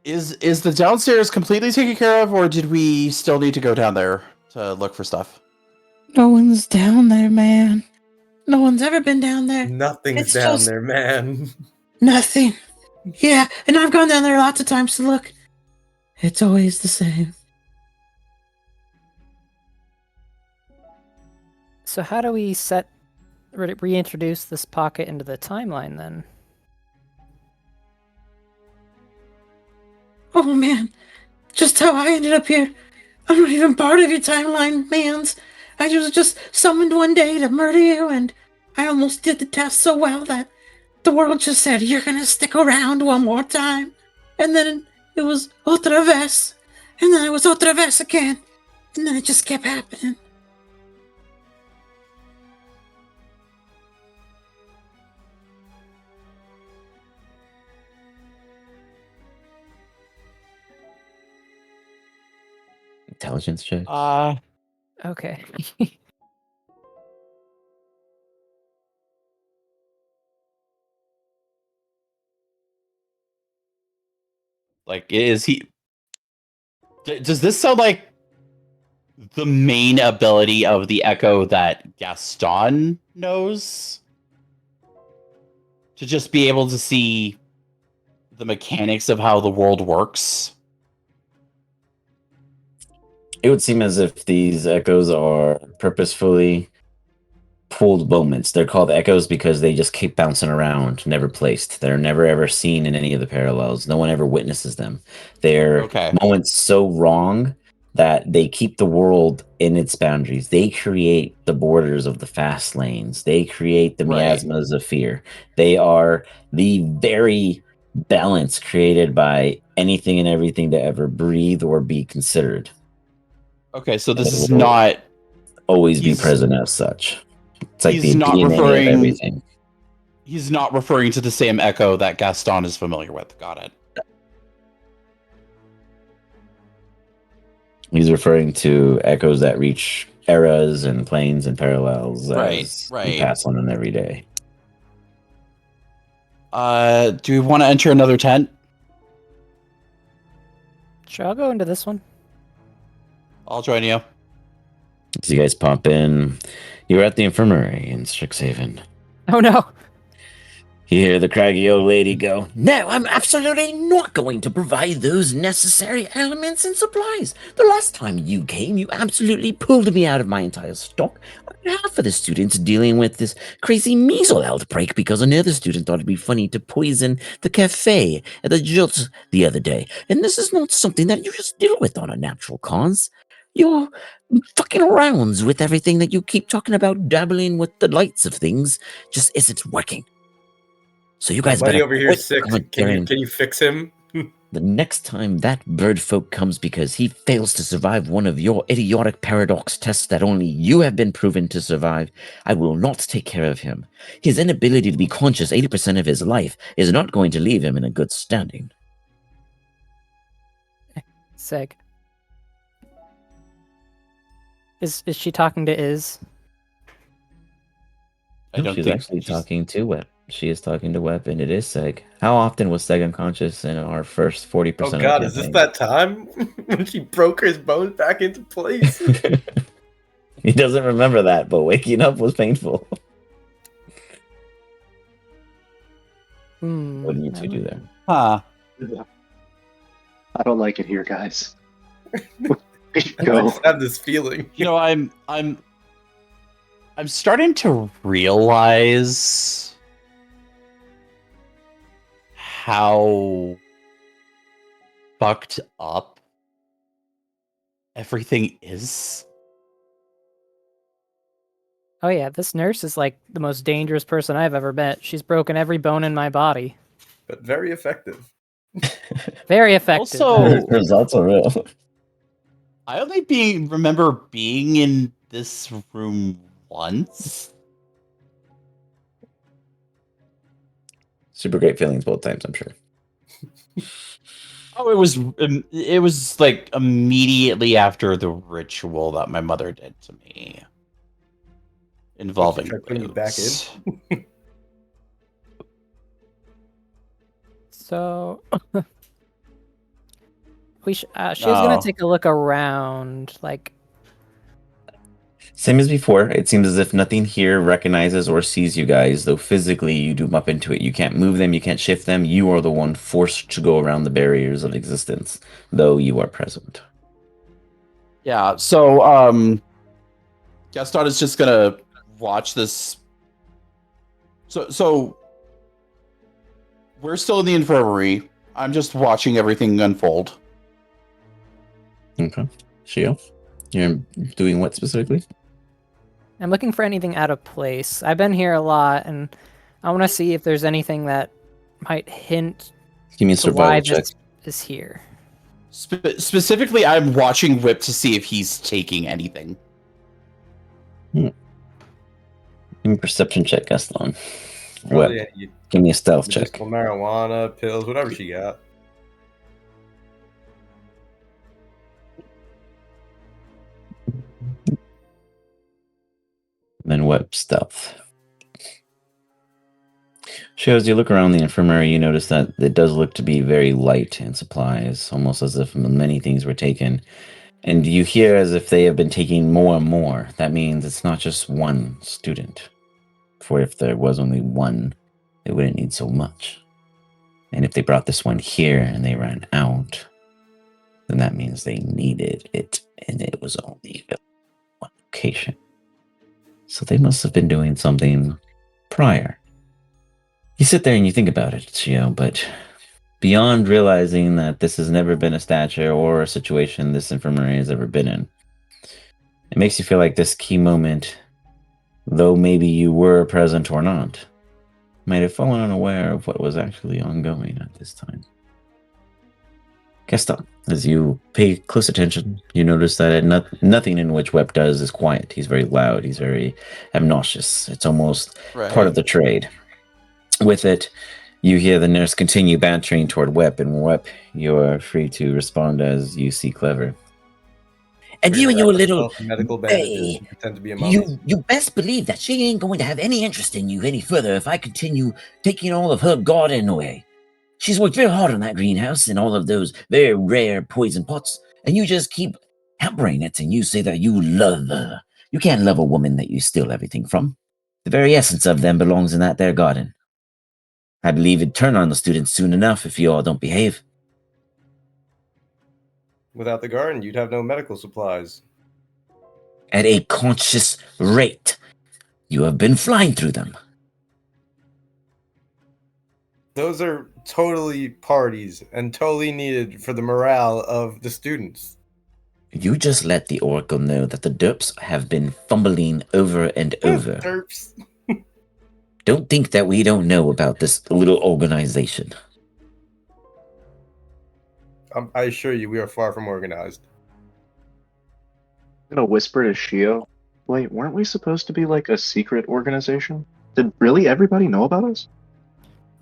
is the downstairs completely taken care of, or did we still need to go down there to look for stuff? No one's down there, man. No one's ever been down there. Nothing's It's down just there, man. nothing. Yeah, and I've gone down there lots of times to look. It's always the same. So how do we reintroduce this pocket into the timeline then? Oh man, just how I ended up here. I'm not even part of your timeline, mans. I was just summoned one day to murder you, and I almost did the test so well that the world just said, you're gonna stick around one more time. And then it was otra vez. And then it was otra vez again. And then it just kept happening. Intelligence check. Okay. Like, is he Does this sound like the main ability of the Echo that Gaston knows? To just be able to see the mechanics of how the world works? It would seem as if these echoes are purposefully pulled moments. They're called echoes because they just keep bouncing around, never placed. They're never ever seen in any of the parallels. No one ever witnesses them. They're Okay. moments so wrong that they keep the world in its boundaries. They create the borders of the fast lanes. They create the Right. miasmas of fear. They are the very balance created by anything and everything to ever breathe or be considered. Okay, so this It is will not... always be He's- present as such. It's like he's the not DNA of referring- everything. He's not referring to the same Echo that Gaston is familiar with. Got it. He's referring to echoes that reach eras and planes and parallels as we Right. pass on them every day. Do we want to enter another tent? Sure, I'll go into this one. I'll join you. As you guys pop in, you're at the infirmary in Strixhaven. Oh no. You hear the craggy old lady go, No, I'm absolutely not going to provide those necessary elements and supplies. The last time you came, you absolutely pulled me out of my entire stock. Half of the students dealing with this crazy measles outbreak because another student thought it'd be funny to poison the cafe at the Jilts the other day. And this is not something that you just deal with on a natural cause. Your fucking arounds with everything that you keep talking about dabbling with the lights of things just isn't working. So you My guys buddy better over here quit is sick. commentary. Can you fix him? The next time that bird folk comes because he fails to survive one of your idiotic paradox tests that only you have been proven to survive, I will not take care of him. His inability to be conscious 80% of his life is not going to leave him in a good standing. Sick. Is she talking to Iz? I don't she's think actually she's- talking to Web. She is talking to Web, and it is Seg. How often was Seg unconscious in our first 40% Oh of god, the is this campaign? that time when she broke his bones back into place? He doesn't remember that, but waking up was painful. What do you two do there? Huh. I don't like it here, guys. We should I go. just have this feeling. You know, I'm starting to realize how fucked up everything is. Oh yeah, this nurse is like the most dangerous person I've ever met. She's broken every bone in my body. But very effective. Very effective. Also- Results are real. I only remember being in this room once. Super great feelings both times, I'm sure. Oh, it was like immediately after the ritual that my mother did to me, involving Try putting you back in? boobs. So she was gonna Oh. take a look around, like Same as before, it seems as if nothing here recognizes or sees you guys, though physically you do bump into it. You can't move them, you can't shift them. You are the one forced to go around the barriers of existence, though you are present. Yeah, so Gaston is just gonna watch this. So we're still in the infirmary. I'm just watching everything unfold. Okay. Shio, you're doing what specifically? I'm looking for anything out of place. I've been here a lot, and I want to see if there's anything that might hint Give me a to why survival check. this is here. Specifically, I'm watching Whip to see if he's taking anything. Give me a perception check, Gaston. Probably Web, any give me a stealth check. medicinal marijuana, pills, whatever she got. Then Web stealth. Sure, as you look around the infirmary, you notice that it does look to be very light in supplies, almost as if many things were taken. And you hear as if they have been taking more and more. That means it's not just one student. For if there was only one, they wouldn't need so much. And if they brought this one here and they ran out, then that means they needed it, and it was only one location. So they must have been doing something prior. You sit there and you think about it, Chio, but beyond realizing that this has never been a stature or a situation this infirmary has ever been in, it makes you feel like this key moment, though maybe you were present or not, might have fallen unaware of what was actually ongoing at this time. Gaston, as you pay close attention, you notice that nothing in which Webb does is quiet. He's very loud. He's very obnoxious. It's almost part of the trade. With it, you hear the nurse continue bantering toward Webb, and Webb, you're free to respond as you see clever. And you and your little medical bandages and pretend to be a mummy. you best believe that she ain't going to have any interest in you any further if I continue taking all of her garden away. She's worked very hard on that greenhouse and all of those very rare poison pots, and you just keep hampering it, and you say that you love her. You can't love a woman that you steal everything from. The very essence of them belongs in that there garden. I believe it'd turn on the students soon enough if you all don't behave. Without the garden, you'd have no medical supplies. At a conscious rate. You have been flying through them. Those are totally parties and totally needed for the morale of the students. You just let the Oracle know that the derps have been fumbling over and over. Derps. Don't think that we don't know about this little organization. I assure you, we are far from organized. I'm gonna whisper to Shio. Wait, weren't we supposed to be like a secret organization? Did really everybody know about us?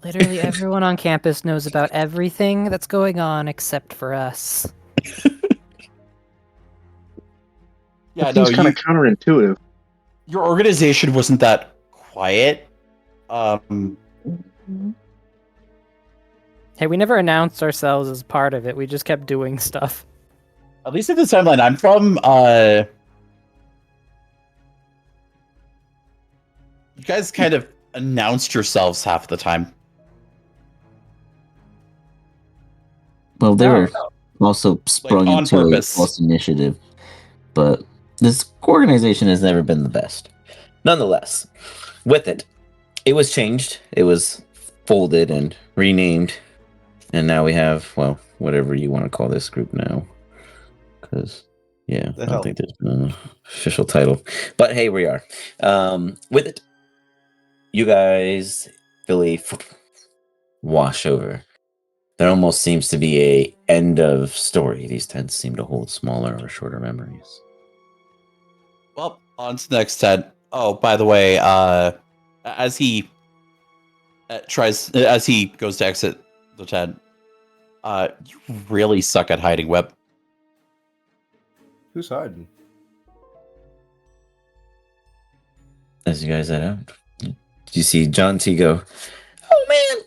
Literally everyone on campus knows about everything that's going on except for us. Yeah, That no, seems kind of counterintuitive. your organization wasn't that quiet. Hey, we never announced ourselves as part of it. We just kept doing stuff. At least in the timeline I'm from, you guys kind of announced yourselves half the time. Well, they No, were also sprung on into purpose. a false initiative, but this organization has never been the best. Nonetheless, with it, it was changed. It was folded and renamed, and now we have, well, whatever you want to call this group now. Because, yeah, The I don't hell? think there's been an official title. But hey, we are. With it, you guys feel a wash over. There almost seems to be a end of story. These tents seem to hold smaller or shorter memories. Well, on to the next tent. Oh, by the way, as he as he goes to exit the tent, you really suck at hiding, Webb. Who's hiding? As you guys head out, you see John T go, "Oh man,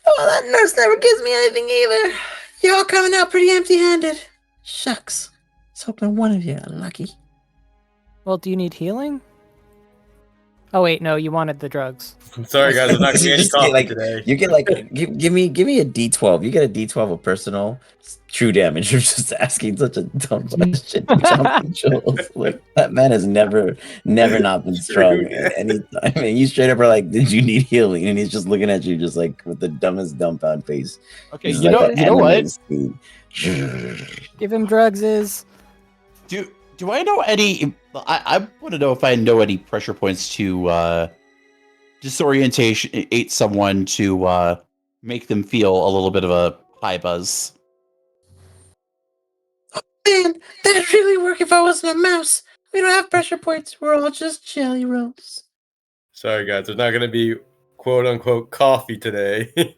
oh that nurse never gives me anything either. Y'all coming out pretty empty-handed. Shucks. I was hoping one of you are lucky." Well, do you need healing? Oh wait, no, you wanted the drugs. I'm sorry, guys. I'm not gonna You get any just get, coffee like, today. You get like give me a D12. You get a D12 of personal true damage. You're just asking such a dumb question. John Jules. Like, that man has never not been strong at any time. I mean, you straight up are like, "Did you need healing?" And he's just looking at you, just like with the dumbest dumbfound face. Okay, He's you like know an what? animated scene. Give him drugs is. Do I know any? I want to know if I know any pressure points to disorientate someone to make them feel a little bit of a high buzz. Man, that'd really work if I wasn't a mouse. We don't have pressure points. We're all just jelly rolls. Sorry, guys. There's not gonna be quote unquote coffee today.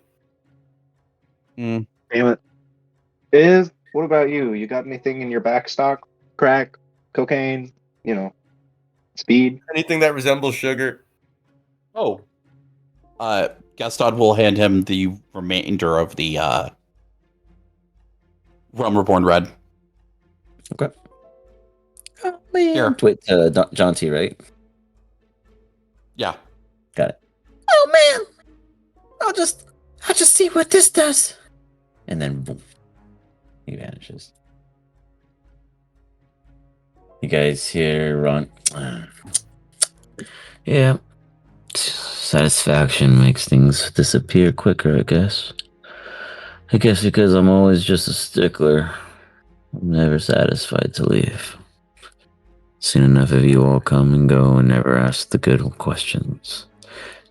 Damn it. Is what about you? You got anything in your back stock? Crack, cocaine, speed? Anything that resembles sugar. Oh, Gaston will hand him the remainder of the Realm Reborn Red. Okay. Oh man. Here. Wait, John T, right? Yeah. Got it. Oh man! I'll just see what this does. And then boom, he vanishes. You guys hear Ron? Yeah. Satisfaction makes things disappear quicker, I guess. I guess because I'm always just a stickler. I'm never satisfied to leave. Seen enough of you all come and go and never ask the good questions.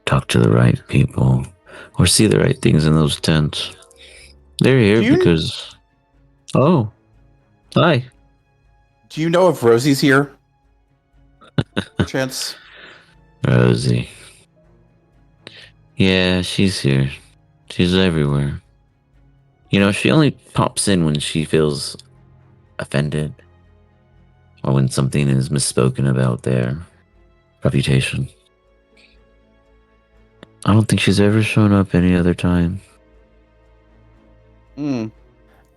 Talk to the right people. Or see the right things in those tents. They're here because... Oh. Hi. Do you know if Rosie's here? Chance? Rosie. Yeah, she's here. She's everywhere. You know, she only pops in when she feels offended. Or when something is misspoken about their reputation. I don't think she's ever shown up any other time.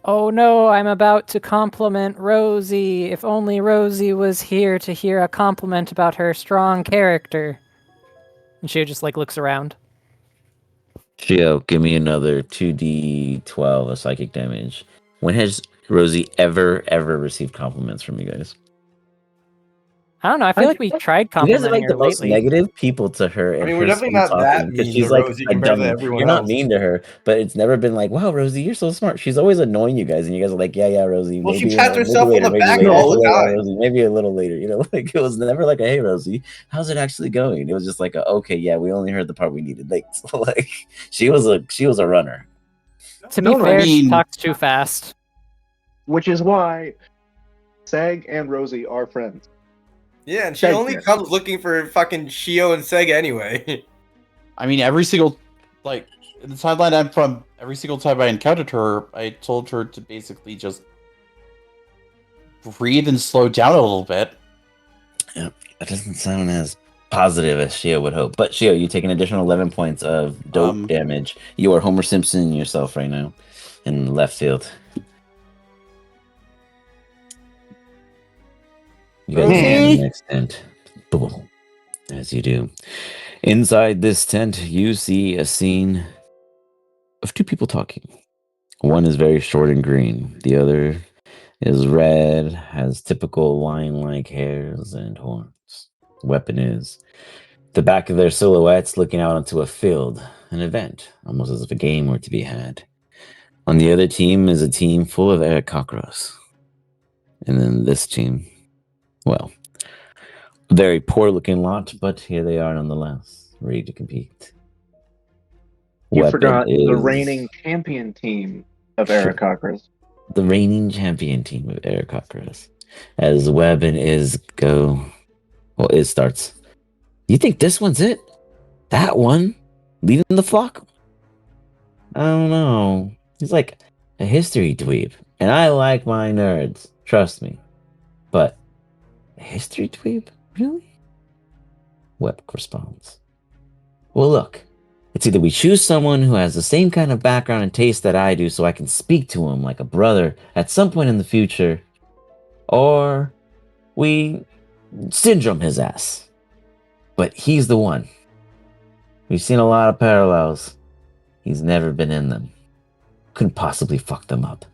Oh no, I'm about to compliment Rosie. If only Rosie was here to hear a compliment about her strong character. And she just like looks around. Shio, give me another 2d12 of psychic damage. When has Rosie ever received compliments from you guys? I don't know. I feel like we tried You guys are complimenting like her the most lately. negative people to her. And I mean, her we're definitely smooth not that talking, 'cause mean she's to like Rosie a compared to dummy. everyone You're not else. mean to her, but it's never been like, "Wow, Rosie, you're so smart." She's always annoying you guys, and you guys are like, "Yeah, Rosie." Well, she Maybe pats herself on the maybe back later. all the Yeah, time. Rosie, maybe a little later. You know, like it was never like, "Hey, Rosie, how's it actually going?" It was just like, "Okay, yeah, we only heard the part we needed." Like, so, like she was a runner. To No, be no, fair, I she mean- talks too fast. Which is why Seg and Rosie are friends. Yeah, and she Thank only you. comes looking for fucking Shio and Sega anyway. I mean, every single, like, in the timeline I'm from, every single time I encountered her, I told her to basically just breathe and slow down a little bit. Yeah, that doesn't sound as positive as Shio would hope. But Shio, you take an additional 11 points of dope damage. You are Homer Simpson yourself right now in left field. You guys enter the next tent. Boom. As you do. Inside this tent, you see a scene of two people talking. One is very short and green. The other is red, has typical lion-like hairs and horns. The weapon is the back of their silhouettes looking out onto a field, an event, almost as if a game were to be had. On the other team is a team full of Arakakras. And then this team, well, very poor looking lot, but here they are nonetheless, ready to compete. You Weapon forgot the is- reigning champion team of Sure. Arakakras. The reigning champion team of Arakakras. As weapon is go. Well, it starts. You think this one's it? That one? Leading the flock? I don't know. He's like a history dweeb. And I like my nerds. Trust me. But a history dweeb? Really? Web responds. Well, look. It's either we choose someone who has the same kind of background and taste that I do so I can speak to him like a brother at some point in the future, or we syndrome his ass. But he's the one. We've seen a lot of parallels. He's never been in them. Couldn't possibly fuck them up.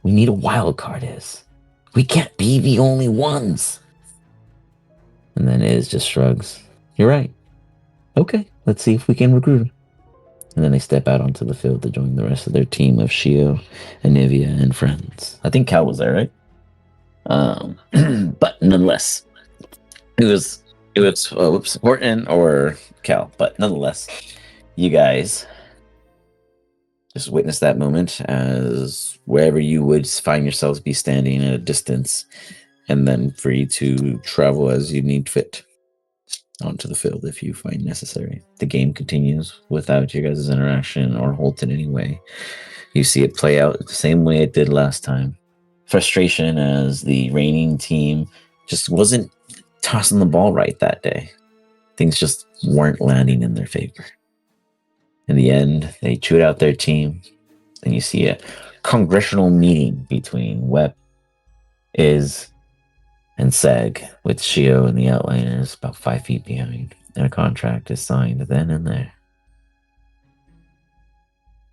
We need a wild card, Iz. We can't be the only ones. And then Iz just shrugs. You're right. Okay, let's see if we can recruit him. And then they step out onto the field to join the rest of their team of Shio, Anivia, and friends. I think Cal was there, right? But nonetheless, it was Horton or Cal, but nonetheless, you guys just witness that moment as wherever you would find yourselves be standing at a distance, and then free to travel as you need fit onto the field if you find necessary. The game continues without your guys' interaction or halt in any way. You see it play out the same way it did last time. Frustration as the reigning team just wasn't tossing the ball right that day. Things just weren't landing in their favor. In the end, they chewed out their team, and you see a congressional meeting between Web, Iz, and Seg, with Shio and the Outliners about 5 feet behind. And a contract is signed then and there.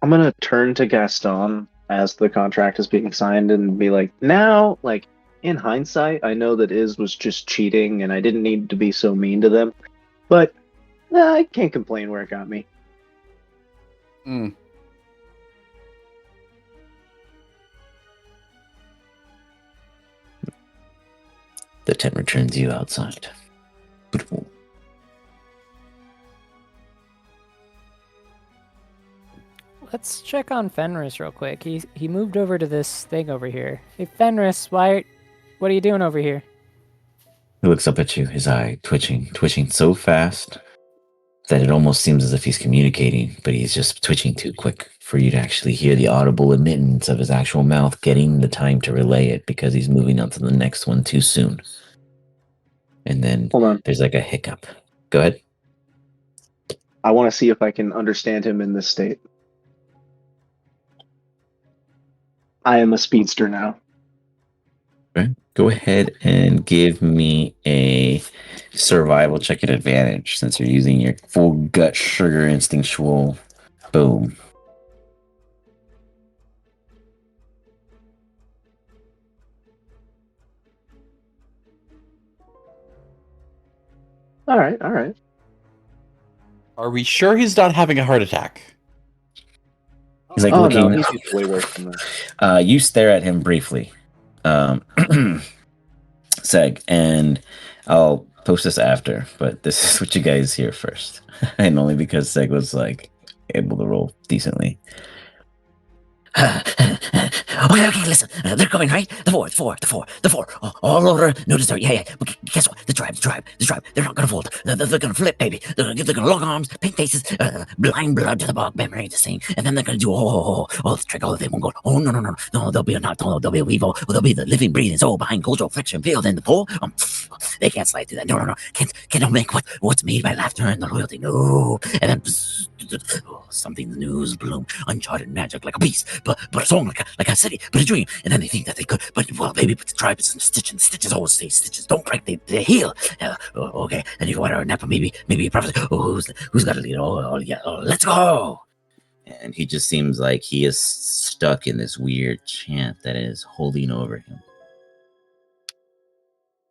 I'm gonna turn to Gaston as the contract is being signed and be like, now, like, in hindsight, I know that Iz was just cheating and I didn't need to be so mean to them, but I can't complain where it got me. Mm. The 10 returns you outside. Let's check on Fenris real quick. He moved over to this thing over here. Hey Fenris, what are you doing over here? He looks up at you, his eye twitching so fast that it almost seems as if he's communicating, but he's just twitching too quick for you to actually hear the audible admittance of his actual mouth getting the time to relay it because he's moving on to the next one too soon. And then Hold on. there's like a hiccup. Go ahead. I want to see if I can understand him in this state. I am a speedster now. Okay. Go ahead and give me a survival check at advantage since you're using your full gut sugar instinctual. Boom. All right, all right. Are we sure he's not having a heart attack? He's like Oh looking. no, he's way worse than that. You stare at him briefly, Seg, and I'll post this after. But this is what you guys hear first, and only because Seg was like able to roll decently. Okay, listen. They're coming, right? The four. All over. No dessert. Yeah. But guess what? The tribe. They're not gonna fold. They're gonna flip, baby. They're gonna lock arms, paint faces, blind blood to the bog memory the same. And then they're gonna do the trick. They won't go. Oh no. There'll be a knot. There'll be a weevil. There'll be the living, breathing soul behind cultural friction field in the pole. They can't slide through that. No. Can't make what's made by laughter and the loyalty. No. And then something news bloom, uncharted magic like a beast. But a song like a city, but a dream. And then they think that they could, but baby, but the tribe is in stitch, and stitches always stay stitches. Don't break, they heal. Okay, and you go out nap, maybe a prophecy. Oh, who's got to lead? Let's go. And he just seems like he is stuck in this weird chant that is holding over him.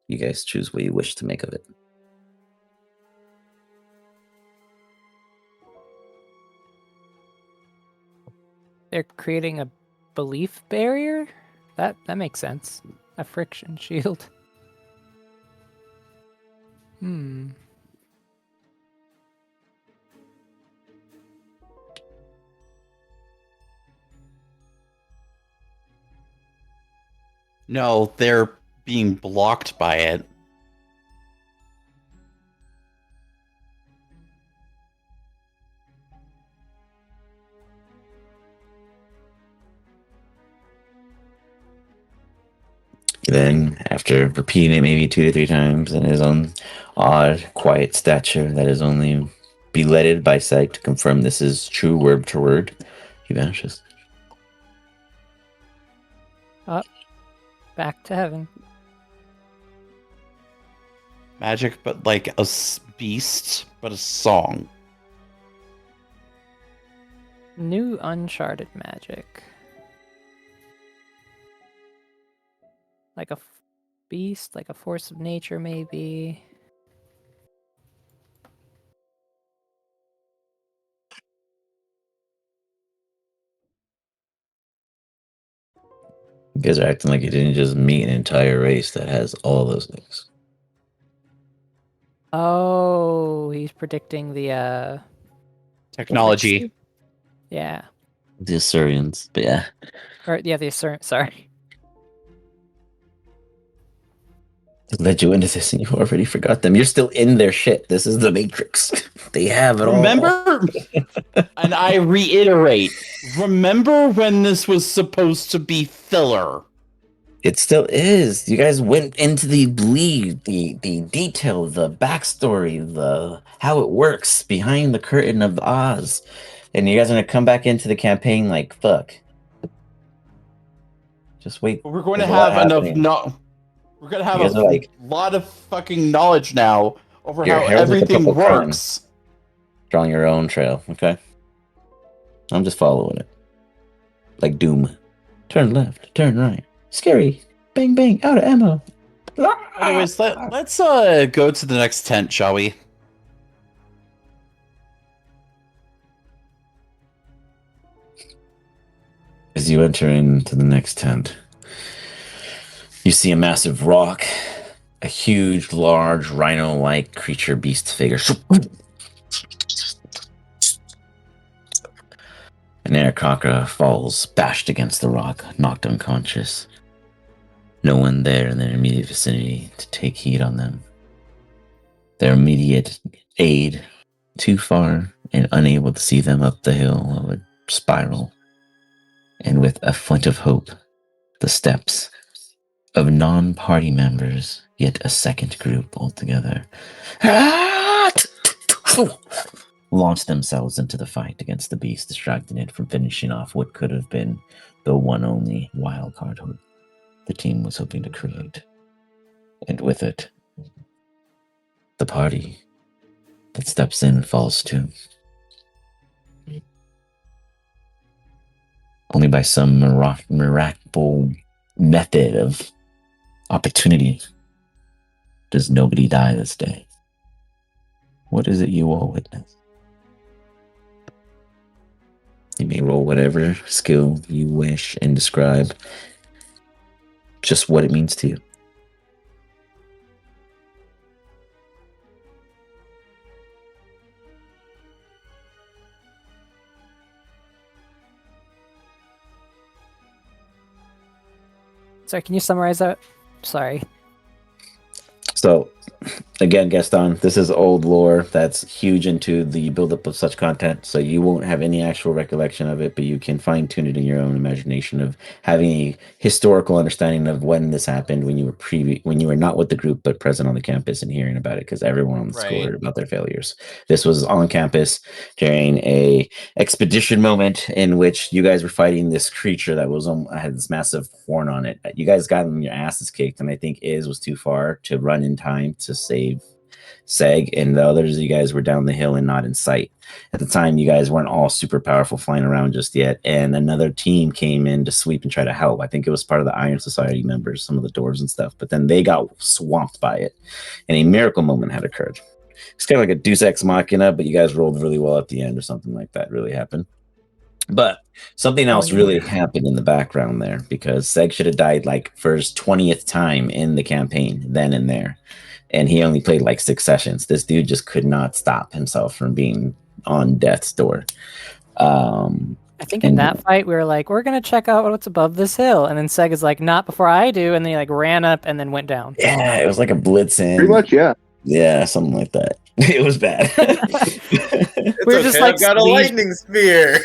You guys choose what you wish to make of it. They're creating a belief barrier? That makes sense. A friction shield. No, they're being blocked by it. Then, after repeating it maybe 2 to 3 times in his own odd, quiet stature that is only belied by sight to confirm this is true word to word, he vanishes. Up. Back to heaven. Magic, but like a beast, but a song. New uncharted magic. Like a beast, like a force of nature, maybe. You guys are acting like you didn't just meet an entire race that has all those things. Oh, he's predicting the Technology. Yeah. The Assyrians, but yeah. Or yeah, the Assyrian. Sorry. It led you into this and you already forgot them. You're still in their shit. This is the Matrix. They have it all. Remember? And I reiterate, remember when this was supposed to be filler? It still is. You guys went into the bleed, the detail, the backstory, the how it works behind the curtain of Oz. And you guys are gonna come back into the campaign like fuck. Just wait. We're going to There's a lot have enough. happening. We're going to have You guys are like lot of fucking knowledge now over your how hair's like a everything couple works. crayons. Drawing your own trail. Okay. I'm just following it. Like Doom. Turn left. Turn right. Scary. Bang bang. Out of ammo. Anyways, let's go to the next tent, shall we? As you enter into the next tent, you see a massive rock, a huge, large, rhino-like creature beast figure. An Aarakocra falls, bashed against the rock, knocked unconscious. No one there in their immediate vicinity to take heed on them. Their immediate aid too far and unable to see them up the hill of a spiral. And with a flint of hope, the steps of non-party members, yet a second group altogether, launch themselves into the fight against the beast, distracting it from finishing off what could have been the one only wild card hope the team was hoping to create. And with it, the party that steps in falls too. Only by some miraculous method of opportunity does nobody die this day. What is it you all witness? You may roll whatever skill you wish and describe just what it means to you. Sorry, can you summarize that? Sorry. So, again, Gaston, this is old lore that's huge into the buildup of such content, so you won't have any actual recollection of it, but you can fine-tune it in your own imagination of having a historical understanding of when this happened, when you were not with the group but present on the campus and hearing about it, because everyone on the school Right. heard about their failures. This was on campus during a expedition moment in which you guys were fighting this creature that was had this massive horn on it. You guys got your asses kicked, and I think Iz was too far to run in time to save Seg, and the others of you guys were down the hill and not in sight. At the time, you guys weren't all super powerful flying around just yet, and another team came in to sweep and try to help. I think it was part of the Iron Society members, some of the dwarves and stuff, but then they got swamped by it, and a miracle moment had occurred. It's kind of like a Deus Ex Machina, but you guys rolled really well at the end or something like that really happened. But something else really happened in the background there, because Seg should have died like for his 20th time in the campaign then and there. And he only played like 6 sessions. This dude just could not stop himself from being on death's door. I think in that fight we were like, we're gonna check out what's above this hill, and then Seg is like, not before I do, and they like ran up and then went down. Yeah, it was like a blitz in. Pretty much, yeah. Yeah, something like that. It was bad. We were just like, I've got a lightning spear.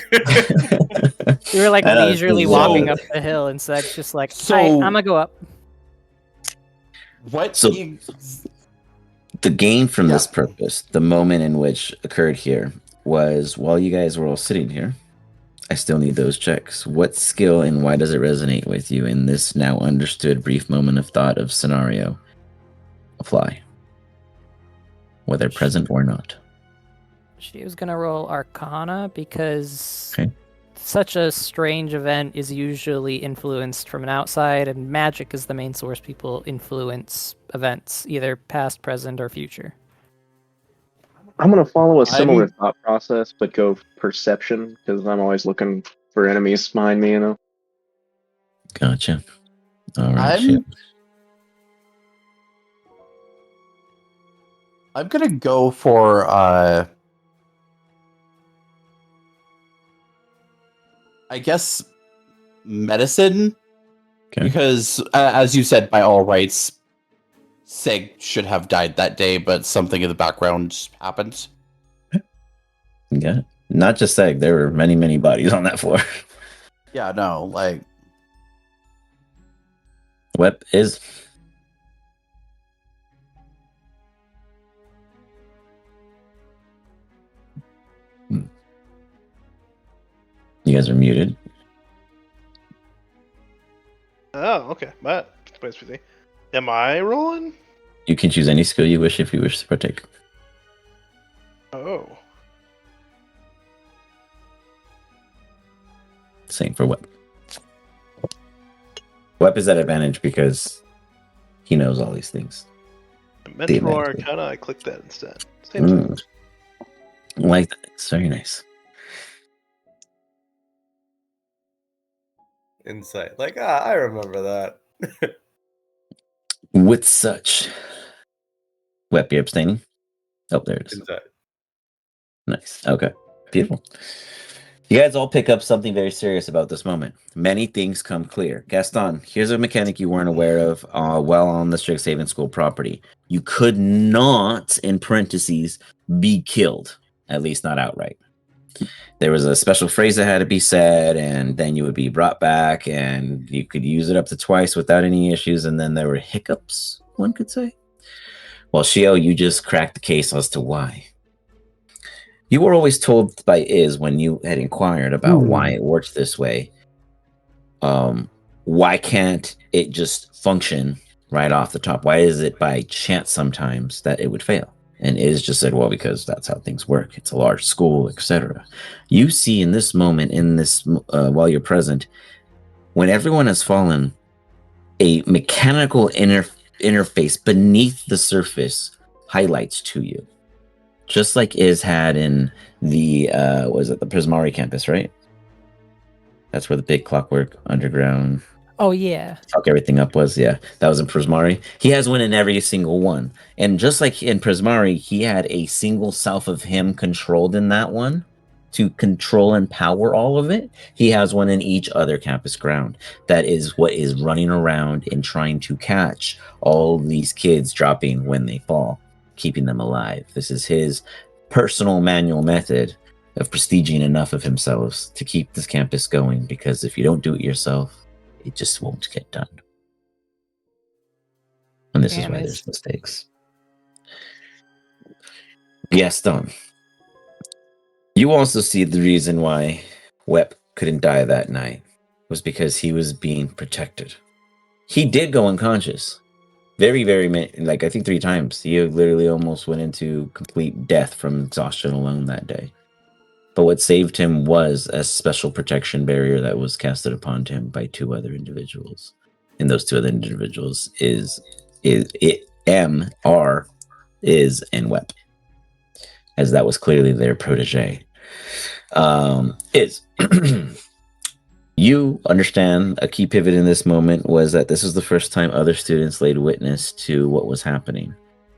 We were like I know, leisurely so- walking up the hill, and Seg's just like, So- I'm gonna go up. What? So- The gain from Yeah. this purpose, the moment in which occurred here, was while you guys were all sitting here, I still need those checks. What skill and why does it resonate with you in this now understood brief moment of thought of scenario apply? Whether present or not. She was gonna roll Arcana because Okay. such a strange event is usually influenced from an outside, and magic is the main source people influence events, either past, present, or future. I'm gonna follow a similar thought process, but go perception because I'm always looking for enemies behind me. You know. Gotcha. All right. I'm gonna go for I guess medicine, Okay. because as you said, by all rights, Seg should have died that day, but something in the background happened. Yeah. Not just Seg, there were many, many bodies on that floor. Yeah, no, like Web is. You guys are muted. Oh, okay. But am I rolling? You can choose any skill you wish if you wish to partake. Oh. Same for Web. Web is at advantage because he knows all these things. Mental advantage. Arcana, I clicked that instead. Same thing. Like that. It's very nice. Insight. Like, I remember that. With such. Web, you're abstaining? Oh, there it is. Insight. Nice. Okay. Beautiful. You guys all pick up something very serious about this moment. Many things come clear. Gaston, here's a mechanic you weren't aware of while on the Strixhaven School property. You could not, in parentheses, be killed, at least not outright. There was a special phrase that had to be said, and then you would be brought back, and you could use it up to twice without any issues, and then there were hiccups, one could say. Well, Shio, you just cracked the case as to why. You were always told by Iz when you had inquired about why it works this way. Why can't it just function right off the top? Why is it by chance sometimes that it would fail? And Iz just said, well, because that's how things work. It's a large school, etc. You see in this moment, in this while you're present, when everyone has fallen, a mechanical interface beneath the surface highlights to you. Just like Iz had in the the Prismari campus, right? That's where the big clockwork underground Oh yeah. fuck everything up was. Yeah, that was in Prismari. He has one in every single one. And just like in Prismari, he had a single self of him controlled in that one to control and power all of it. He has one in each other campus ground. That is what is running around and trying to catch all these kids dropping when they fall, keeping them alive. This is his personal manual method of prestiging enough of himself to keep this campus going, because if you don't do it yourself, it just won't get done. And this is why there's mistakes. Gaston, you also see the reason why Wep couldn't die that night was because he was being protected. He did go unconscious. Very, very, I think 3 times. He literally almost went into complete death from exhaustion alone that day. But what saved him was a special protection barrier that was casted upon him by 2 other individuals. And those 2 other individuals is MR is and Wep, as that was clearly their protege. Is you understand a key pivot in this moment was that this is the first time other students laid witness to what was happening.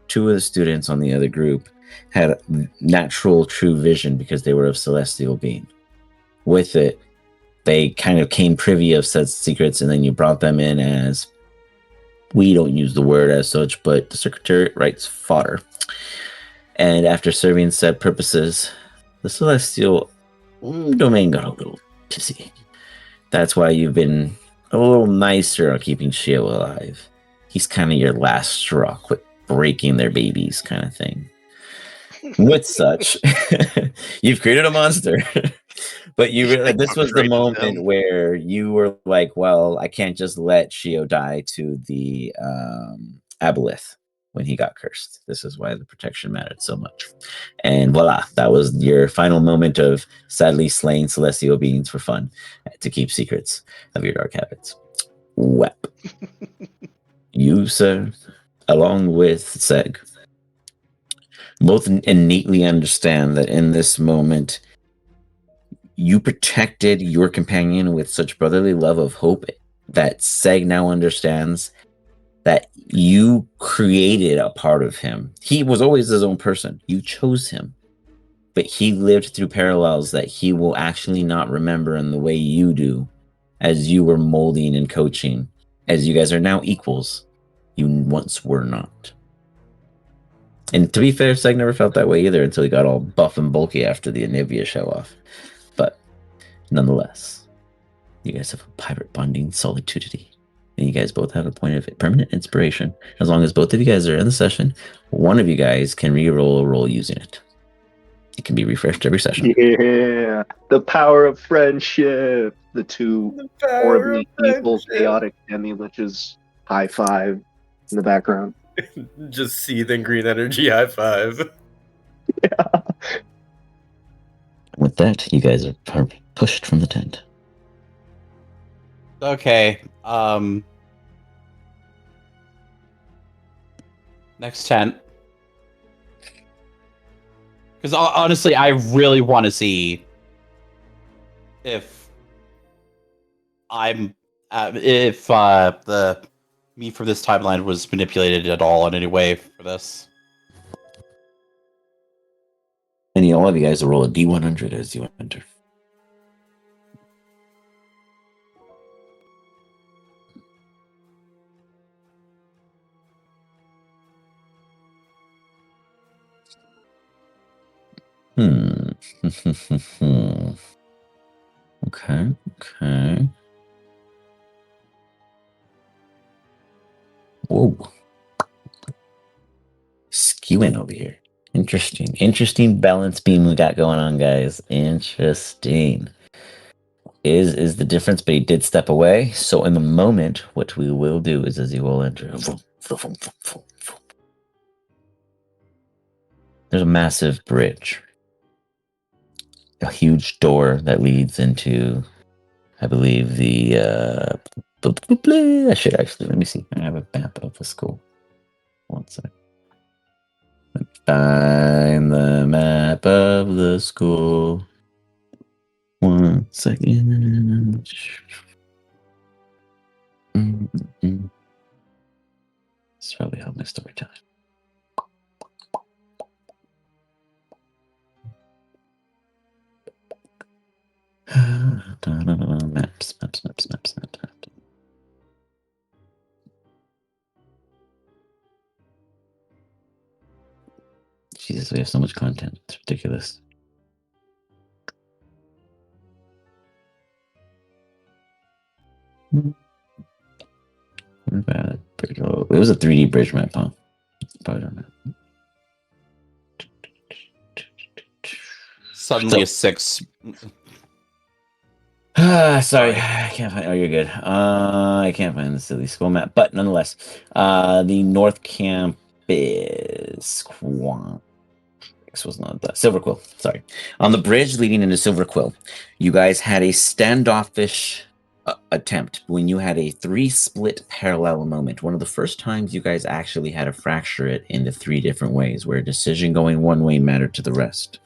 2 of the students on the other group had natural true vision because they were of celestial being. With it, they kind of came privy of said secrets, and then you brought them in as, we don't use the word as such, but the Secretariat writes fodder. And after serving said purposes, the celestial domain got a little pissy. That's why you've been a little nicer on keeping Shio alive. He's kind of your last straw. Quit breaking their babies kind of thing. With such, you've created a monster. But you really, this was the moment where you were like, well, I can't just let Shio die to the Aboleth when he got cursed. This is why the protection mattered so much. And voila, that was your final moment of sadly slaying celestial beings for fun to keep secrets of your dark habits. Wep. You, sir, along with Seg, both innately understand that in this moment, you protected your companion with such brotherly love of hope that Seg now understands that you created a part of him. He was always his own person. You chose him. But he lived through parallels that he will actually not remember in the way you do, as you were molding and coaching. As you guys are now equals, you once were not. And to be fair, Seg never felt that way either until he got all buff and bulky after the Anivia show off. But nonetheless, you guys have a pirate bonding solitudity. And you guys both have a point of permanent inspiration. As long as both of you guys are in the session, one of you guys can re-roll a roll using it. It can be refreshed every session. Yeah, the power of friendship. The two The power horribly of evil, friendship. chaotic demi-liches high five in the background. Just seething green energy high five. With that, you guys are pushed from the tent. Okay. Next tent. Because honestly, I really want to see if the me from this timeline was manipulated at all in any way for this. I need all of you guys to roll a D100 as you enter. Okay. Whoa. Skewing over here. Interesting balance beam we got going on, guys. Interesting. Is the difference, but he did step away. So in the moment, what we will do is as you will enter. There's a massive bridge. A huge door that leads into, I believe, the I should actually let me see. I have a map of the school. One sec. Find the map of the school. 1 second. It's probably how my story time. Maps. Jesus, we have so much content. It's ridiculous. It was a 3D bridge map, huh? Probably don't know. Suddenly a 6. Sorry, I can't find. Oh, you're good. I can't find the silly school map, but nonetheless, the North Camp is This was not that. Silver Quill. Sorry. On the bridge leading into Silver Quill, you guys had a standoffish attempt when you had a 3 split parallel moment. One of the first times you guys actually had to fracture it into 3 different ways, where a decision going one way mattered to the rest.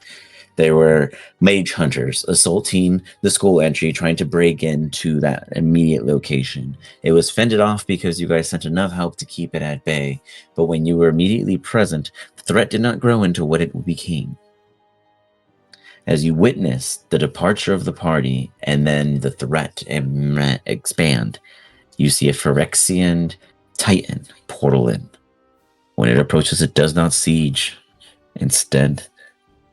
There were mage hunters assaulting the school entry, trying to break into that immediate location. It was fended off because you guys sent enough help to keep it at bay. But when you were immediately present, the threat did not grow into what it became. As you witnessed the departure of the party and then the threat expand, you see a Phyrexian Titan portal in. When it approaches, it does not siege. Instead,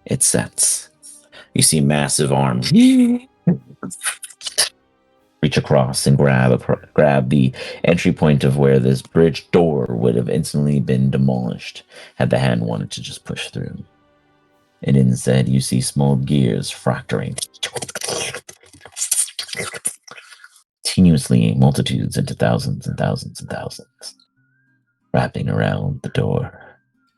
it sets. You see massive arms reach across and grab the entry point of where this bridge door would have instantly been demolished had the hand wanted to just push through. And instead, you see small gears fracturing continuously, multitudes into thousands and thousands and thousands, wrapping around the door.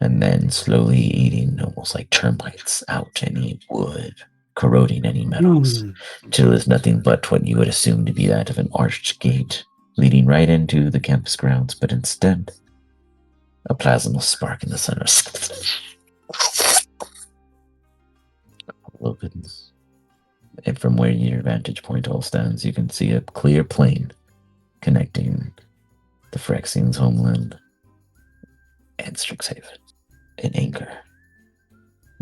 And then slowly eating almost like termites out any wood, corroding any metals, till there's nothing but what you would assume to be that of an arched gate leading right into the campus grounds, but instead, a plasma spark in the center opens. And from where your vantage point all stands, you can see a clear plain connecting the Phyrexians' homeland and Strixhaven. An anchor.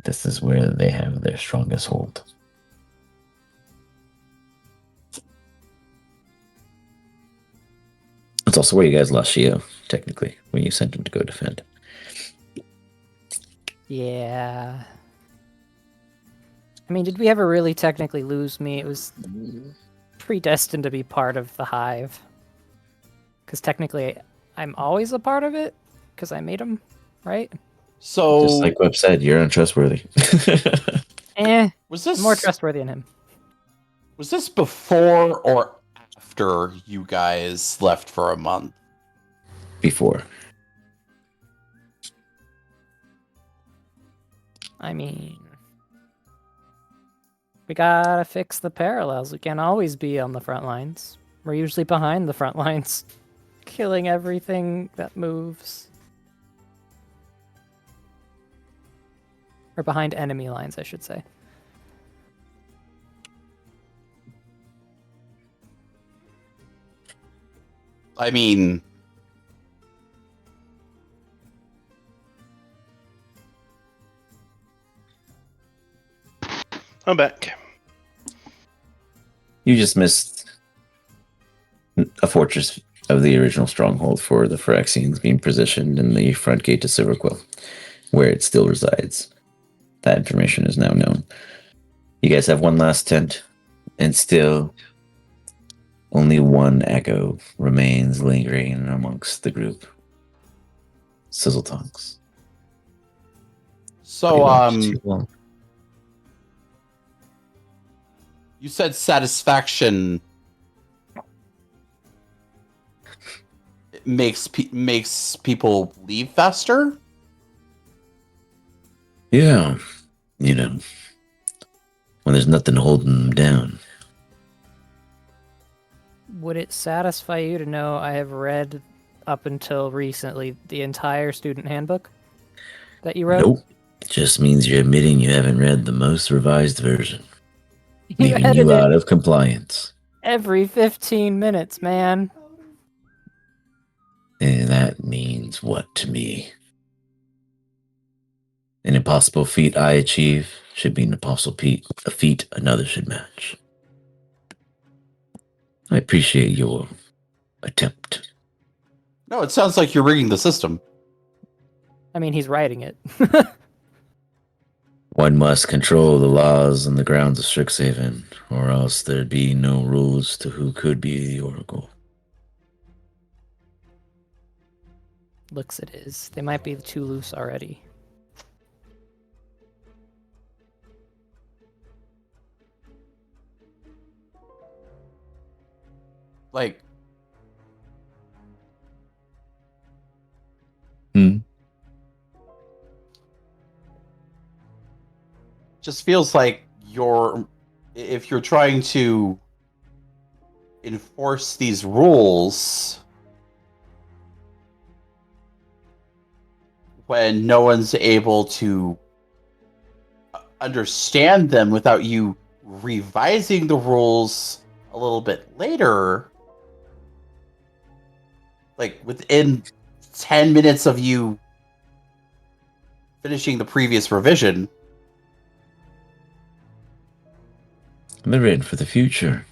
This is where they have their strongest hold. It's also where you guys lost Shio, technically, when you sent him to go defend. Yeah. I mean, did we ever really technically lose me? It was predestined to be part of the hive. Because technically, I'm always a part of it, because I made him, right? So Just like Webb said, you're untrustworthy. Was this more trustworthy in him. Was this before or after you guys left for a month? Before. I mean, we gotta fix the parallels. We can't always be on the front lines. We're usually behind the front lines, killing everything that moves. Or behind enemy lines, I should say. I mean, I'm back. You just missed a fortress of the original stronghold for the Phyrexians being positioned in the front gate to Silverquill, where it still resides. That information is now known. You guys have one last tent, and still only one echo remains lingering amongst the group. Sizzle tongues. so you said satisfaction makes people leave faster? Yeah, you know, when there's nothing holding them down. Would it satisfy you to know I have read up until recently the entire student handbook that you wrote? Nope. It just means you're admitting you haven't read the most revised version, You leaving edit you it out of compliance. every 15 minutes, man. And that means what to me? An impossible feat I achieve should be an impossible a feat another should match. I appreciate your attempt. No, it sounds like you're rigging the system. I mean, he's writing it. One must control the laws on the grounds of Strixhaven, or else there'd be no rules to who could be the Oracle. Looks it is. They might be too loose already. Like, just feels like if you're trying to enforce these rules when no one's able to understand them without you revising the rules a little bit later, like within 10 minutes of you finishing the previous revision. I'm ready for the future.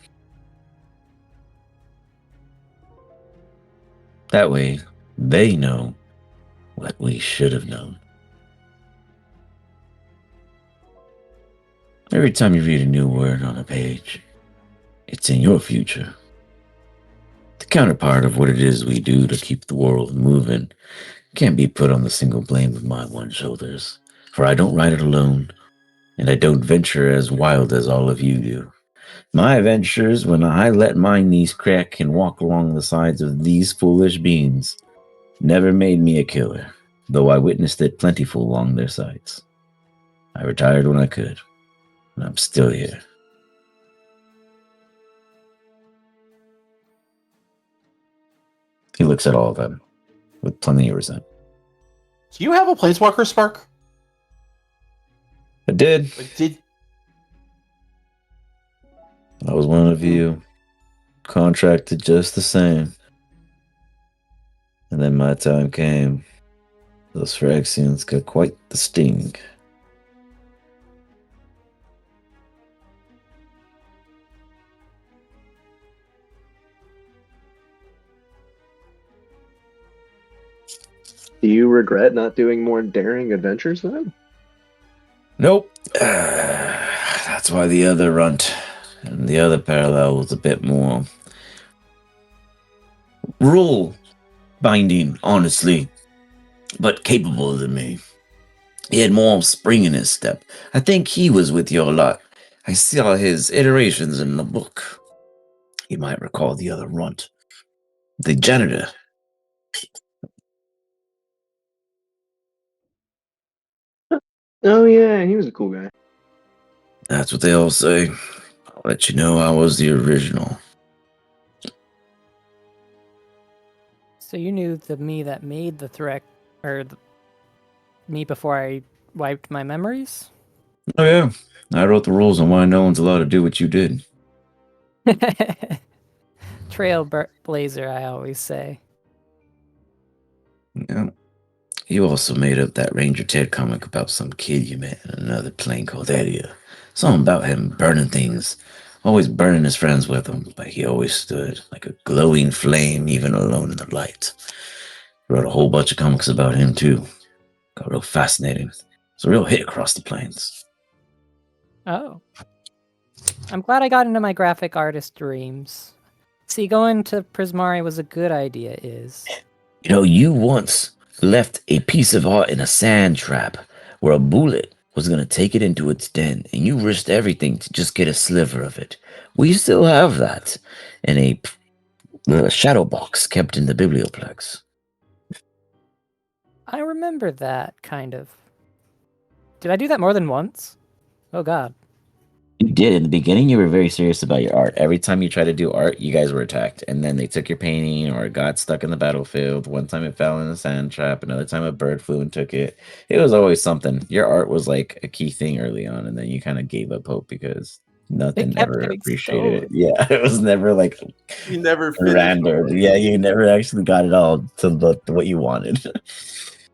That way, they know what we should have known. Every time you read a new word on a page, it's in your future. The counterpart of what it is we do to keep the world moving can't be put on the single blame of my one shoulders, for I don't ride it alone, and I don't venture as wild as all of you do. My ventures when I let my knees crack and walk along the sides of these foolish beings never made me a killer, though I witnessed it plentiful along their sides. I retired when I could, and I'm still here. He looks at all of them with plenty of resentment. Do you have a Planeswalker Spark? I did. Like, I was one of you, contracted just the same. And then my time came. Those Phyrexians got quite the sting. Do you regret not doing more daring adventures then? Nope. That's why the other runt and the other parallel was a bit more rule binding, honestly, but capable than me. He had more spring in his step. I think he was with you a lot. I saw his iterations in the book. You might recall the other runt. The janitor. Oh yeah, he was a cool guy. That's what they all say. I'll let you know I was the original. So you knew the me that made the threat, or the me before I wiped my memories? Oh yeah, I wrote the rules on why no one's allowed to do what you did. Trailblazer, I always say. Yeah. You also made up that Ranger Ted comic about some kid you met in another plane called Eddie. Something about him burning things. Always burning his friends with him, but he always stood like a glowing flame even alone in the light. Wrote a whole bunch of comics about him too. Got real fascinating. It's a real hit across the plains. Oh. I'm glad I got into my graphic artist dreams. See, going to Prismari was a good idea, is. You know, you once left a piece of art in a sand trap where a bullet was going to take it into its den, and you risked everything to just get a sliver of it. We still have that in a shadow box kept in the biblioplex. I remember that, kind of. Did I do that more than once? Oh god. You did. In the beginning, you were very serious about your art. Every time you tried to do art, you guys were attacked. And then they took your painting or it got stuck in the battlefield. One time it fell in a sand trap. Another time a bird flew and took it. It was always something. Your art was like a key thing early on. And then you kind of gave up hope because nothing It kept ever getting appreciated it. stolen. Yeah, it was never like You never finished. rendered. Yeah, you never actually got it all to what you wanted.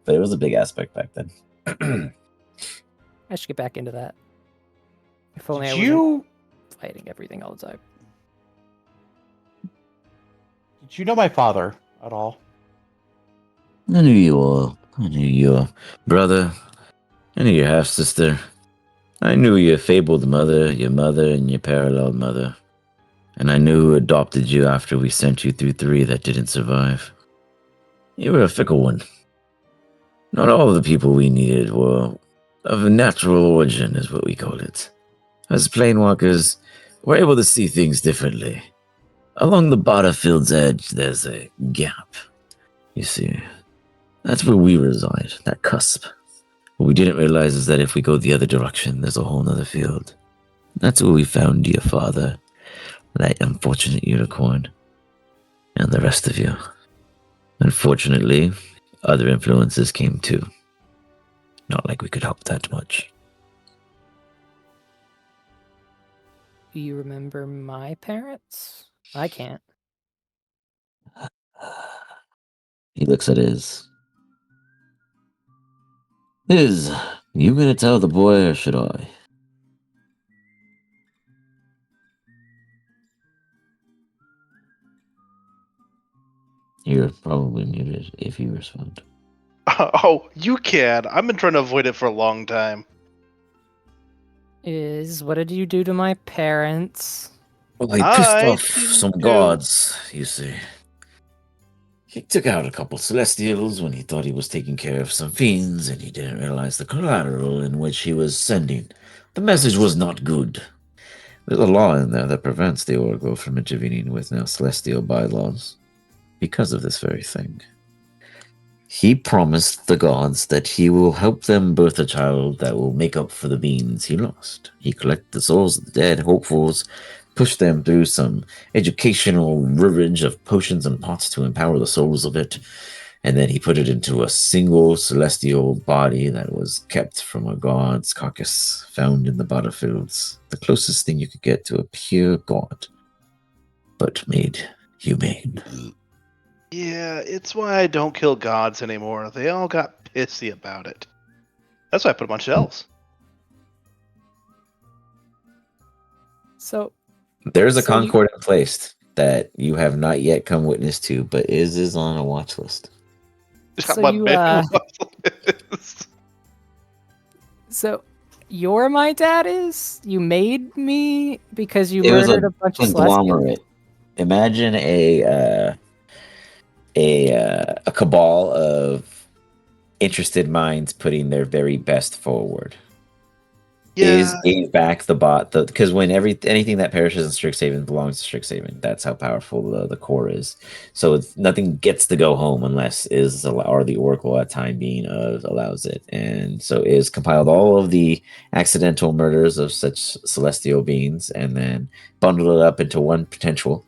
But it was a big aspect back then. I should get back into that. If only Did I wasn't you fighting everything all the time. did you know my father at all? I knew you all. I knew your brother. I knew your half sister. I knew your fabled mother, your mother, and your parallel mother. And I knew who adopted you after we sent you through 3 that didn't survive. You were a fickle one. Not all of the people we needed were of a natural origin, is what we call it. As planewalkers, we're able to see things differently. Along the battlefield's edge, there's a gap. You see, that's where we reside, that cusp. What we didn't realize is that if we go the other direction, there's a whole nother field. That's where we found your father, that unfortunate unicorn, and the rest of you. Unfortunately, other influences came too. Not like we could help that much. Do you remember my parents? I can't. He looks at his. You gonna tell the boy or should I? You're probably muted if you respond. Oh, you can. I've been trying to avoid it for a long time. What did you do to my parents? Well, he pissed I off didn't some do- gods, you see. He took out a couple celestials when he thought he was taking care of some fiends, and he didn't realize the collateral in which he was sending. The message was not good. There's a law in there that prevents the Oracle from intervening with now celestial bylaws because of this very thing. He promised the gods that he will help them birth a child that will make up for the beings he lost. He collected the souls of the dead hopefuls, pushed them through some educational ravage of potions and pots to empower the souls of it, and then he put it into a single celestial body that was kept from a god's carcass found in the battlefields, the closest thing you could get to a pure god, but made humane. Yeah, it's why I don't kill gods anymore. They all got pissy about it. That's why I put a bunch of elves. So, There's a So you- concord in place that you have not yet come witness to, but is on a watch list. So My you, bedroom was- so you're my dad is? You made me because you It was murdered a bunch of Celestials? conglomerate. Imagine a cabal of interested minds putting their very best forward. Yeah. Is back the bot because when anything that perishes in Strixhaven belongs to Strixhaven. That's how powerful the core is. So nothing gets to go home unless or the Oracle at time being allows it. And so is compiled all of the accidental murders of such celestial beings and then bundled it up into one potential.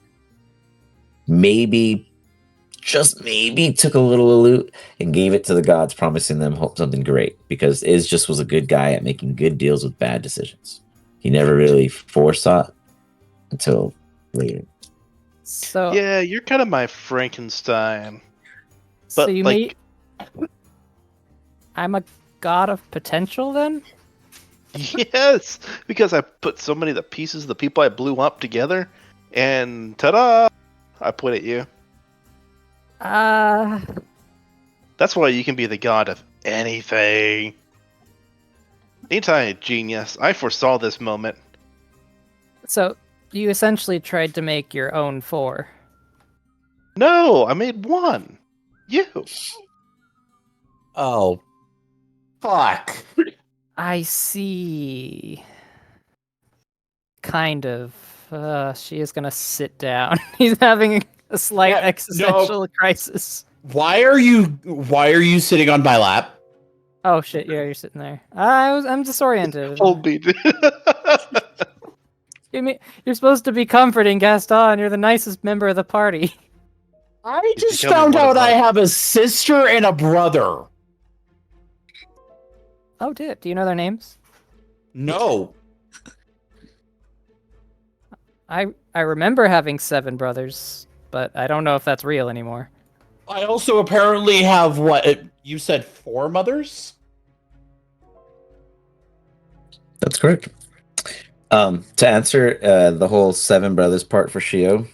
Maybe, just maybe, took a little loot and gave it to the gods, promising them something great, because Iz just was a good guy at making good deals with bad decisions. He never really foresaw it until later. So Yeah, you're kind of my Frankenstein. so But you like, I'm a god of potential then? yes, because I put so many of the pieces, the people I blew up together, and ta-da! I put at you. Uh That's why you can be the god of anything. Anti-genius. I foresaw this moment. so you essentially tried to make your own 4. No, I made one. You. Oh, fuck. I see. Kind of. She is gonna sit down. He's having a slight Yeah, existential crisis. Why are you sitting on my lap? Oh shit! Yeah, you're sitting there. I'm disoriented. Hold me. You're supposed to be comforting Gaston. You're the nicest member of the party. I He's just becoming found one of out I us. have a sister and a brother. Oh, do you know their names? No. I remember having 7 brothers, but I don't know if that's real anymore. I also apparently have you said 4 mothers? That's correct. To answer the whole 7 brothers part for Shio,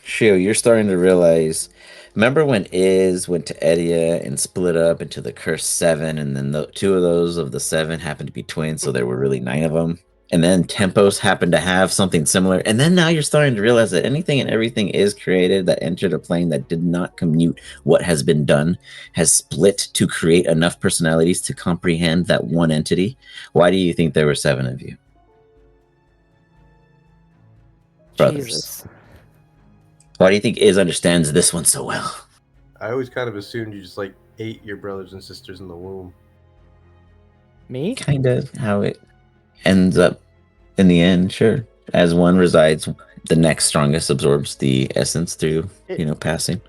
you're starting to realize. Remember when Iz went to Edia and split up into the cursed 7, and then 2 of those of the 7 happened to be twins, so there were really 9 of them. And then Tempos happened to have something similar. And then now you're starting to realize that anything and everything is created that entered a plane that did not commute what has been done, has split to create enough personalities to comprehend that one entity. Why do you think there were 7 of you? Brothers. Jesus. Why do you think Iz understands this one so well? I always kind of assumed you just like ate your brothers and sisters in the womb. Me? Kind of how it ends up in the end, sure. As one resides, the next strongest absorbs the essence through, passing.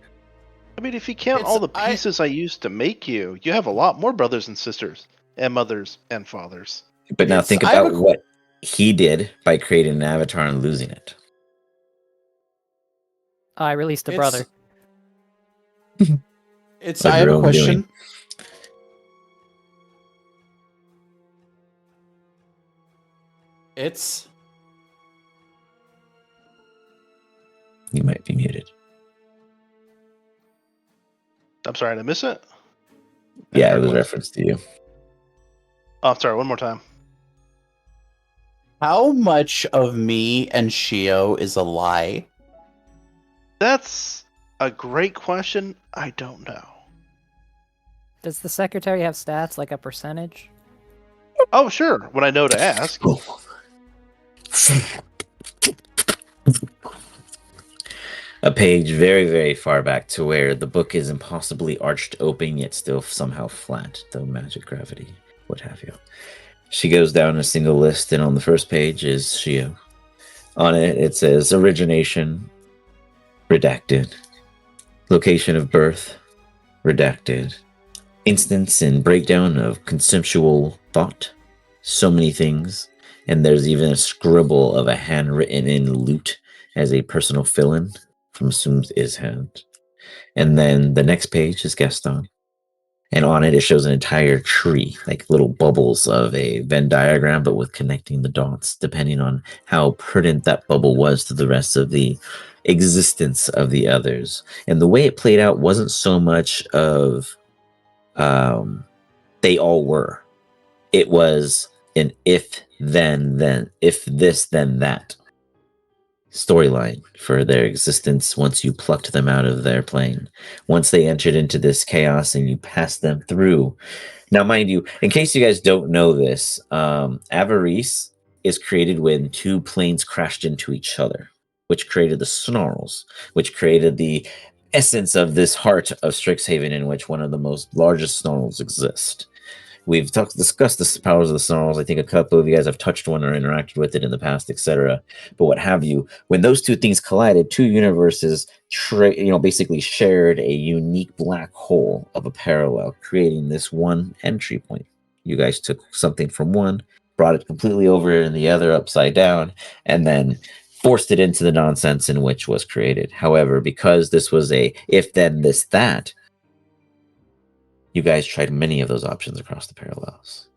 I mean, if you count It's- all the I- pieces I used to make you, you have a lot more brothers and sisters, and mothers and fathers. But now It's- think I have about a- what he did by creating an avatar and losing it. Oh, I released a brother. It's Of I have your a own question. doing. It's You might be muted. I'm sorry, did I miss it? Yeah, it heard was what? referenced to you. Oh, sorry, one more time. How much of me and Shio is a lie? That's a great question. I don't know. Does the secretary have stats like a percentage? Oh, sure, when I know to ask. A page very, very far back to where the book is impossibly arched open, yet still somehow flat, though magic, gravity, what have you. She goes down a single list, and on the first page is Shio. On it, it says origination, redacted. Location of birth, redacted. Instance and breakdown of conceptual thought, so many things. And there's even a scribble of a handwritten in loot as a personal fill-in from assumed is hand. And then the next page is Gaston. And on it shows an entire tree, like little bubbles of a Venn diagram, but with connecting the dots, depending on how pertinent that bubble was to the rest of the existence of the others. And the way it played out wasn't so much of they all were. It was an if, then, if this, then that. storyline for their existence once you plucked them out of their plane. Once they entered into this chaos and you passed them through. Now, mind you, in case you guys don't know this, Avarice is created when two planes crashed into each other, which created the snarls, which created the essence of this heart of Strixhaven, in which one of the most largest snarls exist. We've discussed the powers of the snarls. I think a couple of you guys have touched one or interacted with it in the past, etc. But what have you? When those two things collided, two universes, basically shared a unique black hole of a parallel, creating this one entry point. You guys took something from one, brought it completely over in the other upside down, and then forced it into the nonsense in which was created. However, because this was a if then this that, you guys tried many of those options across the parallels.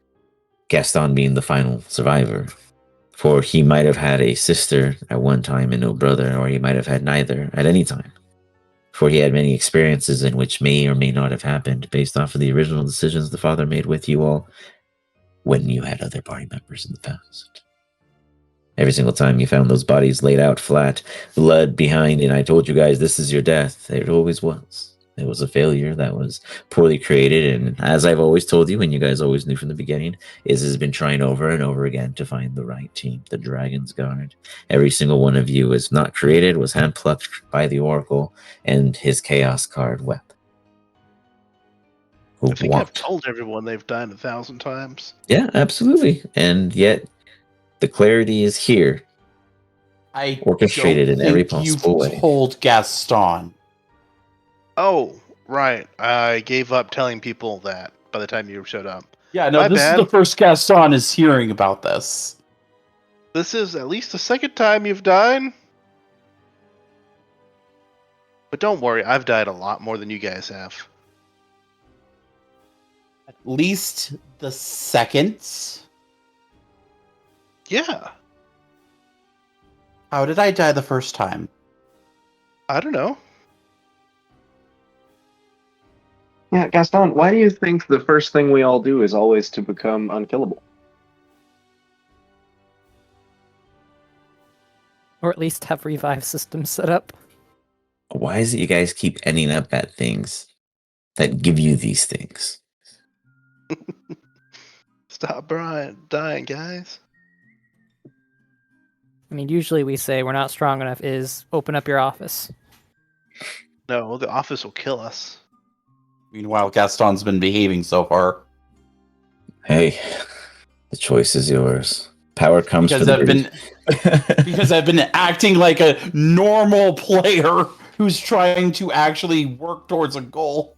Gaston being the final survivor, for he might have had a sister at one time and no brother, or he might have had neither at any time. For he had many experiences in which may or may not have happened based off of the original decisions the father made with you all when you had other party members in the past. Every single time you found those bodies laid out flat, blood behind, and I told you guys this is your death. It always was. It was a failure that was poorly created, and as I've always told you, and you guys always knew from the beginning, has been trying over and over again to find the right team, the Dragon's Guard. Every single one of you is not created, was hand-plucked by the Oracle and his Chaos card, Wep. I think I've told everyone they've died 1,000 times. Yeah, absolutely. And yet, the clarity is here. I orchestrated in every possible way. Told Gaston. Oh, right. I gave up telling people that by the time you showed up. Yeah, no, My this bad. is the first Gaston is hearing about this. This is at least the second time you've died. But don't worry, I've died a lot more than you guys have. At least the second? Yeah. How did I die the first time? I don't know. Yeah, Gaston, why do you think the first thing we all do is always to become unkillable? Or at least have revive systems set up. Why is it you guys keep ending up at things that give you these things? Stop dying, guys. I mean, usually we say we're not strong enough is open up your office. No, the office will kill us. Meanwhile, Gaston's been behaving so far. Hey, the choice is yours. Power comes Because I've been acting like a normal player who's trying to actually work towards a goal.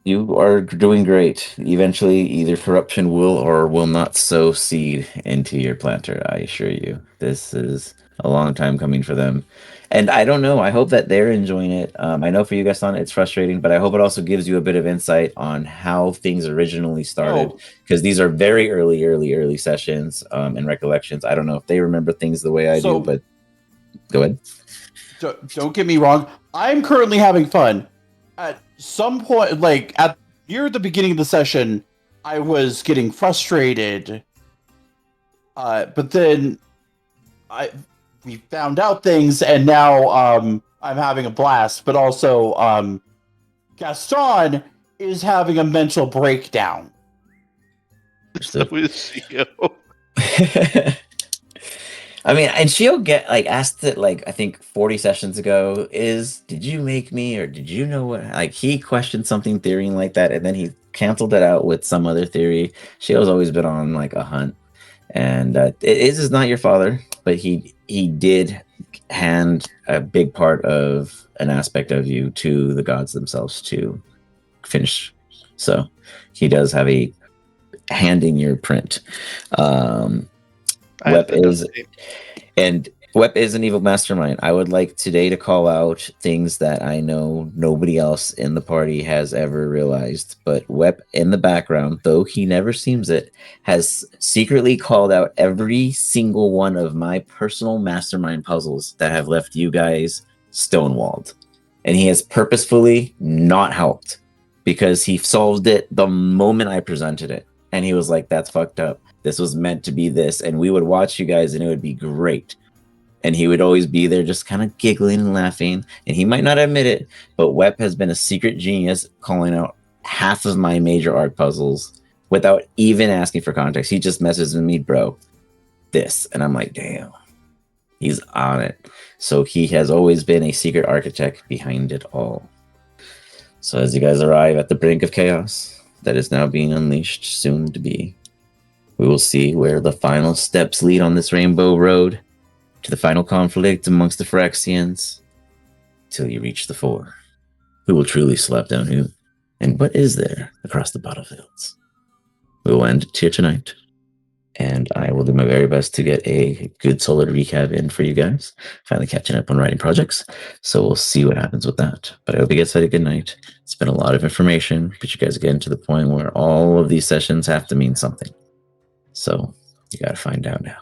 You are doing great. Eventually, either corruption will or will not sow seed into your planter, I assure you. This is a long time coming for them. And I don't know. I hope that they're enjoying it. I know for you, Gaston, it's frustrating, but I hope it also gives you a bit of insight on how things originally started. Because these are very early sessions and recollections. I don't know if they remember things the way I do, but go ahead. Don't get me wrong. I'm currently having fun. At some point, like near the beginning of the session, I was getting frustrated. But then we found out things, and now I'm having a blast. But also, Gaston is having a mental breakdown. So is you. I mean, and she'll get asked it I think 40 sessions ago did you make me, or did you know what, he questioned something theorying like that, and then he canceled it out with some other theory. Shio's always been on a hunt, and it is not your father, but he did hand a big part of an aspect of you to the gods themselves to finish. So he does have a hand in your print. Wep is an evil mastermind. I would like today to call out things that I know nobody else in the party has ever realized. But Wep, in the background, though he never seems it, has secretly called out every single one of my personal mastermind puzzles that have left you guys stonewalled. And he has purposefully not helped because he solved it the moment I presented it. And he was like, that's fucked up. This was meant to be this. And we would watch you guys and it would be great. And he would always be there just kind of giggling and laughing. And he might not admit it, but Wep has been a secret genius calling out half of my major art puzzles without even asking for context. He just messages me, bro, this. And I'm like, damn, he's on it. So he has always been a secret architect behind it all. So as you guys arrive at the brink of chaos that is now being unleashed soon to be, we will see where the final steps lead on this rainbow road to the final conflict amongst the Phyrexians, till you reach the four. Who will truly slap down who? And what is there across the battlefields? We will end it here tonight, and I will do my very best to get a good solid recap in for you guys. Finally catching up on writing projects, so we'll see what happens with that. But I hope you guys had a good night. It's been a lot of information, but you guys are getting to the point where all of these sessions have to mean something. So you gotta find out now.